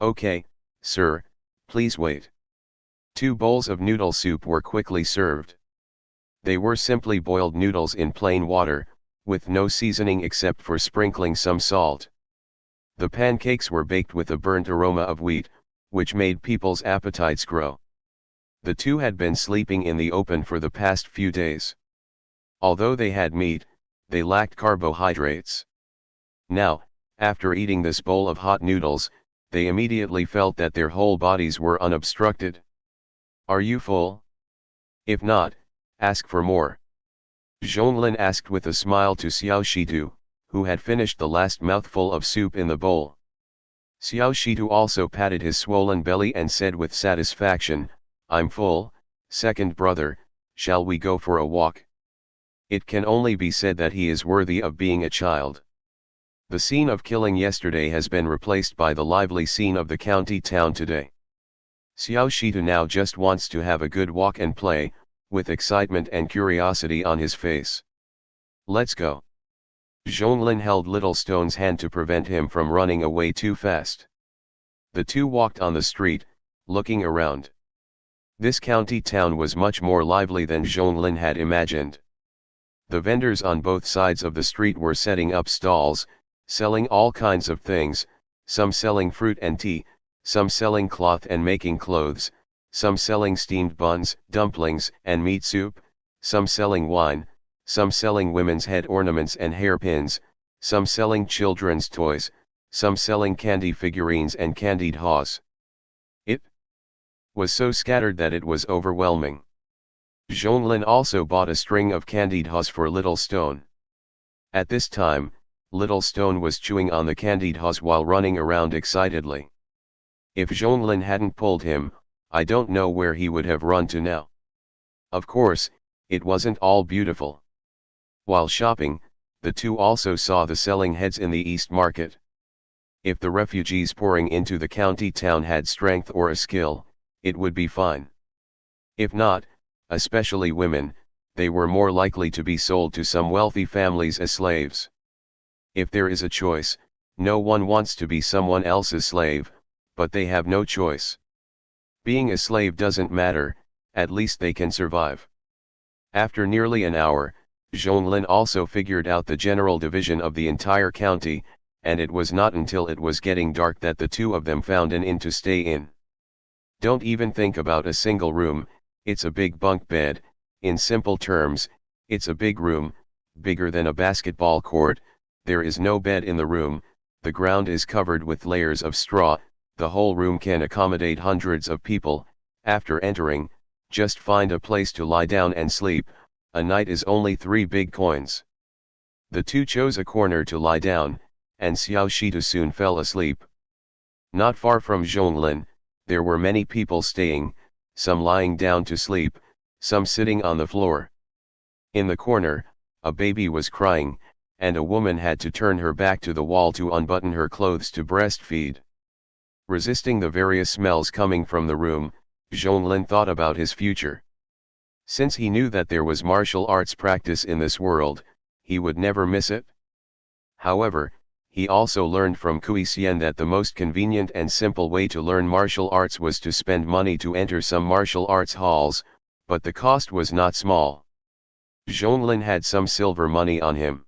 Okay, sir, please wait. 2 bowls of noodle soup were quickly served. They were simply boiled noodles in plain water, with no seasoning except for sprinkling some salt. The pancakes were baked with a burnt aroma of wheat, which made people's appetites grow. The two had been sleeping in the open for the past few days. Although they had meat, they lacked carbohydrates. Now, after eating this bowl of hot noodles, they immediately felt that their whole bodies were unobstructed. Are you full? If not, ask for more. Zhonglin asked with a smile to Xiao Shitu, who had finished the last mouthful of soup in the bowl. Xiao Shitu also patted his swollen belly and said with satisfaction, I'm full, second brother, shall we go for a walk? It can only be said that he is worthy of being a child. The scene of killing yesterday has been replaced by the lively scene of the county town today. Xiao Shitu now just wants to have a good walk and play, with excitement and curiosity on his face. Let's go. Zhonglin held Little Stone's hand to prevent him from running away too fast. The two walked on the street, looking around. This county town was much more lively than Zhonglin had imagined. The vendors on both sides of the street were setting up stalls, selling all kinds of things, some selling fruit and tea, some selling cloth and making clothes, some selling steamed buns, dumplings, and meat soup, some selling wine, some selling women's head ornaments and hairpins, some selling children's toys, some selling candy figurines and candied haws. It was so scattered that it was overwhelming. Zhonglin also bought a string of candied haws for Little Stone. At this time, Little Stone was chewing on the candied haws while running around excitedly. If Zhonglin hadn't pulled him, I don't know where he would have run to now. Of course, it wasn't all beautiful. While shopping, the two also saw the selling heads in the East Market. If the refugees pouring into the county town had strength or a skill, it would be fine. If not, especially women, they were more likely to be sold to some wealthy families as slaves. If there is a choice, no one wants to be someone else's slave, but they have no choice. Being a slave doesn't matter, at least they can survive. After nearly an hour, Zhonglin also figured out the general division of the entire county, and it was not until it was getting dark that the two of them found an inn to stay in. Don't even think about a single room, it's a big bunk bed. In simple terms, it's a big room, bigger than a basketball court. There is no bed in the room, the ground is covered with layers of straw, the whole room can accommodate hundreds of people. After entering, just find a place to lie down and sleep. A night is only 3 big coins. The two chose a corner to lie down, and Xiao Shitu soon fell asleep. Not far from Zhonglin, there were many people staying, some lying down to sleep, some sitting on the floor. In the corner, a baby was crying, and a woman had to turn her back to the wall to unbutton her clothes to breastfeed. Resisting the various smells coming from the room, Zhonglin thought about his future. Since he knew that there was martial arts practice in this world, he would never miss it. However, he also learned from Kui Xian that the most convenient and simple way to learn martial arts was to spend money to enter some martial arts halls, but the cost was not small. Zhonglin had some silver money on him.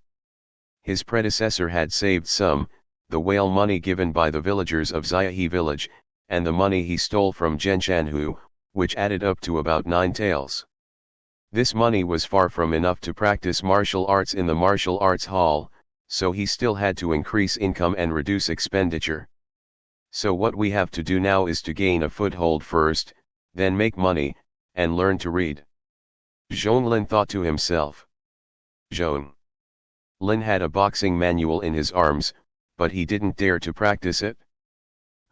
His predecessor had saved some, the whale money given by the villagers of Xiahe village, and the money he stole from Zhenshanhu, which added up to about 9 taels. This money was far from enough to practice martial arts in the martial arts hall, so he still had to increase income and reduce expenditure. So what we have to do now is to gain a foothold first, then make money, and learn to read. Zhonglin thought to himself. Zhonglin had a boxing manual in his arms, but he didn't dare to practice it.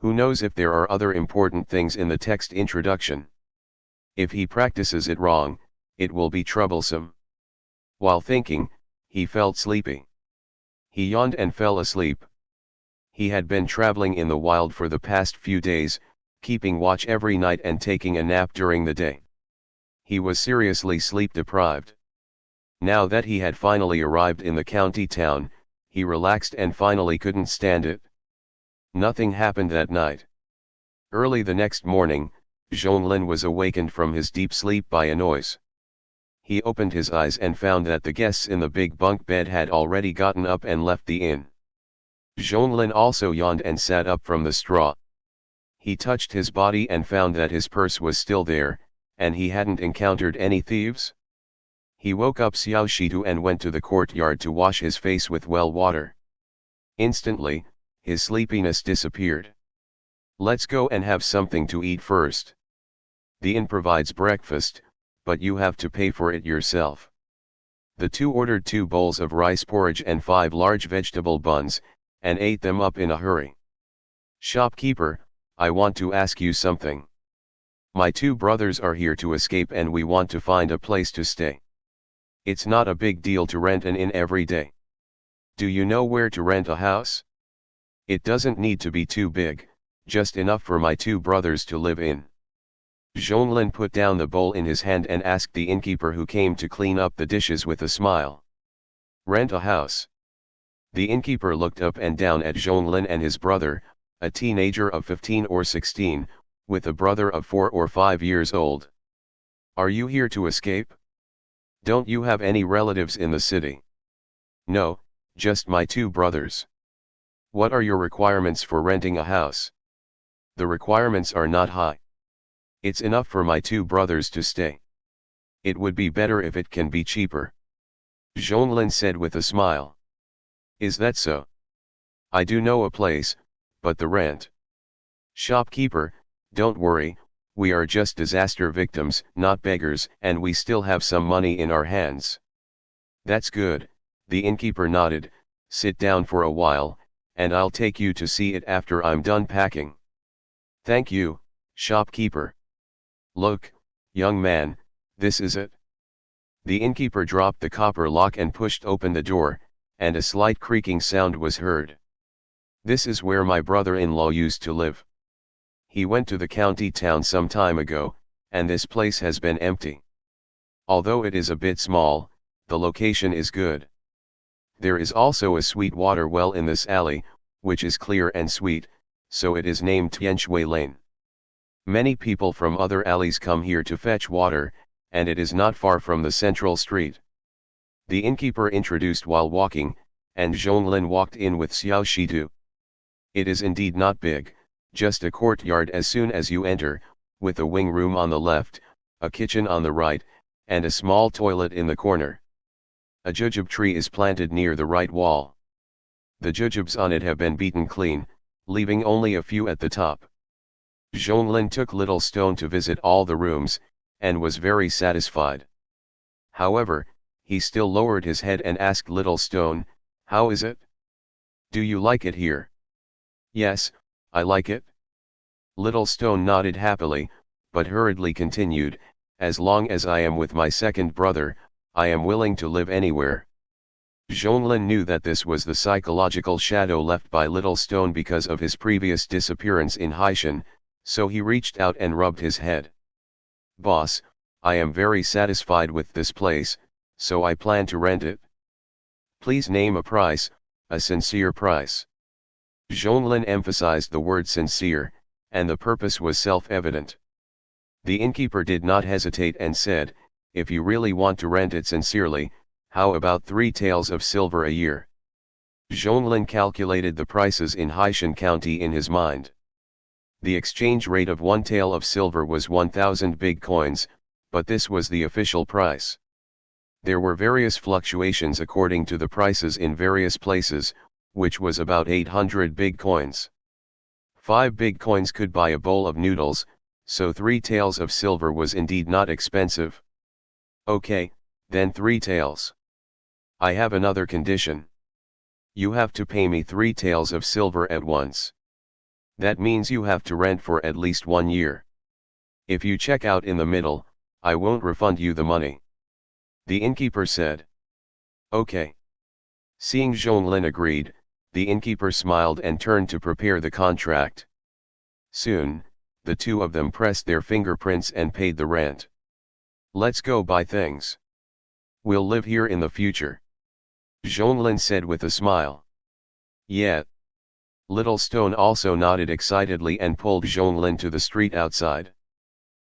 Who knows if there are other important things in the text introduction? If he practices it wrong, it will be troublesome. While thinking, he felt sleepy. He yawned and fell asleep. He had been traveling in the wild for the past few days, keeping watch every night and taking a nap during the day. He was seriously sleep deprived. Now that he had finally arrived in the county town, he relaxed and finally couldn't stand it. Nothing happened that night. Early the next morning, Zhonglin was awakened from his deep sleep by a noise. He opened his eyes and found that the guests in the big bunk bed had already gotten up and left the inn. Zhonglin also yawned and sat up from the straw. He touched his body and found that his purse was still there, and he hadn't encountered any thieves. He woke up Xiao Shitu and went to the courtyard to wash his face with well water. Instantly, his sleepiness disappeared. Let's go and have something to eat first. The inn provides breakfast, but you have to pay for it yourself. The two ordered 2 bowls of rice porridge and 5 large vegetable buns, and ate them up in a hurry. Shopkeeper, I want to ask you something. My 2 brothers are here to escape and we want to find a place to stay. It's not a big deal to rent an inn every day. Do you know where to rent a house? It doesn't need to be too big, just enough for my 2 brothers to live in. Zhonglin put down the bowl in his hand and asked the innkeeper who came to clean up the dishes with a smile. Rent a house. The innkeeper looked up and down at Zhonglin and his brother, a teenager of 15 or 16, with a brother of 4 or 5 years old. Are you here to escape? Don't you have any relatives in the city? No, just my 2 brothers. What are your requirements for renting a house? The requirements are not high. It's enough for my 2 brothers to stay. It would be better if it can be cheaper. Zhonglin said with a smile. Is that so? I do know a place, but the rent. Shopkeeper, don't worry, we are just disaster victims, not beggars, and we still have some money in our hands. That's good, the innkeeper nodded. Sit down for a while, and I'll take you to see it after I'm done packing. Thank you, shopkeeper. Look, young man, this is it. The innkeeper dropped the copper lock and pushed open the door, and a slight creaking sound was heard. This is where my brother-in-law used to live. He went to the county town some time ago, and this place has been empty. Although it is a bit small, the location is good. There is also a sweet water well in this alley, which is clear and sweet, so it is named Tianshui Lane. Many people from other alleys come here to fetch water, and it is not far from the central street. The innkeeper introduced while walking, and Zhonglin walked in with Xiao Shitu. It is indeed not big, just a courtyard as soon as you enter, with a wing room on the left, a kitchen on the right, and a small toilet in the corner. A jujube tree is planted near the right wall. The jujubes on it have been beaten clean, leaving only a few at the top. Zhonglin took Little Stone to visit all the rooms, and was very satisfied. However, he still lowered his head and asked Little Stone, how is it? Do you like it here? Yes, I like it. Little Stone nodded happily, but hurriedly continued, as long as I am with my second brother, I am willing to live anywhere. Zhonglin knew that this was the psychological shadow left by Little Stone because of his previous disappearance in Haishan, so he reached out and rubbed his head. Boss, I am very satisfied with this place, so I plan to rent it. Please name a price, a sincere price. Zhonglin emphasized the word sincere, and the purpose was self-evident. The innkeeper did not hesitate and said, if you really want to rent it sincerely, how about 3 taels of silver a year? Zhonglin calculated the prices in Haishan County in his mind. The exchange rate of 1 tael of silver was 1,000 big coins, but this was the official price. There were various fluctuations according to the prices in various places, which was about 800 big coins. 5 big coins could buy a bowl of noodles, so 3 taels of silver was indeed not expensive. Okay, then 3 taels. I have another condition. You have to pay me 3 taels of silver at once. That means you have to rent for at least 1 year. If you check out in the middle, I won't refund you the money. The innkeeper said. Okay. Seeing Zhonglin agreed, the innkeeper smiled and turned to prepare the contract. Soon, the two of them pressed their fingerprints and paid the rent. Let's go buy things. We'll live here in the future. Zhonglin said with a smile. Yeah. Little Stone also nodded excitedly and pulled Zhonglin to the street outside.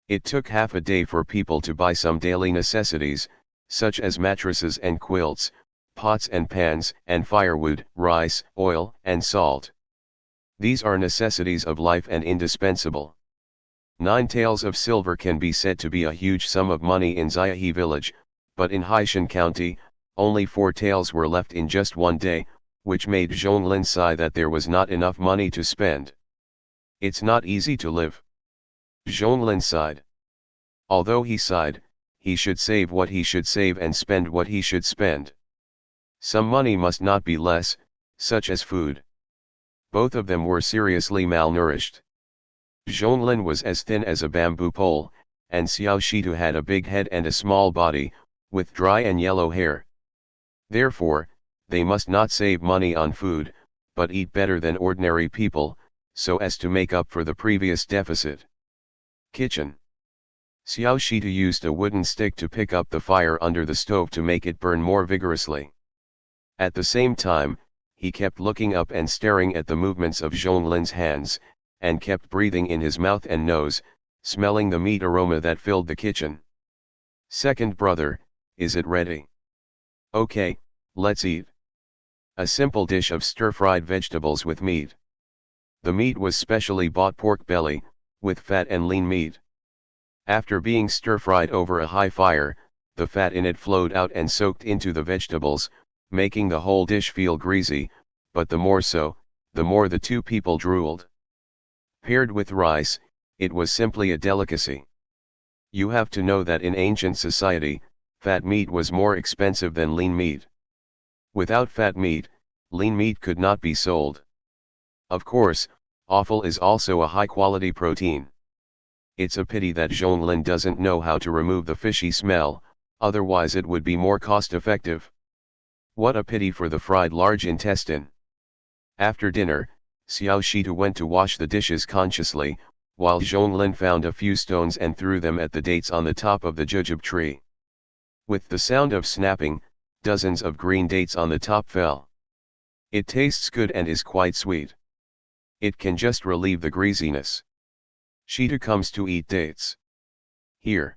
It took half a day for people to buy some daily necessities, such as mattresses and quilts, pots and pans and firewood, rice, oil and salt. These are necessities of life and indispensable. 9 taels of silver can be said to be a huge sum of money in Xiahe village, but in Haishan County, only 4 taels were left in just one day, which made Zhonglin sigh that there was not enough money to spend. It's not easy to live. Zhonglin sighed. Although he sighed, he should save what he should save and spend what he should spend. Some money must not be less, such as food. Both of them were seriously malnourished. Zhonglin was as thin as a bamboo pole, and Xiao Shitu had a big head and a small body, with dry and yellow hair. Therefore, they must not save money on food, but eat better than ordinary people, so as to make up for the previous deficit. Kitchen. Xiao Shitu used a wooden stick to pick up the fire under the stove to make it burn more vigorously. At the same time, he kept looking up and staring at the movements of Zhonglin's hands, and kept breathing in his mouth and nose, smelling the meat aroma that filled the kitchen. Second brother, is it ready? Okay, let's eat. A simple dish of stir-fried vegetables with meat. The meat was specially bought pork belly, with fat and lean meat. After being stir-fried over a high fire, the fat in it flowed out and soaked into the vegetables, making the whole dish feel greasy, but the more so, the more the two people drooled. Paired with rice, it was simply a delicacy. You have to know that in ancient society, fat meat was more expensive than lean meat. Without fat meat, lean meat could not be sold. Of course, offal is also a high-quality protein. It's a pity that Zhonglin doesn't know how to remove the fishy smell, otherwise it would be more cost-effective. What a pity for the fried large intestine. After dinner, Xiao Shitu went to wash the dishes consciously, while Zhonglin found a few stones and threw them at the dates on the top of the jujube tree. With the sound of snapping, dozens of green dates on the top fell. It tastes good and is quite sweet. It can just relieve the greasiness. Shitu comes to eat dates. Here.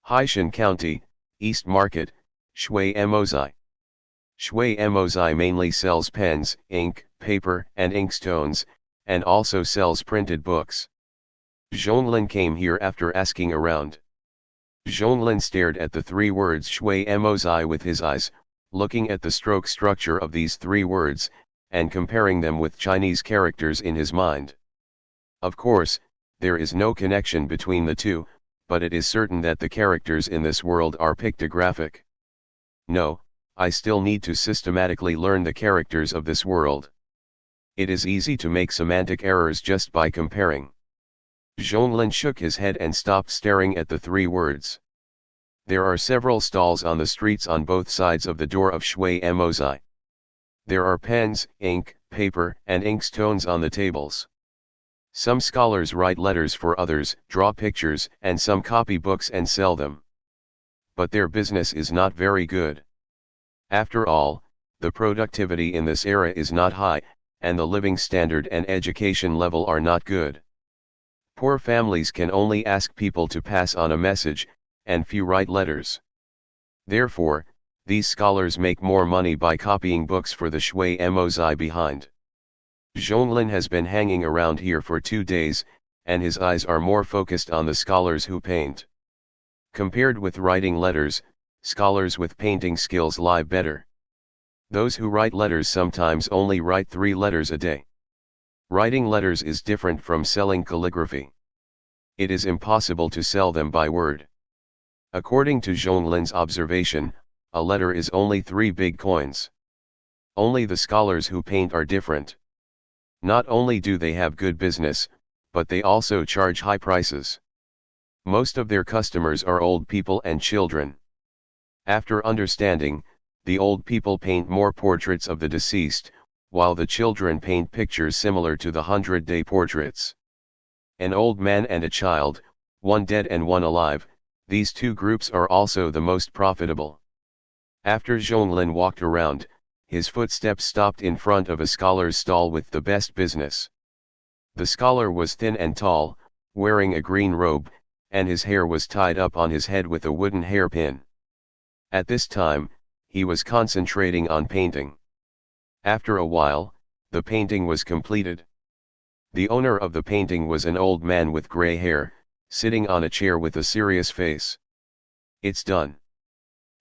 Haishan County, East Market, Shui Mozai. Shui Mozai mainly sells pens, ink, paper and inkstones, and also sells printed books. Zhonglin came here after asking around. Zhonglin stared at the 3 words Shui Mozai with his eyes, looking at the stroke structure of these 3 words, and comparing them with Chinese characters in his mind. Of course, there is no connection between the two, but it is certain that the characters in this world are pictographic. No, I still need to systematically learn the characters of this world. It is easy to make semantic errors just by comparing. Zhonglin shook his head and stopped staring at the 3 words. There are several stalls on the streets on both sides of the door of Shui Mozai. There are pens, ink, paper, and inkstones on the tables. Some scholars write letters for others, draw pictures, and some copy books and sell them. But their business is not very good. After all, the productivity in this era is not high, and the living standard and education level are not good. Poor families can only ask people to pass on a message, and few write letters. Therefore, these scholars make more money by copying books for the Shui Mozai behind. Zhonglin has been hanging around here for 2 days, and his eyes are more focused on the scholars who paint. Compared with writing letters, scholars with painting skills lie better. Those who write letters sometimes only write 3 letters a day. Writing letters is different from selling calligraphy. It is impossible to sell them by word. According to Zhonglin's observation, a letter is only 3 big coins. Only the scholars who paint are different. Not only do they have good business, but they also charge high prices. Most of their customers are old people and children. After understanding, the old people paint more portraits of the deceased, while the children paint pictures similar to the 100-day portraits. An old man and a child, one dead and one alive, These two groups are also the most profitable. After Zhonglin walked around, his footsteps stopped in front of a scholar's stall with the best business. The scholar was thin and tall, wearing a green robe, and his hair was tied up on his head with a wooden hairpin. At this time, he was concentrating on painting. After a while, the painting was completed. The owner of the painting was an old man with gray hair, sitting on a chair with a serious face. "It's done.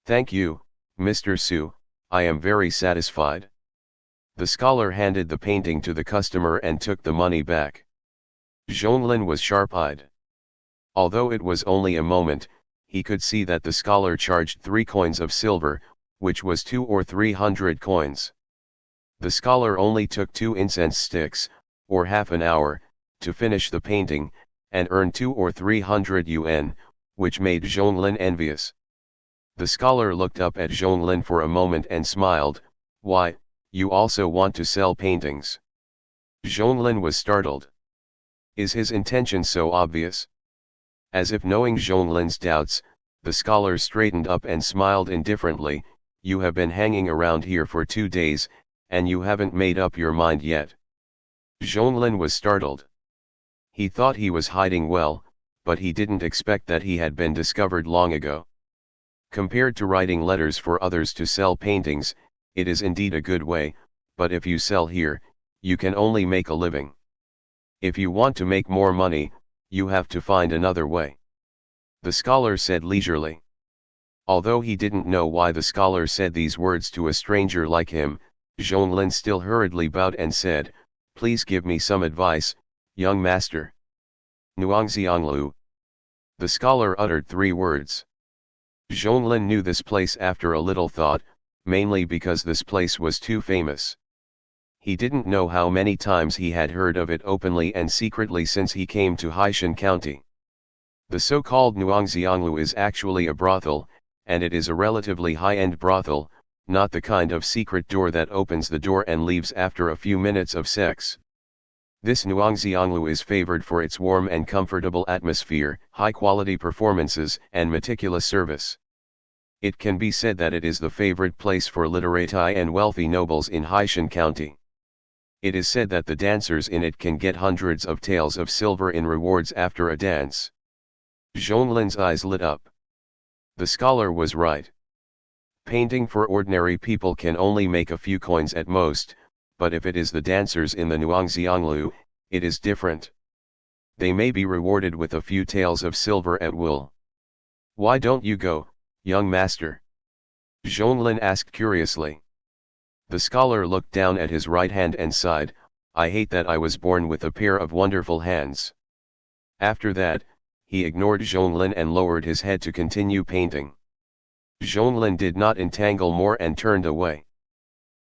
Thank you, Mr. Su, I am very satisfied." The scholar handed the painting to the customer and took the money back. Zhonglin was sharp-eyed. Although it was only a moment, he could see that the scholar charged 3 coins of silver, which was 2 or 300 coins. The scholar only took 2 incense sticks, or half an hour, to finish the painting, and earned 2 or 300 yuan, which made Zhonglin envious. The scholar looked up at Zhonglin for a moment and smiled. "Why, you also want to sell paintings?" Zhonglin was startled. Is his intention so obvious? As if knowing Zhonglin's doubts, the scholar straightened up and smiled indifferently. "You have been hanging around here for 2 days, and you haven't made up your mind yet." Zhonglin was startled. He thought he was hiding well, but he didn't expect that he had been discovered long ago. Compared to writing letters for others to sell paintings, it is indeed a good way, but if you sell here, you can only make a living. If you want to make more money, you have to find another way. The scholar said leisurely. Although he didn't know why the scholar said these words to a stranger like him, Zhonglin still hurriedly bowed and said, "Please give me some advice, young master." "Nuangxianglu." The scholar uttered 3 words. Zhonglin knew this place after a little thought, mainly because this place was too famous. He didn't know how many times he had heard of it openly and secretly since he came to Haishan County. The so-called Nuangxianglu is actually a brothel, and it is a relatively high-end brothel, not the kind of secret door that opens the door and leaves after a few minutes of sex. This Nuangxianglu is favored for its warm and comfortable atmosphere, high-quality performances, and meticulous service. It can be said that it is the favorite place for literati and wealthy nobles in Haishan County. It is said that the dancers in it can get hundreds of taels of silver in rewards after a dance. Zhonglin's eyes lit up. The scholar was right. Painting for ordinary people can only make a few coins at most, but if it is the dancers in the Nuangxianglu, it is different. They may be rewarded with a few taels of silver at will. "Why don't you go, young master?" Zhonglin asked curiously. The scholar looked down at his right hand and sighed, "I hate that I was born with a pair of wonderful hands." After that, he ignored Zhonglin and lowered his head to continue painting. Zhonglin did not entangle more and turned away.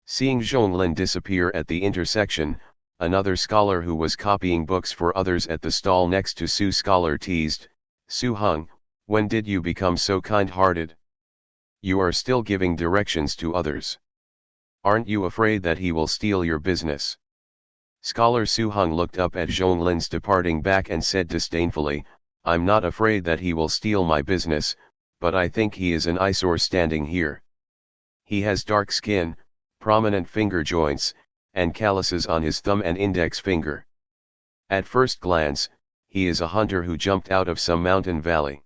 Seeing Zhonglin disappear at the intersection, another scholar who was copying books for others at the stall next to Su scholar teased, "Su Hung, when did you become so kind-hearted? You are still giving directions to others. Aren't you afraid that he will steal your business?" Scholar Su Hung looked up at Zhonglin's departing back and said disdainfully, "I'm not afraid that he will steal my business, but I think he is an eyesore standing here. He has dark skin, prominent finger joints, and calluses on his thumb and index finger. At first glance, he is a hunter who jumped out of some mountain valley.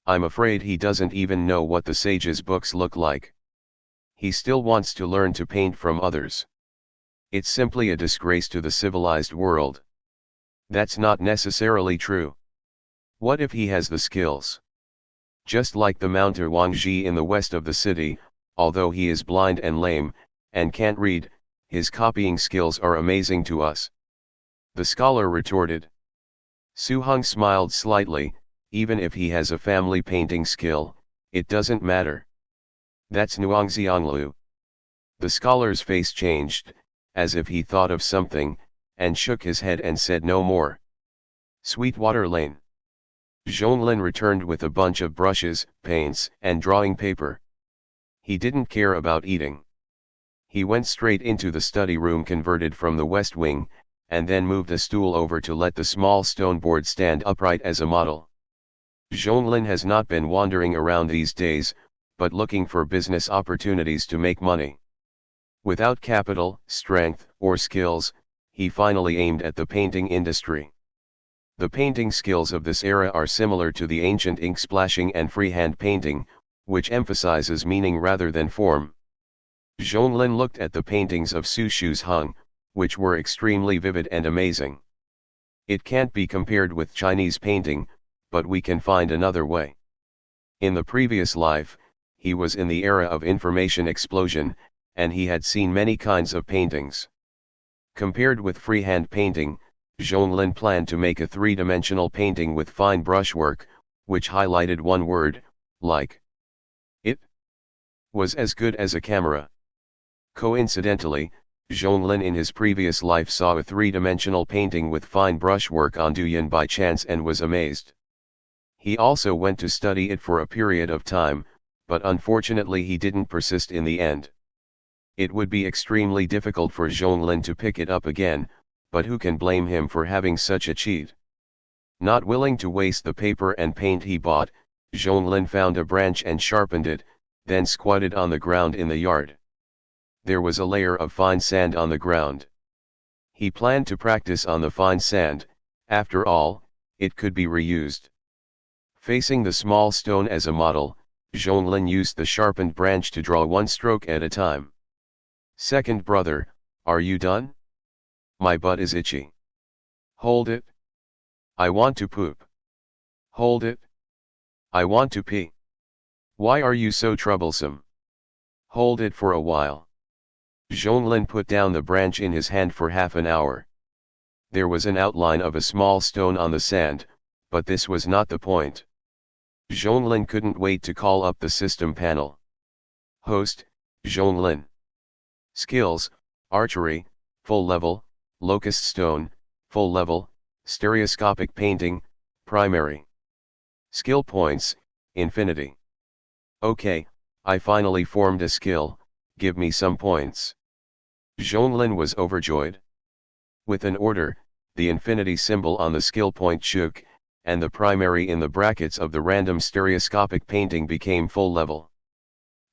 I'm afraid he doesn't even know what the sage's books look like. He still wants to learn to paint from others. It's simply a disgrace to the civilized world." "That's not necessarily true. What if he has the skills? Just like the mounter Wangji in the west of the city, although he is blind and lame, and can't read, his copying skills are amazing to us," the scholar retorted. Su Hung smiled slightly. "Even if he has a family painting skill, it doesn't matter. That's Nuangxianglu." The scholar's face changed, as if he thought of something, and shook his head and said no more. Sweetwater Lane. Zhonglin returned with a bunch of brushes, paints, and drawing paper. He didn't care about eating. He went straight into the study room converted from the west wing, and then moved a stool over to let the small stone board stand upright as a model. Zhonglin has not been wandering around these days, but looking for business opportunities to make money. Without capital, strength, or skills, he finally aimed at the painting industry. The painting skills of this era are similar to the ancient ink splashing and freehand painting, which emphasizes meaning rather than form. Zhonglin looked at the paintings of Su Shu's Hung, which were extremely vivid and amazing. It can't be compared with Chinese painting, but we can find another way. In the previous life, he was in the era of information explosion, and he had seen many kinds of paintings. Compared with freehand painting, Zhonglin planned to make a three-dimensional painting with fine brushwork, which highlighted one word, like. It was as good as a camera. Coincidentally, Zhonglin in his previous life saw a three-dimensional painting with fine brushwork on Douyin by chance and was amazed. He also went to study it for a period of time, but unfortunately he didn't persist in the end. It would be extremely difficult for Zhonglin to pick it up again, but who can blame him for having such a cheat? Not willing to waste the paper and paint he bought, Zhonglin found a branch and sharpened it, then squatted on the ground in the yard. There was a layer of fine sand on the ground. He planned to practice on the fine sand, after all, it could be reused. Facing the small stone as a model, Zhonglin used the sharpened branch to draw one stroke at a time. Second brother, are you done? My butt is itchy. Hold it. I want to poop. Hold it. I want to pee. Why are you so troublesome? Hold it for a while. Zhonglin put down the branch in his hand for half an hour. There was an outline of a small stone on the sand, but this was not the point. Zhonglin couldn't wait to call up the system panel. Host, Zhonglin. Skills, archery, full level, locust stone, full level, stereoscopic painting, primary. Skill points, infinity. Okay, I finally formed a skill, give me some points. Zhonglin was overjoyed. With an order, the infinity symbol on the skill point shook, and the primary in the brackets of the random stereoscopic painting became full level.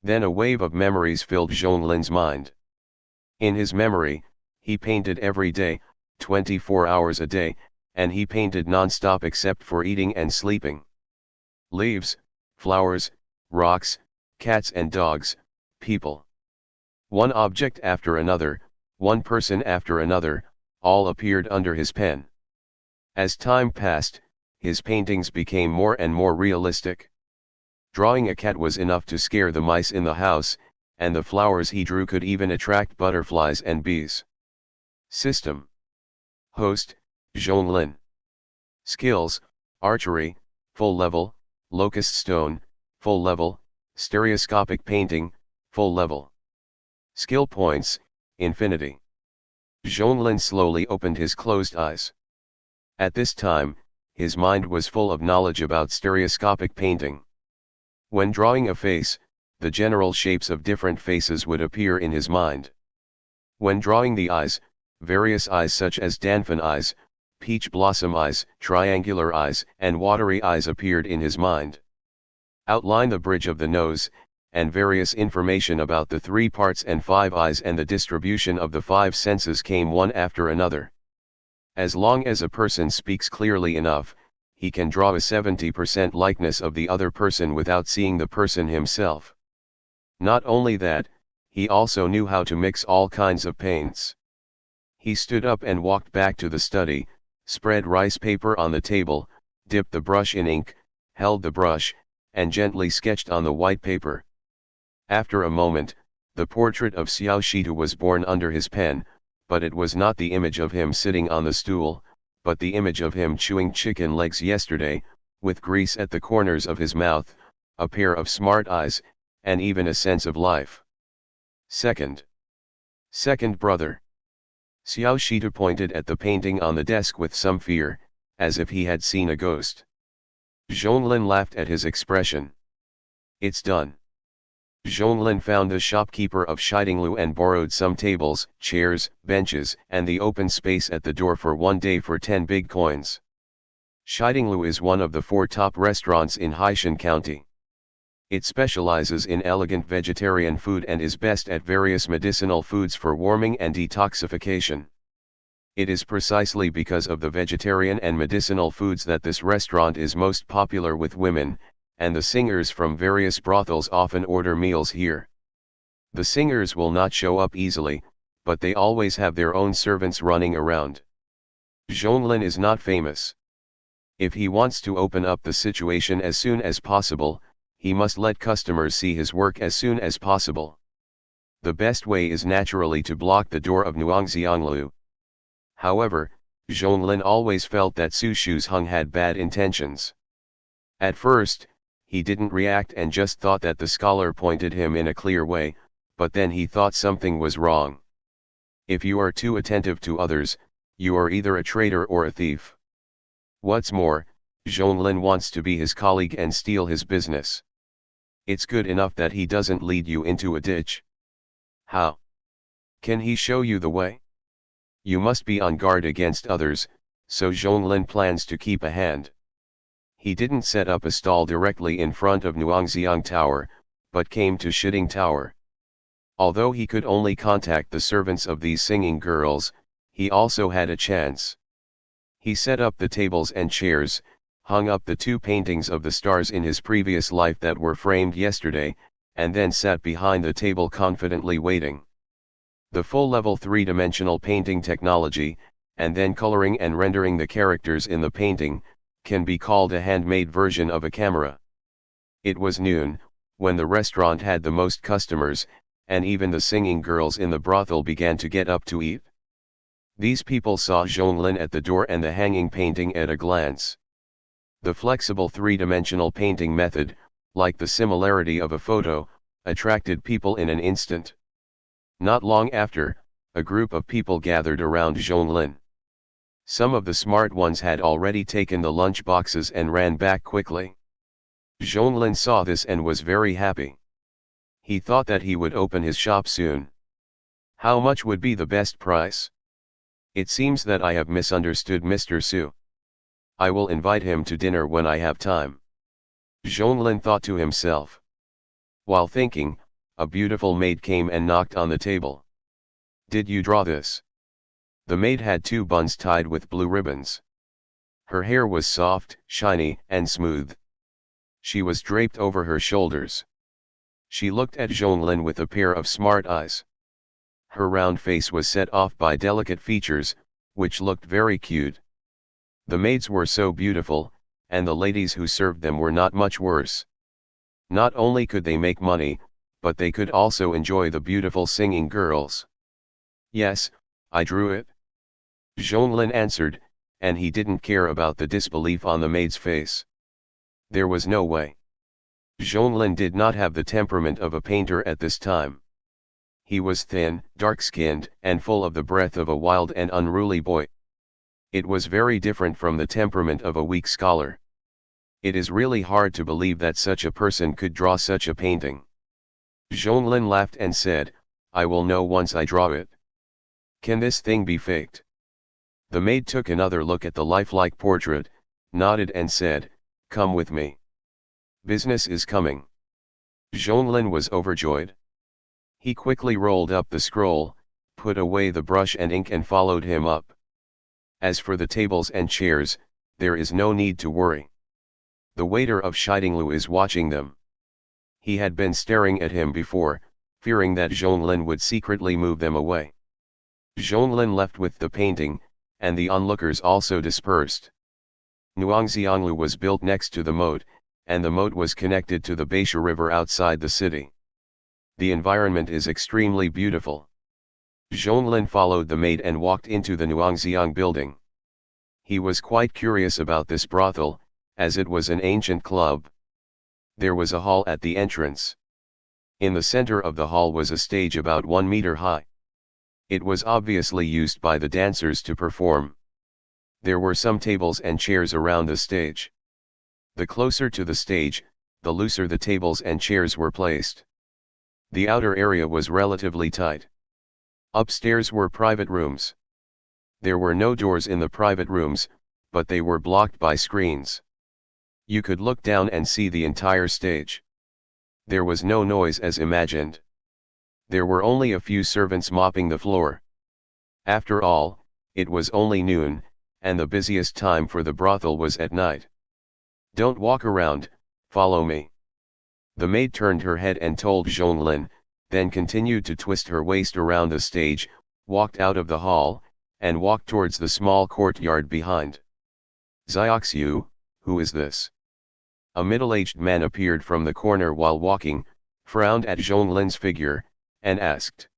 Then a wave of memories filled Zhonglin's mind. In his memory, he painted every day, 24 hours a day, and he painted non-stop except for eating and sleeping. Leaves, flowers, rocks, cats and dogs, people. One object after another, one person after another, all appeared under his pen. As time passed, his paintings became more and more realistic. Drawing a cat was enough to scare the mice in the house, and the flowers he drew could even attract butterflies and bees. System. Host, Zhonglin. Skills, archery, full level, locust stone, full level, stereoscopic painting, full level. Skill points, infinity. Zhonglin slowly opened his closed eyes. At this time, his mind was full of knowledge about stereoscopic painting. When drawing a face, the general shapes of different faces would appear in his mind. When drawing the eyes, various eyes such as Danfan eyes, peach blossom eyes, triangular eyes, and watery eyes appeared in his mind. Outline the bridge of the nose, and various information about the 3 parts and 5 eyes and the distribution of the 5 senses came one after another. As long as a person speaks clearly enough, he can draw a 70% likeness of the other person without seeing the person himself. Not only that, he also knew how to mix all kinds of paints. He stood up and walked back to the study, spread rice paper on the table, dipped the brush in ink, held the brush, and gently sketched on the white paper. After a moment, the portrait of Xiao Shitu was born under his pen, but it was not the image of him sitting on the stool, but the image of him chewing chicken legs yesterday, with grease at the corners of his mouth, a pair of smart eyes, and even a sense of life. Second brother. Xiao Shitu pointed at the painting on the desk with some fear, as if he had seen a ghost. Zhonglin laughed at his expression. It's done. Zhonglin found the shopkeeper of Shidinglu and borrowed some tables, chairs, benches, and the open space at the door for 1 day for 10 big coins. Shidinglu is one of the 4 top restaurants in Haishan County. It specializes in elegant vegetarian food and is best at various medicinal foods for warming and detoxification. It is precisely because of the vegetarian and medicinal foods that this restaurant is most popular with women, and the singers from various brothels often order meals here. The singers will not show up easily, but they always have their own servants running around. Zhonglin is not famous. If he wants to open up the situation as soon as possible, he must let customers see his work as soon as possible. The best way is naturally to block the door of Nuangxianglu. However, Zhonglin always felt that Su Shuzheng had bad intentions. At first, he didn't react and just thought that the scholar pointed him in a clear way, but then he thought something was wrong. If you are too attentive to others, you are either a traitor or a thief. What's more, Zhonglin wants to be his colleague and steal his business. It's good enough that he doesn't lead you into a ditch. How can he show you the way? You must be on guard against others, so Zhonglin plans to keep a hand. He didn't set up a stall directly in front of Nuangxiang Tower, but came to Shiding Tower. Although he could only contact the servants of these singing girls, he also had a chance. He set up the tables and chairs, hung up the 2 paintings of the stars in his previous life that were framed yesterday, and then sat behind the table confidently waiting. The full level 3-dimensional painting technology, and then coloring and rendering the characters in the painting, can be called a handmade version of a camera. It was noon, when the restaurant had the most customers, and even the singing girls in the brothel began to get up to eat. These people saw Zhonglin at the door and the hanging painting at a glance. The flexible 3-dimensional painting method, like the similarity of a photo, attracted people in an instant. Not long after, a group of people gathered around Zhonglin. Some of the smart ones had already taken the lunch boxes and ran back quickly. Zhonglin saw this and was very happy. He thought that he would open his shop soon. How much would be the best price? It seems that I have misunderstood Mr. Su. I will invite him to dinner when I have time. Zhonglin thought to himself. While thinking, a beautiful maid came and knocked on the table. Did you draw this? The maid had 2 buns tied with blue ribbons. Her hair was soft, shiny, and smooth. She was draped over her shoulders. She looked at Zhonglin with a pair of smart eyes. Her round face was set off by delicate features, which looked very cute. The maids were so beautiful, and the ladies who served them were not much worse. Not only could they make money, but they could also enjoy the beautiful singing girls. Yes, I drew it. Zhonglin answered, and he didn't care about the disbelief on the maid's face. There was no way. Zhonglin did not have the temperament of a painter at this time. He was thin, dark-skinned, and full of the breath of a wild and unruly boy. It was very different from the temperament of a weak scholar. It is really hard to believe that such a person could draw such a painting. Zhonglin laughed and said, I will know once I draw it. Can this thing be faked? The maid took another look at the lifelike portrait, nodded and said, come with me. Business is coming. Zhonglin was overjoyed. He quickly rolled up the scroll, put away the brush and ink and followed him up. As for the tables and chairs, there is no need to worry. The waiter of Shidinglu is watching them. He had been staring at him before, fearing that Zhonglin would secretly move them away. Zhonglin left with the painting, and the onlookers also dispersed. Nuangxianglu was built next to the moat, and the moat was connected to the Baisha River outside the city. The environment is extremely beautiful. Zhonglin followed the maid and walked into the Nuangxiang building. He was quite curious about this brothel, as it was an ancient club. There was a hall at the entrance. In the center of the hall was a stage about 1 meter high. It was obviously used by the dancers to perform. There were some tables and chairs around the stage. The closer to the stage, the looser the tables and chairs were placed. The outer area was relatively tight. Upstairs were private rooms. There were no doors in the private rooms, but they were blocked by screens. You could look down and see the entire stage. There was no noise as imagined. There were only a few servants mopping the floor. After all, it was only noon, and the busiest time for the brothel was at night. "Don't walk around, follow me." The maid turned her head and told Zhonglin, then continued to twist her waist around the stage, walked out of the hall, and walked towards the small courtyard behind. "Xiaoxiu, who is this?" A middle-aged man appeared from the corner while walking, frowned at Zhonglin's figure, and asked.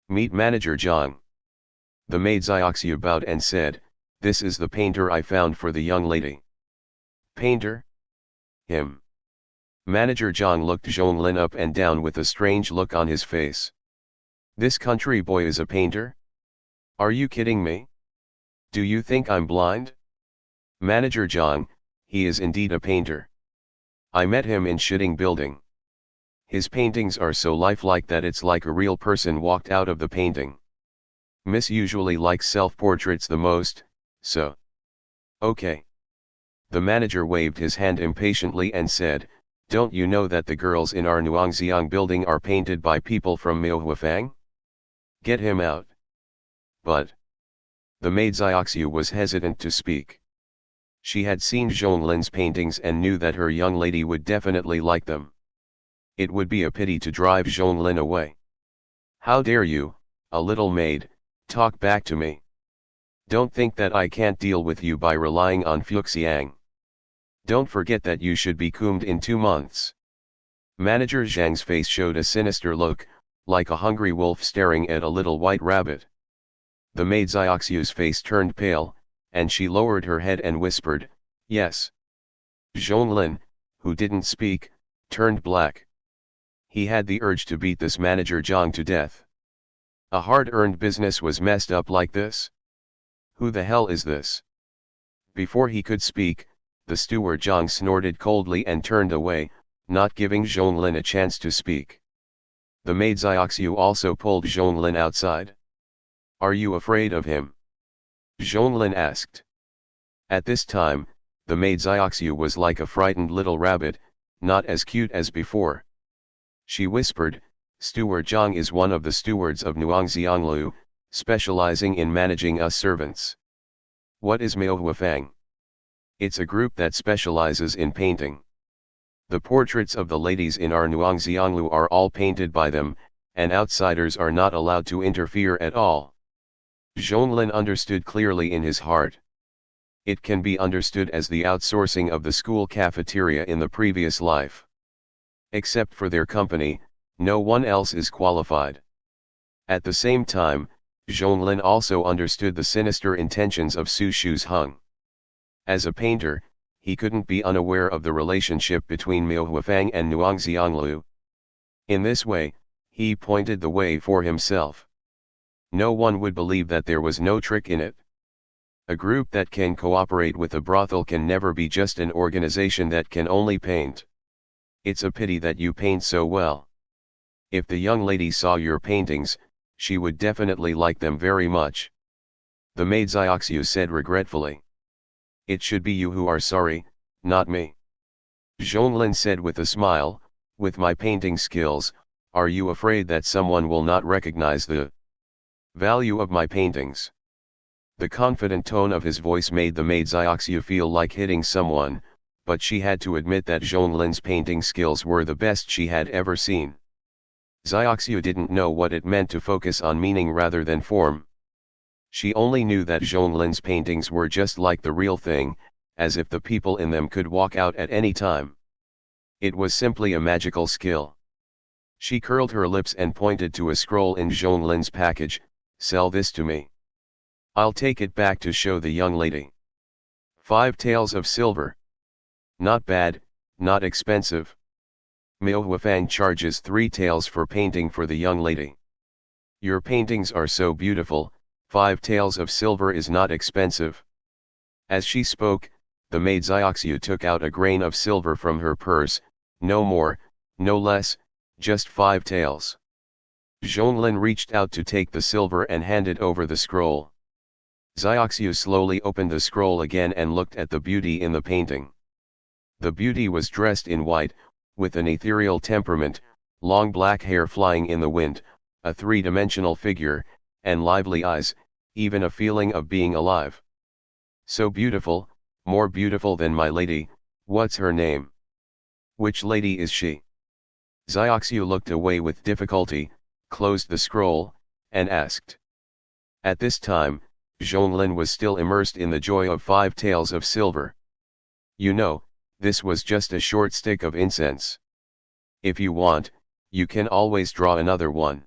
"Meet Manager Zhang." The maid Xiaoxiu bowed and said, "This is the painter I found for the young lady." "Painter? Him?" Manager Zhang looked Zhonglin up and down with a strange look on his face. "This country boy is a painter? Are you kidding me? Do you think I'm blind?" "Manager Zhang, he is indeed a painter. I met him in Shitting Building. His paintings are so lifelike that it's like a real person walked out of the painting. Miss usually likes self-portraits the most, so." "Okay." The manager waved his hand impatiently and said, "Don't you know that the girls in our Nuangxiang building are painted by people from Manhwa? Get him out." "But..." The maid Xiaoxiu was hesitant to speak. She had seen Zhonglin's paintings and knew that her young lady would definitely like them. It would be a pity to drive Zhonglin away. "How dare you, a little maid, talk back to me? Don't think that I can't deal with you by relying on Fuxiang. Don't forget that you should be combed in 2 months." Manager Zhang's face showed a sinister look, like a hungry wolf staring at a little white rabbit. The maid Xiaoxiu's face turned pale, and she lowered her head and whispered, "Yes." Zhonglin, who didn't speak, turned black. He had the urge to beat this manager Zhang to death. A hard-earned business was messed up like this? Who the hell is this? Before he could speak, the steward Zhang snorted coldly and turned away, not giving Zhonglin a chance to speak. The maid Xiaoxiu also pulled Zhonglin outside. "Are you afraid of him?" Zhonglin asked. At this time, the maid Xiaoxiu was like a frightened little rabbit, not as cute as before. She whispered, "Steward Zhang is one of the stewards of Nuangxianglu, specializing in managing us servants." "What is Manhwa? It's a group that specializes in painting. The portraits of the ladies in our Nuangxianglu are all painted by them, and outsiders are not allowed to interfere at all." Zhonglin understood clearly in his heart. It can be understood as the outsourcing of the school cafeteria in the previous life. Except for their company, no one else is qualified. At the same time, Zhonglin also understood the sinister intentions of Su Shu's Hung. As a painter, he couldn't be unaware of the relationship between Manhwa and Nuangxianglu. In this way, he pointed the way for himself. No one would believe that there was no trick in it. A group that can cooperate with a brothel can never be just an organization that can only paint. It's a pity that you paint so well. If the young lady saw your paintings, she would definitely like them very much." The maid Xiaoxiu said regretfully. "It should be you who are sorry, not me." Zhonglin said with a smile, "With my painting skills, are you afraid that someone will not recognize the value of my paintings?" The confident tone of his voice made the maid Xiaoxiu feel like hitting someone, but she had to admit that Zhonglin's painting skills were the best she had ever seen. Xiaoxiu didn't know what it meant to focus on meaning rather than form. She only knew that Zhonglin's paintings were just like the real thing, as if the people in them could walk out at any time. It was simply a magical skill. She curled her lips and pointed to a scroll in Zhonglin's package. "Sell this to me. I'll take it back to show the young lady. 5 taels of silver. Not bad, not expensive. Manhwa charges 3 taels for painting for the young lady. Your paintings are so beautiful, 5 taels of silver is not expensive." As she spoke, the maid Xiaoxiu took out a grain of silver from her purse, no more, no less, just 5 taels. Zhonglin reached out to take the silver and handed over the scroll. Zioxiu slowly opened the scroll again and looked at the beauty in the painting. The beauty was dressed in white, with an ethereal temperament, long black hair flying in the wind, a three-dimensional figure, and lively eyes, even a feeling of being alive. So beautiful, more beautiful than my lady. What's her name? Which lady is she? Zioxiu looked away with difficulty, closed the scroll, and asked. At this time, Zhonglin was still immersed in the joy of 5 taels of silver. You know, this was just a short stick of incense. If you want, you can always draw another one.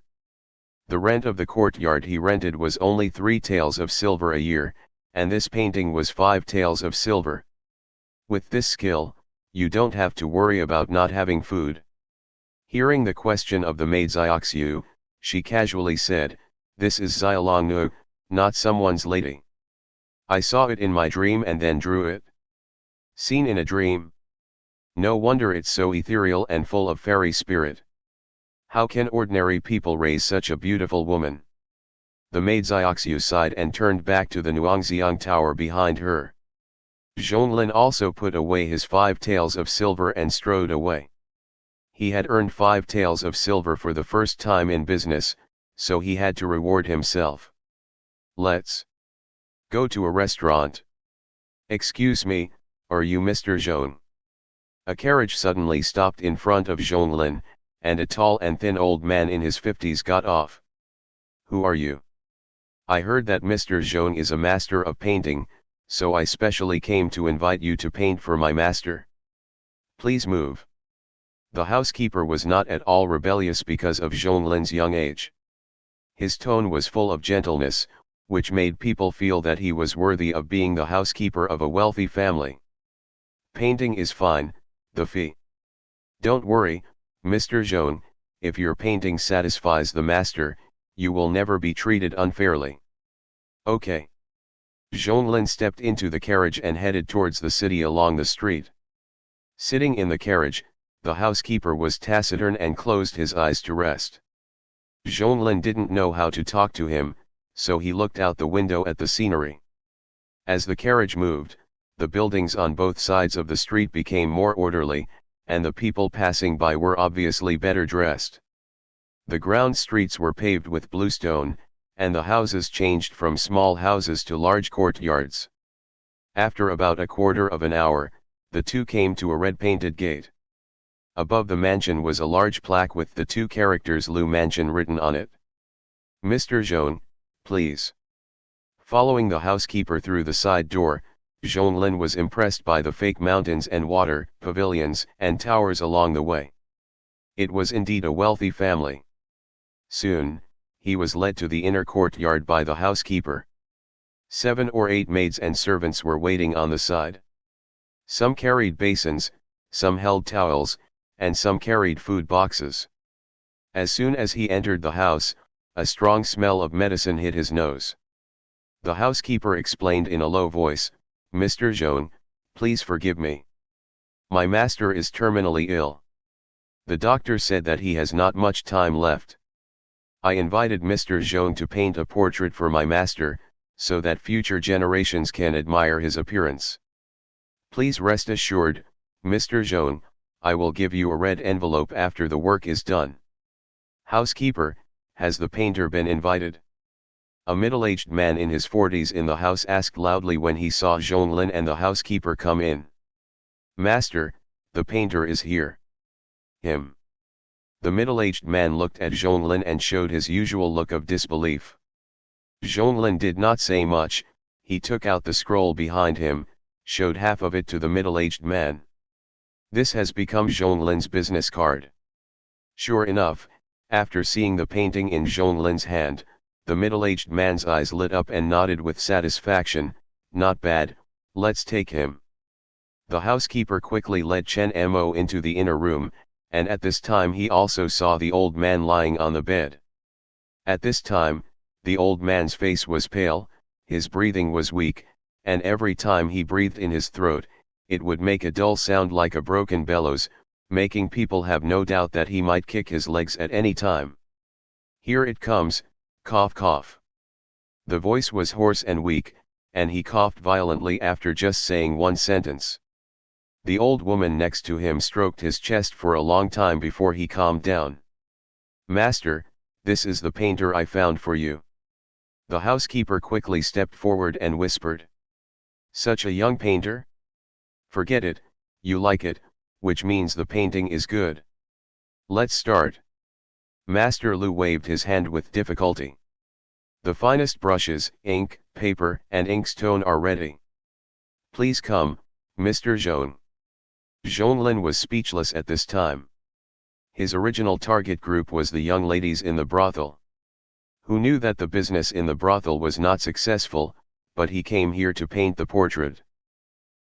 The rent of the courtyard he rented was only 3 taels of silver a year, and this painting was 5 taels of silver. With this skill, you don't have to worry about not having food. Hearing the question of the maid Zioxiu, she casually said, "This is Xialongnu, not someone's lady. I saw it in my dream and then drew it." Seen in a dream? No wonder it's so ethereal and full of fairy spirit. How can ordinary people raise such a beautiful woman? The maid Zioxiu sighed and turned back to the Nuangxiang tower behind her. Zhonglin also put away his 5 taels of silver and strode away. He had earned 5 taels of silver for the first time in business, so he had to reward himself. Let's go to a restaurant. Excuse me, are you Mr. Zhong? A carriage suddenly stopped in front of Zhonglin, and a tall and thin old man in his 50s got off. Who are you? I heard that Mr. Zhong is a master of painting, so I specially came to invite you to paint for my master. Please move. The housekeeper was not at all rebellious because of Zhonglin's young age. His tone was full of gentleness, which made people feel that he was worthy of being the housekeeper of a wealthy family. Painting is fine, the fee. Don't worry, Mr. Zhong, if your painting satisfies the master, you will never be treated unfairly. Okay. Zhonglin stepped into the carriage and headed towards the city along the street. Sitting in the carriage, the housekeeper was taciturn and closed his eyes to rest. Zhonglin didn't know how to talk to him, so he looked out the window at the scenery. As the carriage moved, the buildings on both sides of the street became more orderly, and the people passing by were obviously better dressed. The ground streets were paved with bluestone, and the houses changed from small houses to large courtyards. After about a quarter of an hour, the two came to a red-painted gate. Above the mansion was a large plaque with the 2 characters Lu Mansion written on it. Mr. Zhong, please. Following the housekeeper through the side door, Zhonglin was impressed by the fake mountains and water, pavilions and towers along the way. It was indeed a wealthy family. Soon, he was led to the inner courtyard by the housekeeper. 7 or 8 maids and servants were waiting on the side. Some carried basins, some held towels, and some carried food boxes. As soon as he entered the house, a strong smell of medicine hit his nose. The housekeeper explained in a low voice, "Mr. Zhong, please forgive me. My master is terminally ill. The doctor said that he has not much time left. I invited Mr. Zhong to paint a portrait for my master, so that future generations can admire his appearance. Please rest assured, Mr. Zhong, I will give you a red envelope after the work is done." Housekeeper, has the painter been invited? A middle-aged man in his 40s in the house asked loudly when he saw Zhonglin and the housekeeper come in. "Master, the painter is here." "Him?" The middle-aged man looked at Zhonglin and showed his usual look of disbelief. Zhonglin did not say much. He took out the scroll behind him, showed half of it to the middle-aged man. This has become Zhonglin's business card. Sure enough, after seeing the painting in Zhonglin's hand, the middle-aged man's eyes lit up and nodded with satisfaction. "Not bad, let's take him." The housekeeper quickly led Chen Mo into the inner room, and at this time he also saw the old man lying on the bed. At this time, the old man's face was pale, his breathing was weak, and every time he breathed in his throat, it would make a dull sound like a broken bellows, making people have no doubt that he might kick his legs at any time. "Here it comes, cough cough." The voice was hoarse and weak, and he coughed violently after just saying one sentence. The old woman next to him stroked his chest for a long time before he calmed down. "Master, this is the painter I found for you." The housekeeper quickly stepped forward and whispered. "Such a young painter? Forget it, you like it, which means the painting is good. Let's start." Master Lu waved his hand with difficulty. "The finest brushes, ink, paper, and inkstone are ready. Please come, Mr. Zhong." Zhonglin was speechless at this time. His original target group was the young ladies in the brothel. Who knew that the business in the brothel was not successful, but he came here to paint the portrait.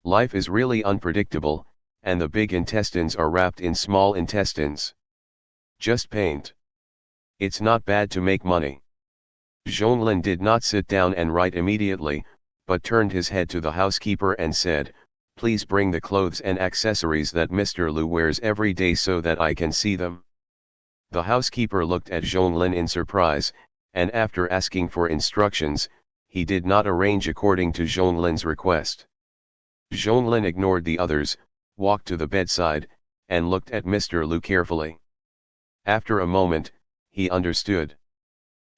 Life is really unpredictable, and the big intestines are wrapped in small intestines. Just paint. It's not bad to make money. Zhonglin did not sit down and write immediately, but turned his head to the housekeeper and said, "Please bring the clothes and accessories that Mr. Lu wears every day so that I can see them." The housekeeper looked at Zhonglin in surprise, and after asking for instructions, he did not arrange according to Zhonglin's request. Zhonglin ignored the others, walked to the bedside, and looked at Mr. Lu carefully. After a moment, he understood.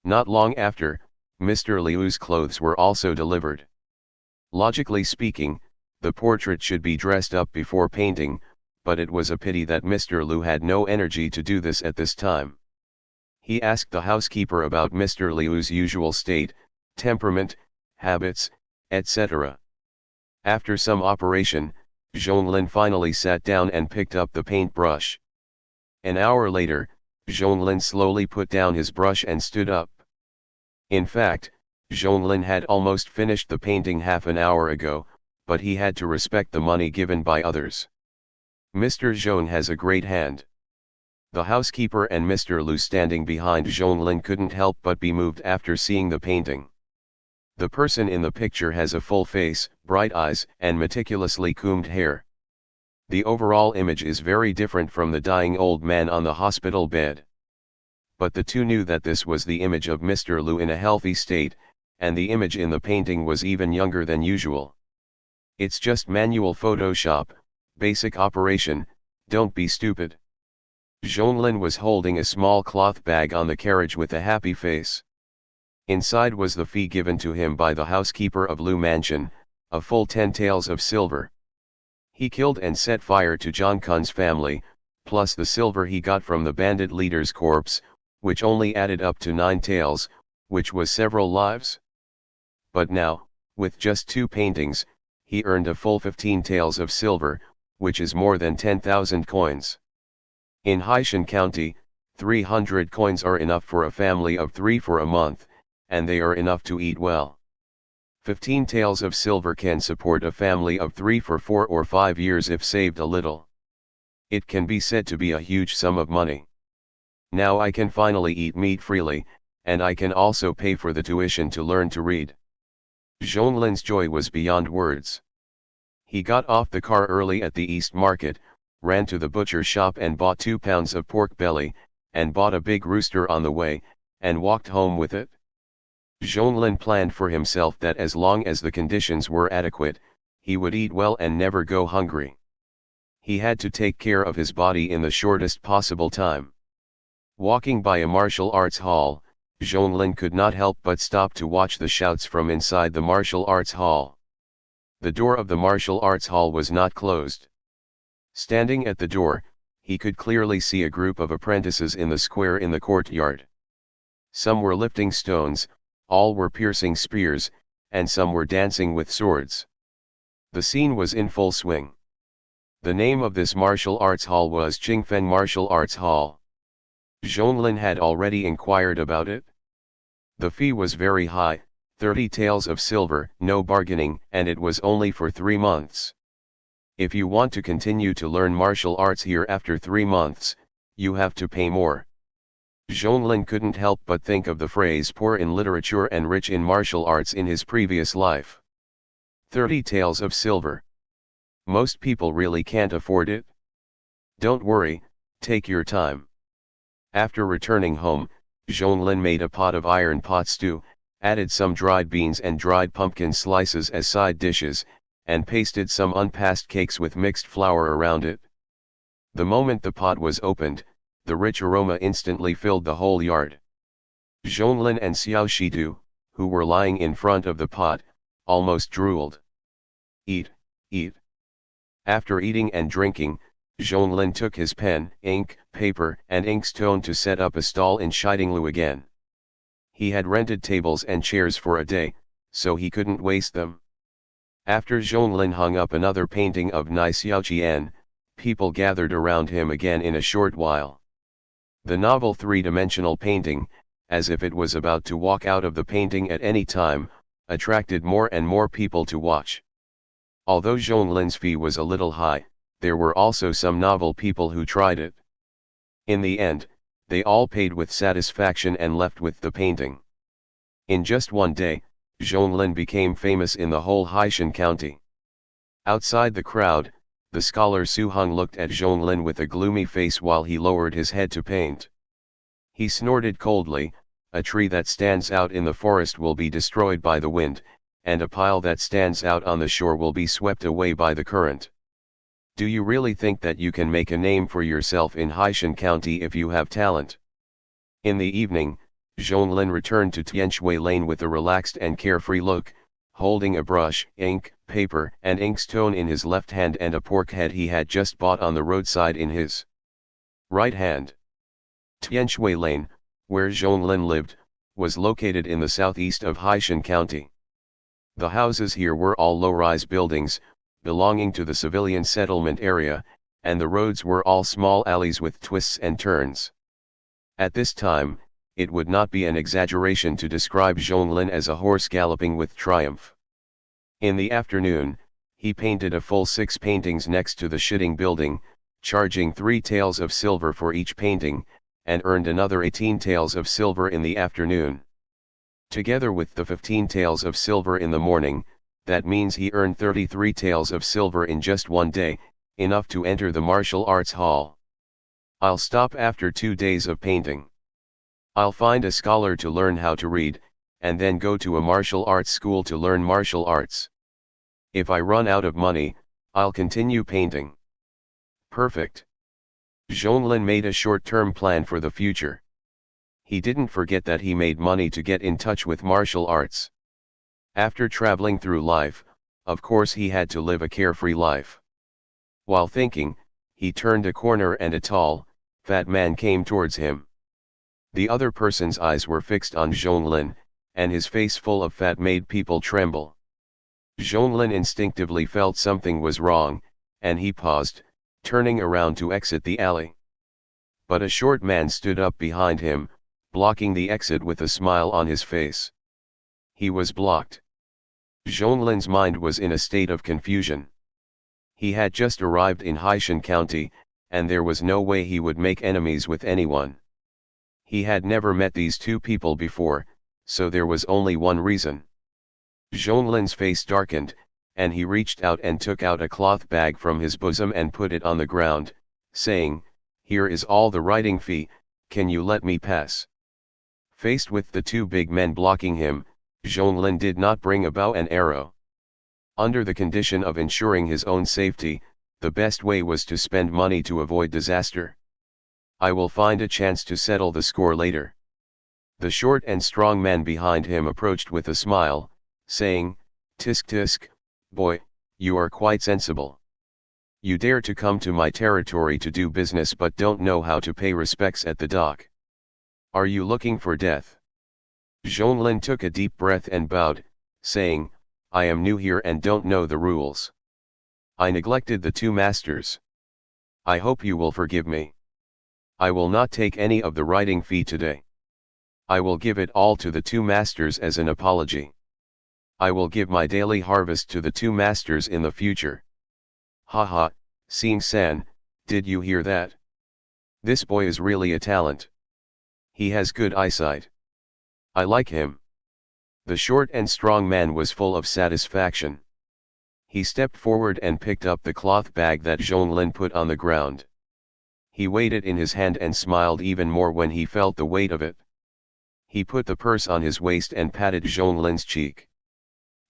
Not long after, Mr. Liu's clothes were also delivered. Logically speaking, the portrait should be dressed up before painting, but it was a pity that Mr. Lu had no energy to do this at this time. He asked the housekeeper about Mr. Liu's usual state, temperament, habits, etc. After some operation, Zhonglin finally sat down and picked up the paintbrush. An hour later, Zhonglin slowly put down his brush and stood up. In fact, Zhonglin had almost finished the painting half an hour ago, but he had to respect the money given by others. "Mr. Zhong has a great hand." The housekeeper and Mr. Lu standing behind Zhonglin couldn't help but be moved after seeing the painting. The person in the picture has a full face, bright eyes, and meticulously combed hair. The overall image is very different from the dying old man on the hospital bed. But the two knew that this was the image of Mr. Lu in a healthy state, and the image in the painting was even younger than usual. "It's just manual Photoshop, basic operation, don't be stupid." Zhonglin was holding a small cloth bag on the carriage with a happy face. Inside was the fee given to him by the housekeeper of Lu Mansion, a full 10 taels of silver. He killed and set fire to Zhang Kun's family, plus the silver he got from the bandit leader's corpse, which only added up to 9 taels, which was several lives. But now, with just 2 paintings, he earned a full 15 taels of silver, which is more than 10,000 coins. In Haishan County, 300 coins are enough for a family of 3 for a month, and they are enough to eat well. 15 taels of silver can support a family of 3 for 4 or 5 years if saved a little. It can be said to be a huge sum of money. Now I can finally eat meat freely, and I can also pay for the tuition to learn to read. Zhonglin's joy was beyond words. He got off the car early at the East Market, ran to the butcher shop and bought 2 pounds of pork belly, and bought a big rooster on the way, and walked home with it. Zhonglin planned for himself that as long as the conditions were adequate, he would eat well and never go hungry. He had to take care of his body in the shortest possible time. Walking by a martial arts hall, Zhonglin could not help but stop to watch the shouts from inside the martial arts hall. The door of the martial arts hall was not closed. Standing at the door, he could clearly see a group of apprentices in the square in the courtyard. Some were lifting stones, all were piercing spears, and some were dancing with swords. The scene was in full swing. The name of this martial arts hall was Qingfeng Martial Arts Hall. Zhonglin had already inquired about it. The fee was very high, 30 taels of silver, no bargaining, and it was only for 3 months. If you want to continue to learn martial arts here after 3 months, you have to pay more. Zhonglin couldn't help but think of the phrase poor in literature and rich in martial arts in his previous life. 30 taels of silver. Most people really can't afford it. Don't worry, take your time. After returning home, Zhonglin made a pot of iron pot stew, added some dried beans and dried pumpkin slices as side dishes, and pasted some unpassed cakes with mixed flour around it. The moment the pot was opened, the rich aroma instantly filled the whole yard. Zhonglin and Xiao Shidu, who were lying in front of the pot, almost drooled. Eat, eat. After eating and drinking, Zhonglin took his pen, ink, paper and inkstone to set up a stall in Shidinglu again. He had rented tables and chairs for a day, so he couldn't waste them. After Zhonglin hung up another painting of Nai Xiaoqian, people gathered around him again in a short while. The novel three-dimensional painting, as if it was about to walk out of the painting at any time, attracted more and more people to watch. Although Zhonglin's fee was a little high, there were also some novel people who tried it. In the end, they all paid with satisfaction and left with the painting. In just one day, Zhonglin became famous in the whole Haishan County. Outside the crowd, the scholar Su Hung looked at Zhonglin with a gloomy face while he lowered his head to paint. He snorted coldly, "A tree that stands out in the forest will be destroyed by the wind, and a pile that stands out on the shore will be swept away by the current. Do you really think that you can make a name for yourself in Haishan County if you have talent?" In the evening, Zhonglin returned to Tianshui Lane with a relaxed and carefree look, holding a brush, ink, paper and inkstone in his left hand and a pork head he had just bought on the roadside in his right hand. Tianshui Lane, where Zhonglin lived, was located in the southeast of Haishan County. The houses here were all low-rise buildings, belonging to the civilian settlement area, and the roads were all small alleys with twists and turns. At this time, it would not be an exaggeration to describe Zhonglin as a horse galloping with triumph. In the afternoon, he painted a full 6 paintings next to the shitting building, charging 3 taels of silver for each painting, and earned another 18 taels of silver in the afternoon. Together with the 15 taels of silver in the morning, that means he earned 33 taels of silver in just one day, enough to enter the martial arts hall. "I'll stop after 2 days of painting. I'll find a scholar to learn how to read, and then go to a martial arts school to learn martial arts. If I run out of money, I'll continue painting." Perfect. Zhonglin made a short-term plan for the future. He didn't forget that he made money to get in touch with martial arts. After traveling through life, of course he had to live a carefree life. While thinking, he turned a corner and a tall, fat man came towards him. The other person's eyes were fixed on Zhonglin, and his face full of fat made people tremble. Zhonglin instinctively felt something was wrong, and he paused, turning around to exit the alley. But a short man stood up behind him, blocking the exit with a smile on his face. He was blocked. Zhonglin's mind was in a state of confusion. He had just arrived in Haishan County, and there was no way he would make enemies with anyone. He had never met these two people before, so there was only one reason. Zhonglin's face darkened, and he reached out and took out a cloth bag from his bosom and put it on the ground, saying, "Here is all the writing fee, can you let me pass?" Faced with the 2 big men blocking him, Zhonglin did not bring a bow and arrow. Under the condition of ensuring his own safety, the best way was to spend money to avoid disaster. "I will find a chance to settle the score later." The short and strong man behind him approached with a smile, saying, "Tisk tisk, boy, you are quite sensible. You dare to come to my territory to do business but don't know how to pay respects at the dock. Are you looking for death?" Zhonglin took a deep breath and bowed, saying, "I am new here and don't know the rules. I neglected the 2 masters. I hope you will forgive me. I will not take any of the writing fee today. I will give it all to the 2 masters as an apology. I will give my daily harvest to the 2 masters in the future." "Haha, Sing-san, did you hear that? This boy is really a talent. He has good eyesight. I like him." The short and strong man was full of satisfaction. He stepped forward and picked up the cloth bag that Zhonglin put on the ground. He weighed it in his hand and smiled even more when he felt the weight of it. He put the purse on his waist and patted Zhonglin's cheek.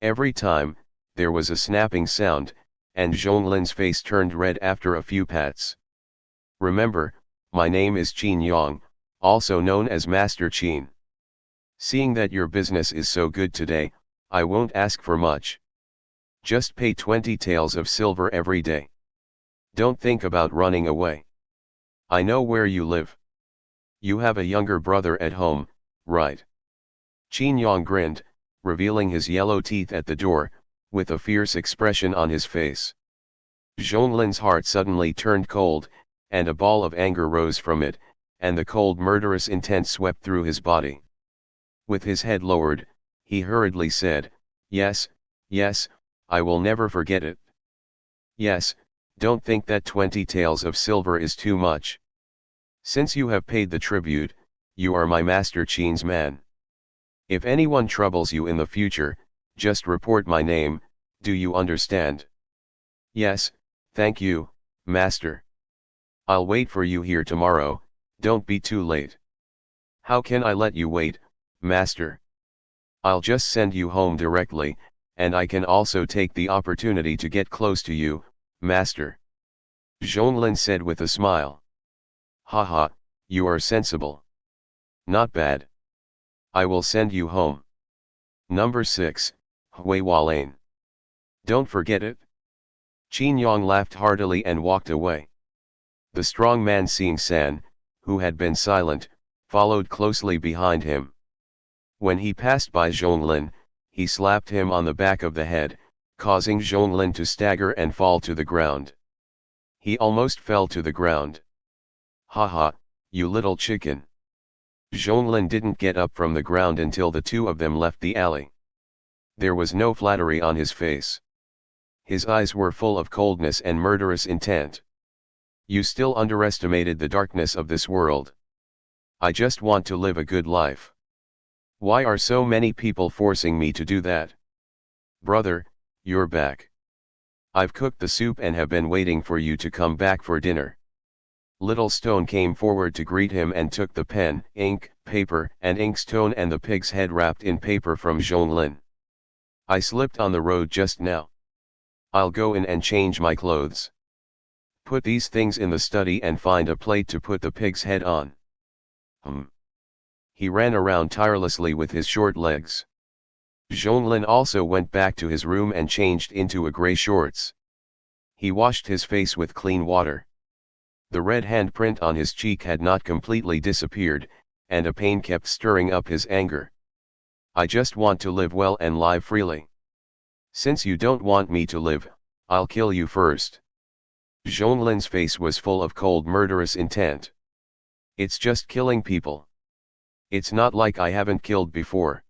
Every time, there was a snapping sound, and Zhonglin's face turned red after a few pats. Remember, my name is Qin Yang, also known as Master Qin. Seeing that your business is so good today, I won't ask for much. Just pay 20 taels of silver every day. Don't think about running away. I know where you live. You have a younger brother at home, right? Qin Yang grinned, revealing his yellow teeth at the door, with a fierce expression on his face. Zhonglin's heart suddenly turned cold, and a ball of anger rose from it, and the cold murderous intent swept through his body. With his head lowered, he hurriedly said, "Yes, yes, I will never forget it. Yes, don't think that 20 taels of silver is too much. Since you have paid the tribute, you are my Master Qin's man. If anyone troubles you in the future, just report my name, do you understand?" "Yes, thank you, Master. I'll wait for you here tomorrow, don't be too late." "How can I let you wait, Master? I'll just send you home directly, and I can also take the opportunity to get close to you, Master," Zhonglin said with a smile. "Haha, you are sensible. Not bad. I will send you home. Number 6, Huihua Lane. Don't forget it." Qin Yang laughed heartily and walked away. The strong man Xing San, who had been silent, followed closely behind him. When he passed by Zhonglin, he slapped him on the back of the head, causing Zhonglin to stagger and fall to the ground. He almost fell to the ground. "Haha, you little chicken." Zhonglin didn't get up from the ground until the two of them left the alley. There was no flattery on his face. His eyes were full of coldness and murderous intent. "You still underestimated the darkness of this world. I just want to live a good life. Why are so many people forcing me to do that? Brother, you're back. I've cooked the soup and have been waiting for you to come back for dinner." Little Stone came forward to greet him and took the pen, ink, paper and inkstone and the pig's head wrapped in paper from Zhonglin. "I slipped on the road just now. I'll go in and change my clothes. Put these things in the study and find a plate to put the pig's head on." He ran around tirelessly with his short legs. Zhonglin also went back to his room and changed into a grey shorts. He washed his face with clean water. The red handprint on his cheek had not completely disappeared, and a pain kept stirring up his anger. "I just want to live well and live freely. Since you don't want me to live, I'll kill you first." Zhonglin's face was full of cold murderous intent. "It's just killing people. It's not like I haven't killed before.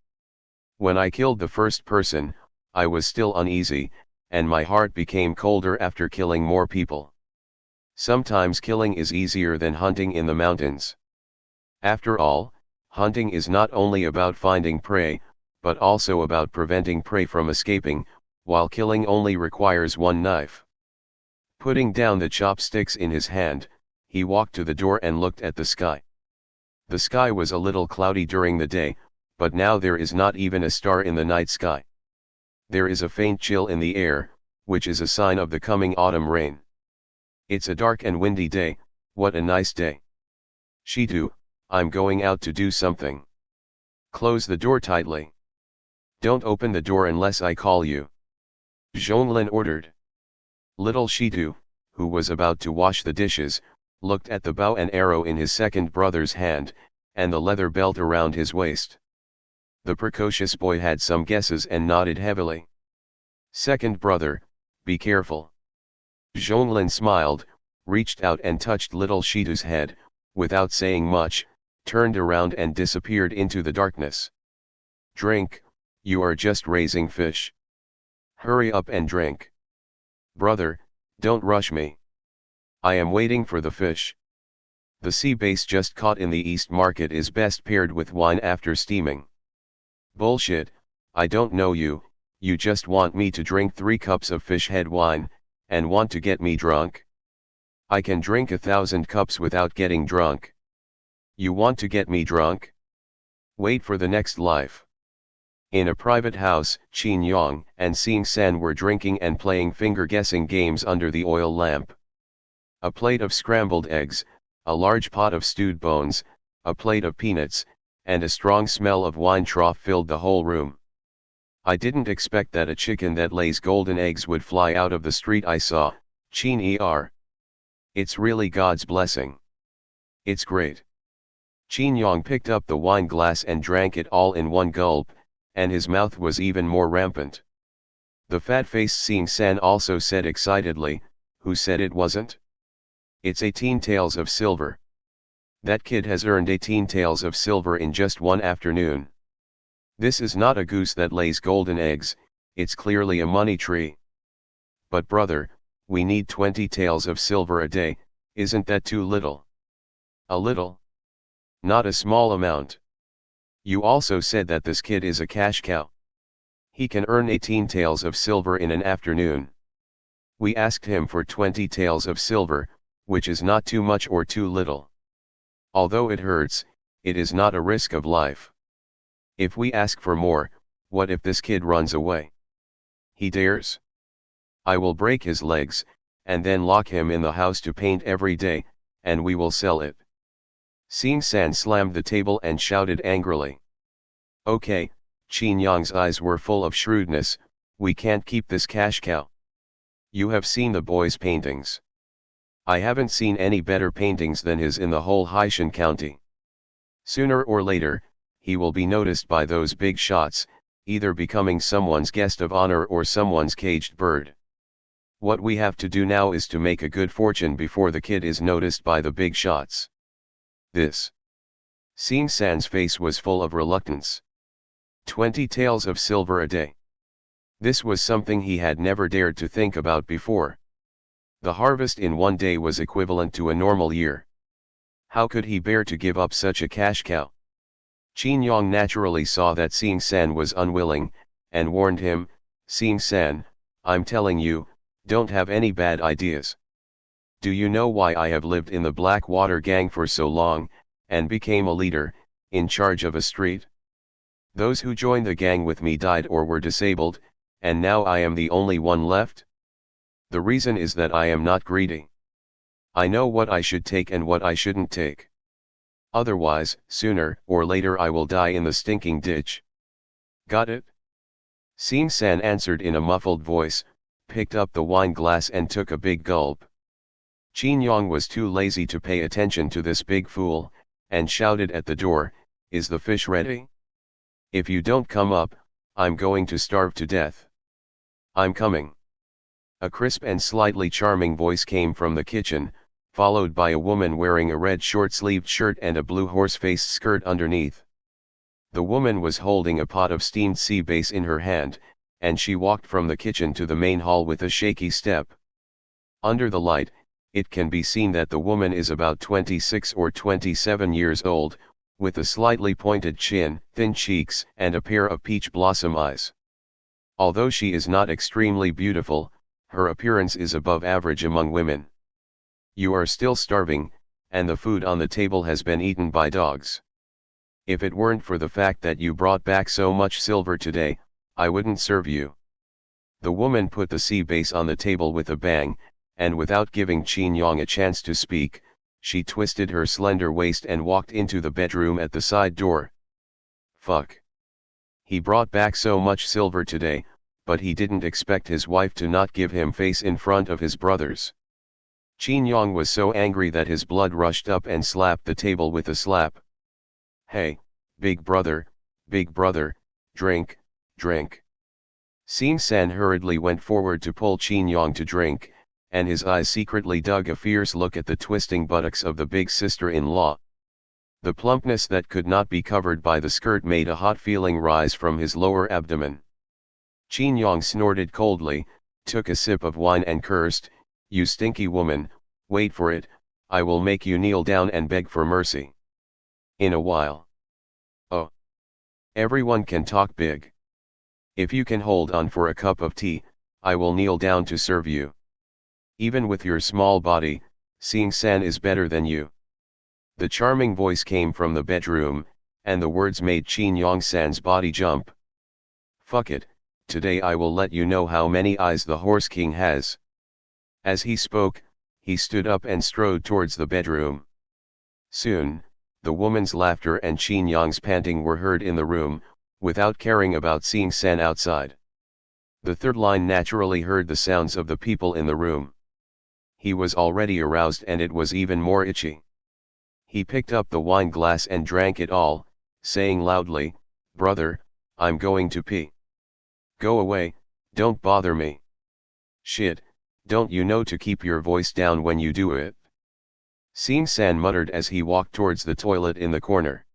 When I killed the first person, I was still uneasy, and my heart became colder after killing more people. Sometimes killing is easier than hunting in the mountains. After all, hunting is not only about finding prey, but also about preventing prey from escaping, while killing only requires one knife." Putting down the chopsticks in his hand, he walked to the door and looked at the sky. The sky was a little cloudy during the day, but now there is not even a star in the night sky. There is a faint chill in the air, which is a sign of the coming autumn rain. It's a dark and windy day. What a nice day. "Shitu, I'm going out to do something. Close the door tightly. Don't open the door unless I call you," Zhonglin ordered. Little Shitu, who was about to wash the dishes, looked at the bow and arrow in his second brother's hand, and the leather belt around his waist. The precocious boy had some guesses and nodded heavily. "Second brother, be careful." Zhonglin smiled, reached out and touched little Shitu's head, without saying much, turned around and disappeared into the darkness. "Drink, you are just raising fish. Hurry up and drink. Brother, don't rush me. I am waiting for the fish. The sea bass just caught in the East Market is best paired with wine after steaming." "Bullshit, I don't know you, you just want me to drink 3 cups of fish head wine, and want to get me drunk? I can drink 1,000 cups without getting drunk. You want to get me drunk? Wait for the next life. In a private house, Qin Yang and Xing San were drinking and playing finger-guessing games under the oil lamp. A plate of scrambled eggs, a large pot of stewed bones, a plate of peanuts, and a strong smell of wine trough filled the whole room. I didn't expect that a chicken that lays golden eggs would fly out of the street I saw, Qin Er. It's really God's blessing. It's great. Qin Yang picked up the wine glass and drank it all in one gulp, and his mouth was even more rampant. The fat-faced Xing San also said excitedly, "Who said it wasn't? It's 18 taels of silver. That kid has earned 18 taels of silver in just one afternoon. This is not a goose that lays golden eggs, it's clearly a money tree. But brother, we need 20 taels of silver a day, isn't that too little?" "A little? Not a small amount. You also said that this kid is a cash cow. He can earn 18 taels of silver in an afternoon. We asked him for 20 taels of silver, which is not too much or too little. Although it hurts, it is not a risk of life. If we ask for more, what if this kid runs away? He dares? I will break his legs, and then lock him in the house to paint every day, and we will sell it." Xing San slammed the table and shouted angrily. "Okay," Qin Yang's eyes were full of shrewdness, "we can't keep this cash cow. You have seen the boy's paintings. I haven't seen any better paintings than his in the whole Haishan County. Sooner or later, he will be noticed by those big shots, either becoming someone's guest of honor or someone's caged bird. What we have to do now is to make a good fortune before the kid is noticed by the big shots." This. Xing San's face was full of reluctance. 20 taels of silver a day. This was something he had never dared to think about before. The harvest in one day was equivalent to a normal year. How could he bear to give up such a cash cow? Qin Yang naturally saw that Xing San was unwilling, and warned him, "Xing San, I'm telling you, don't have any bad ideas. Do you know why I have lived in the Blackwater gang for so long, and became a leader, in charge of a street? Those who joined the gang with me died or were disabled, and now I am the only one left? The reason is that I am not greedy. I know what I should take and what I shouldn't take. Otherwise, sooner or later I will die in the stinking ditch. Got it?" Xing San answered in a muffled voice, picked up the wine glass and took a big gulp. Qin Yang was too lazy to pay attention to this big fool, and shouted at the door, "Is the fish ready? If you don't come up, I'm going to starve to death." "I'm coming." A crisp and slightly charming voice came from the kitchen, followed by a woman wearing a red short-sleeved shirt and a blue horse-faced skirt underneath. The woman was holding a pot of steamed sea bass in her hand, and she walked from the kitchen to the main hall with a shaky step. Under the light, it can be seen that the woman is about 26 or 27 years old, with a slightly pointed chin, thin cheeks, and a pair of peach blossom eyes. Although she is not extremely beautiful, her appearance is above average among women. "You are still starving, and the food on the table has been eaten by dogs. If it weren't for the fact that you brought back so much silver today, I wouldn't serve you." The woman put the sea bass on the table with a bang, and without giving Qin Yang a chance to speak, she twisted her slender waist and walked into the bedroom at the side door. Fuck. He brought back so much silver today, but he didn't expect his wife to not give him face in front of his brothers. Qin Yang was so angry that his blood rushed up and slapped the table with a slap. "Hey, big brother, drink, drink." Xing San hurriedly went forward to pull Qin Yang to drink, and his eyes secretly dug a fierce look at the twisting buttocks of the big sister-in-law. The plumpness that could not be covered by the skirt made a hot feeling rise from his lower abdomen. Qin Yang snorted coldly, took a sip of wine and cursed, "You stinky woman, wait for it, I will make you kneel down and beg for mercy. In a while. Oh. Everyone can talk big. If you can hold on for a cup of tea, I will kneel down to serve you. Even with your small body, Xing San is better than you." The charming voice came from the bedroom, and the words made Qin Yong-san's body jump. Fuck it, today I will let you know how many eyes the Horse King has. As he spoke, he stood up and strode towards the bedroom. Soon, the woman's laughter and Qin Yong's panting were heard in the room, without caring about seeing San outside. The third line naturally heard the sounds of the people in the room. He was already aroused and it was even more itchy. He picked up the wine glass and drank it all, saying loudly, "Brother, I'm going to pee." "Go away, don't bother me." "Shit, don't you know to keep your voice down when you do it?" Seeing San muttered as he walked towards the toilet in the corner.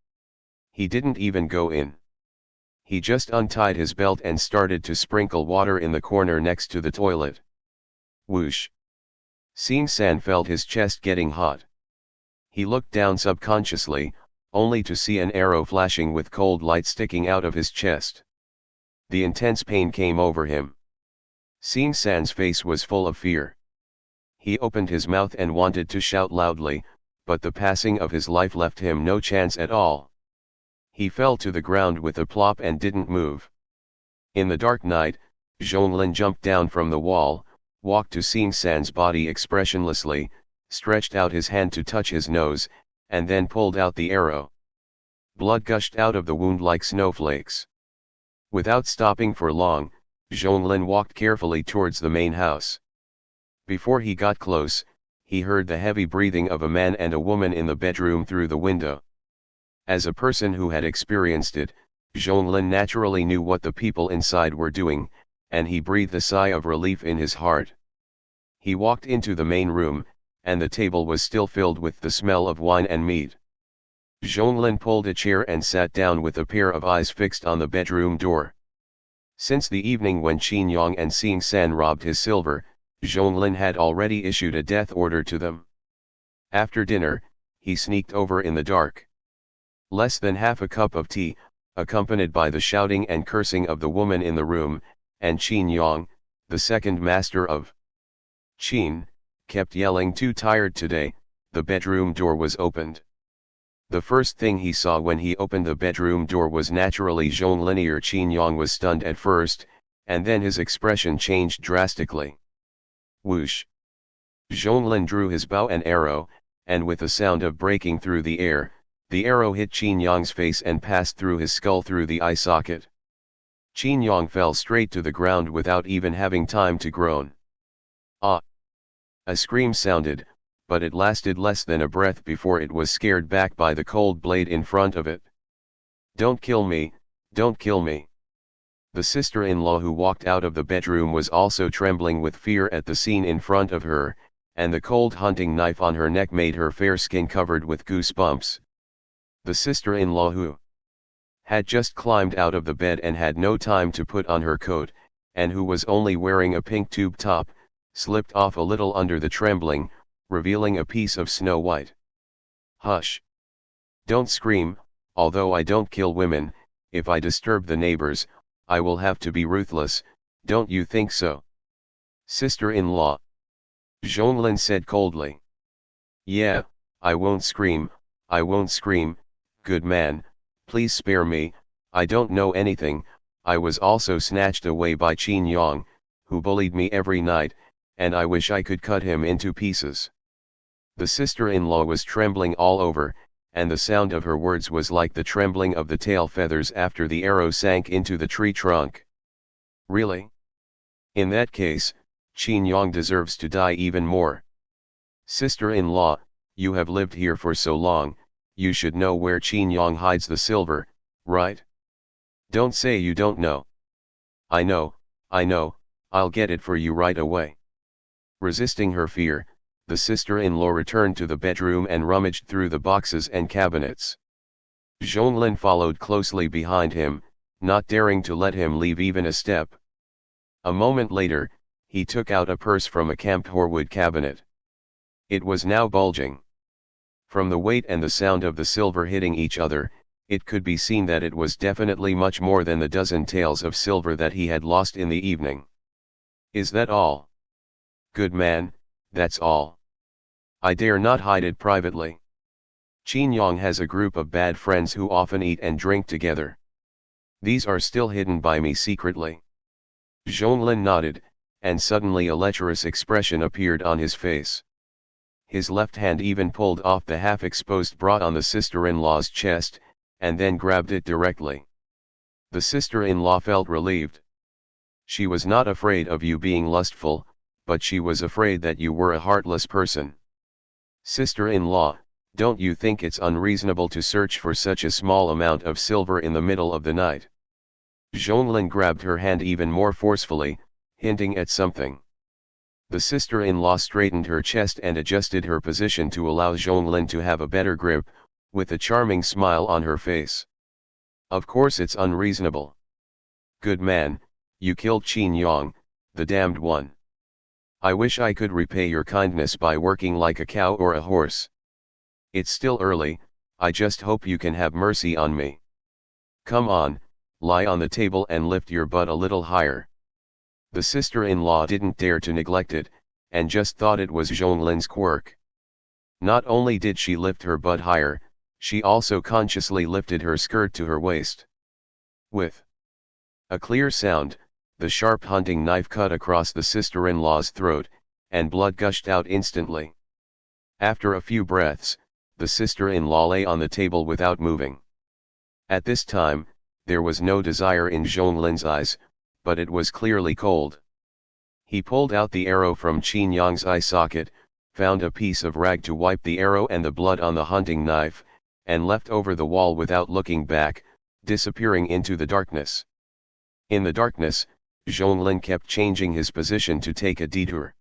He didn't even go in. He just untied his belt and started to sprinkle water in the corner next to the toilet. Whoosh! Seeing San felt his chest getting hot. He looked down subconsciously, only to see an arrow flashing with cold light sticking out of his chest. The intense pain came over him. Seeing San's face was full of fear. He opened his mouth and wanted to shout loudly, but the passing of his life left him no chance at all. He fell to the ground with a plop and didn't move. In the dark night, Zhonglin jumped down from the wall, walked to Seeing San's body expressionlessly, stretched out his hand to touch his nose, and then pulled out the arrow. Blood gushed out of the wound like snowflakes. Without stopping for long, Zhonglin walked carefully towards the main house. Before he got close, he heard the heavy breathing of a man and a woman in the bedroom through the window. As a person who had experienced it, Zhonglin naturally knew what the people inside were doing, and he breathed a sigh of relief in his heart. He walked into the main room, and the table was still filled with the smell of wine and meat. Zhonglin pulled a chair and sat down with a pair of eyes fixed on the bedroom door. Since the evening when Qin Yong and Seeing San robbed his silver, Zhonglin had already issued a death order to them. After dinner, he sneaked over in the dark. Less than half a cup of tea, accompanied by the shouting and cursing of the woman in the room, and Qin Yong, the second master of Qin, kept yelling "too tired today." The bedroom door was opened. The first thing he saw when he opened the bedroom door was naturally Zhonglin. Qin Yong was stunned at first, and then his expression changed drastically. Whoosh! Zhonglin drew his bow and arrow, and with a sound of breaking through the air, the arrow hit Qin Yong's face and passed through his skull through the eye socket. Qin Yong fell straight to the ground without even having time to groan. Ah! A scream sounded, but it lasted less than a breath before it was scared back by the cold blade in front of it. "Don't kill me, don't kill me." The sister-in-law who walked out of the bedroom was also trembling with fear at the scene in front of her, and the cold hunting knife on her neck made her fair skin covered with goosebumps. The sister-in-law who had just climbed out of the bed and had no time to put on her coat, and who was only wearing a pink tube top, slipped off a little under the trembling, revealing a piece of snow white. "Hush! Don't scream, although I don't kill women. If I disturb the neighbors, I will have to be ruthless, don't you think so?" "Sister-in-law," Zhonglin said coldly. "Yeah, I won't scream, I won't scream. Good man, please spare me. I don't know anything. I was also snatched away by Qin Yong, who bullied me every night, and I wish I could cut him into pieces." The sister-in-law was trembling all over, and the sound of her words was like the trembling of the tail feathers after the arrow sank into the tree trunk. "Really? In that case, Qin Yong deserves to die even more. Sister-in-law, you have lived here for so long, you should know where Qin Yong hides the silver, right? Don't say you don't know." I know, I'll get it for you right away." Resisting her fear, the sister-in-law returned to the bedroom and rummaged through the boxes and cabinets. Zhonglin followed closely behind him, not daring to let him leave even a step. A moment later, he took out a purse from a camphorwood cabinet. It was now bulging. From the weight and the sound of the silver hitting each other, it could be seen that it was definitely much more than the dozen taels of silver that he had lost in the evening. "Is that all?" "Good man, that's all. I dare not hide it privately." Qin Yang has a group of bad friends who often eat and drink together. These are still hidden by me secretly. Zhonglin nodded, and suddenly a lecherous expression appeared on his face. His left hand even pulled off the half-exposed bra on the sister-in-law's chest, and then grabbed it directly. The sister-in-law felt relieved. She was not afraid of you being lustful, but she was afraid that you were a heartless person. Sister-in-law, don't you think it's unreasonable to search for such a small amount of silver in the middle of the night? Zhonglin grabbed her hand even more forcefully, hinting at something. The sister-in-law straightened her chest and adjusted her position to allow Zhonglin to have a better grip, with a charming smile on her face. Of course it's unreasonable. Good man, you killed Qin Yang, the damned one. I wish I could repay your kindness by working like a cow or a horse. It's still early, I just hope you can have mercy on me. Come on, lie on the table and lift your butt a little higher. The sister-in-law didn't dare to neglect it, and just thought it was Zhonglin's quirk. Not only did she lift her butt higher, she also consciously lifted her skirt to her waist. With a clear sound, the sharp hunting knife cut across the sister-in-law's throat, and blood gushed out instantly. After a few breaths, the sister-in-law lay on the table without moving. At this time, there was no desire in Zhonglin's eyes, but it was clearly cold. He pulled out the arrow from Qin Yang's eye socket, found a piece of rag to wipe the arrow and the blood on the hunting knife, and leapt over the wall without looking back, disappearing into the darkness. In the darkness, Zhonglin kept changing his position to take a detour.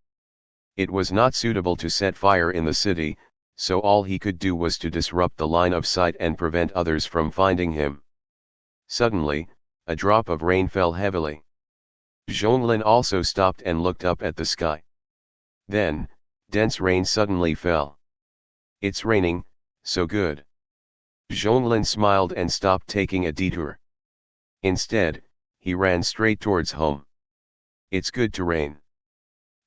It was not suitable to set fire in the city, so all he could do was to disrupt the line of sight and prevent others from finding him. Suddenly, a drop of rain fell heavily. Zhonglin also stopped and looked up at the sky. Then, dense rain suddenly fell. It's raining, so good. Zhonglin smiled and stopped taking a detour. Instead, he ran straight towards home. It's good to rain.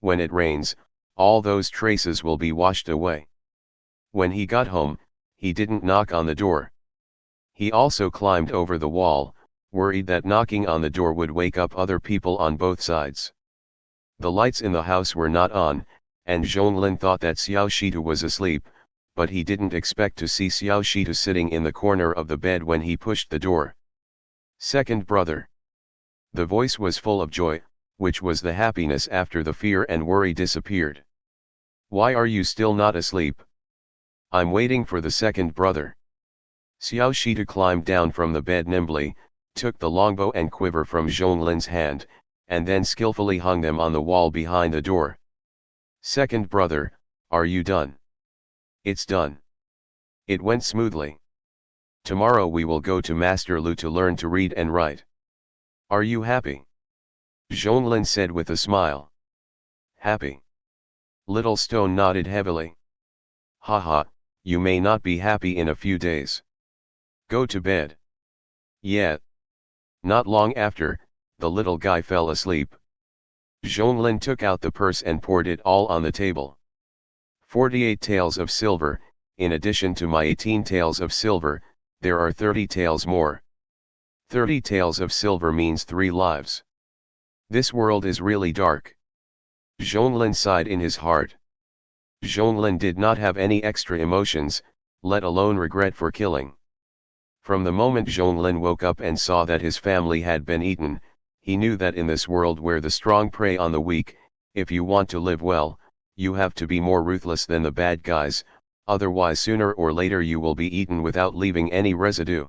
When it rains, all those traces will be washed away. When he got home, he didn't knock on the door. He also climbed over the wall, worried that knocking on the door would wake up other people on both sides. The lights in the house were not on, and Zhonglin thought that Xiao Shitu was asleep, but he didn't expect to see Xiao Shitu sitting in the corner of the bed when he pushed the door. Second brother. The voice was full of joy, which was the happiness after the fear and worry disappeared. Why are you still not asleep? I'm waiting for the second brother. Xiao Shitu climbed down from the bed nimbly, took the longbow and quiver from Zhonglin's hand, and then skillfully hung them on the wall behind the door. Second brother, are you done? It's done. It went smoothly. Tomorrow we will go to Master Lu to learn to read and write. Are you happy? Zhonglin said with a smile. Happy? Little Stone nodded heavily. Haha, you may not be happy in a few days. Go to bed. Yeah. Not long after, the little guy fell asleep. Zhonglin took out the purse and poured it all on the table. 48 taels of silver, in addition to my 18 taels of silver, there are 30 taels more. 30 taels of silver means 3 lives. This world is really dark. Zhonglin sighed in his heart. Zhonglin did not have any extra emotions, let alone regret for killing. From the moment Zhonglin woke up and saw that his family had been eaten, he knew that in this world where the strong prey on the weak, if you want to live well, you have to be more ruthless than the bad guys, otherwise sooner or later you will be eaten without leaving any residue.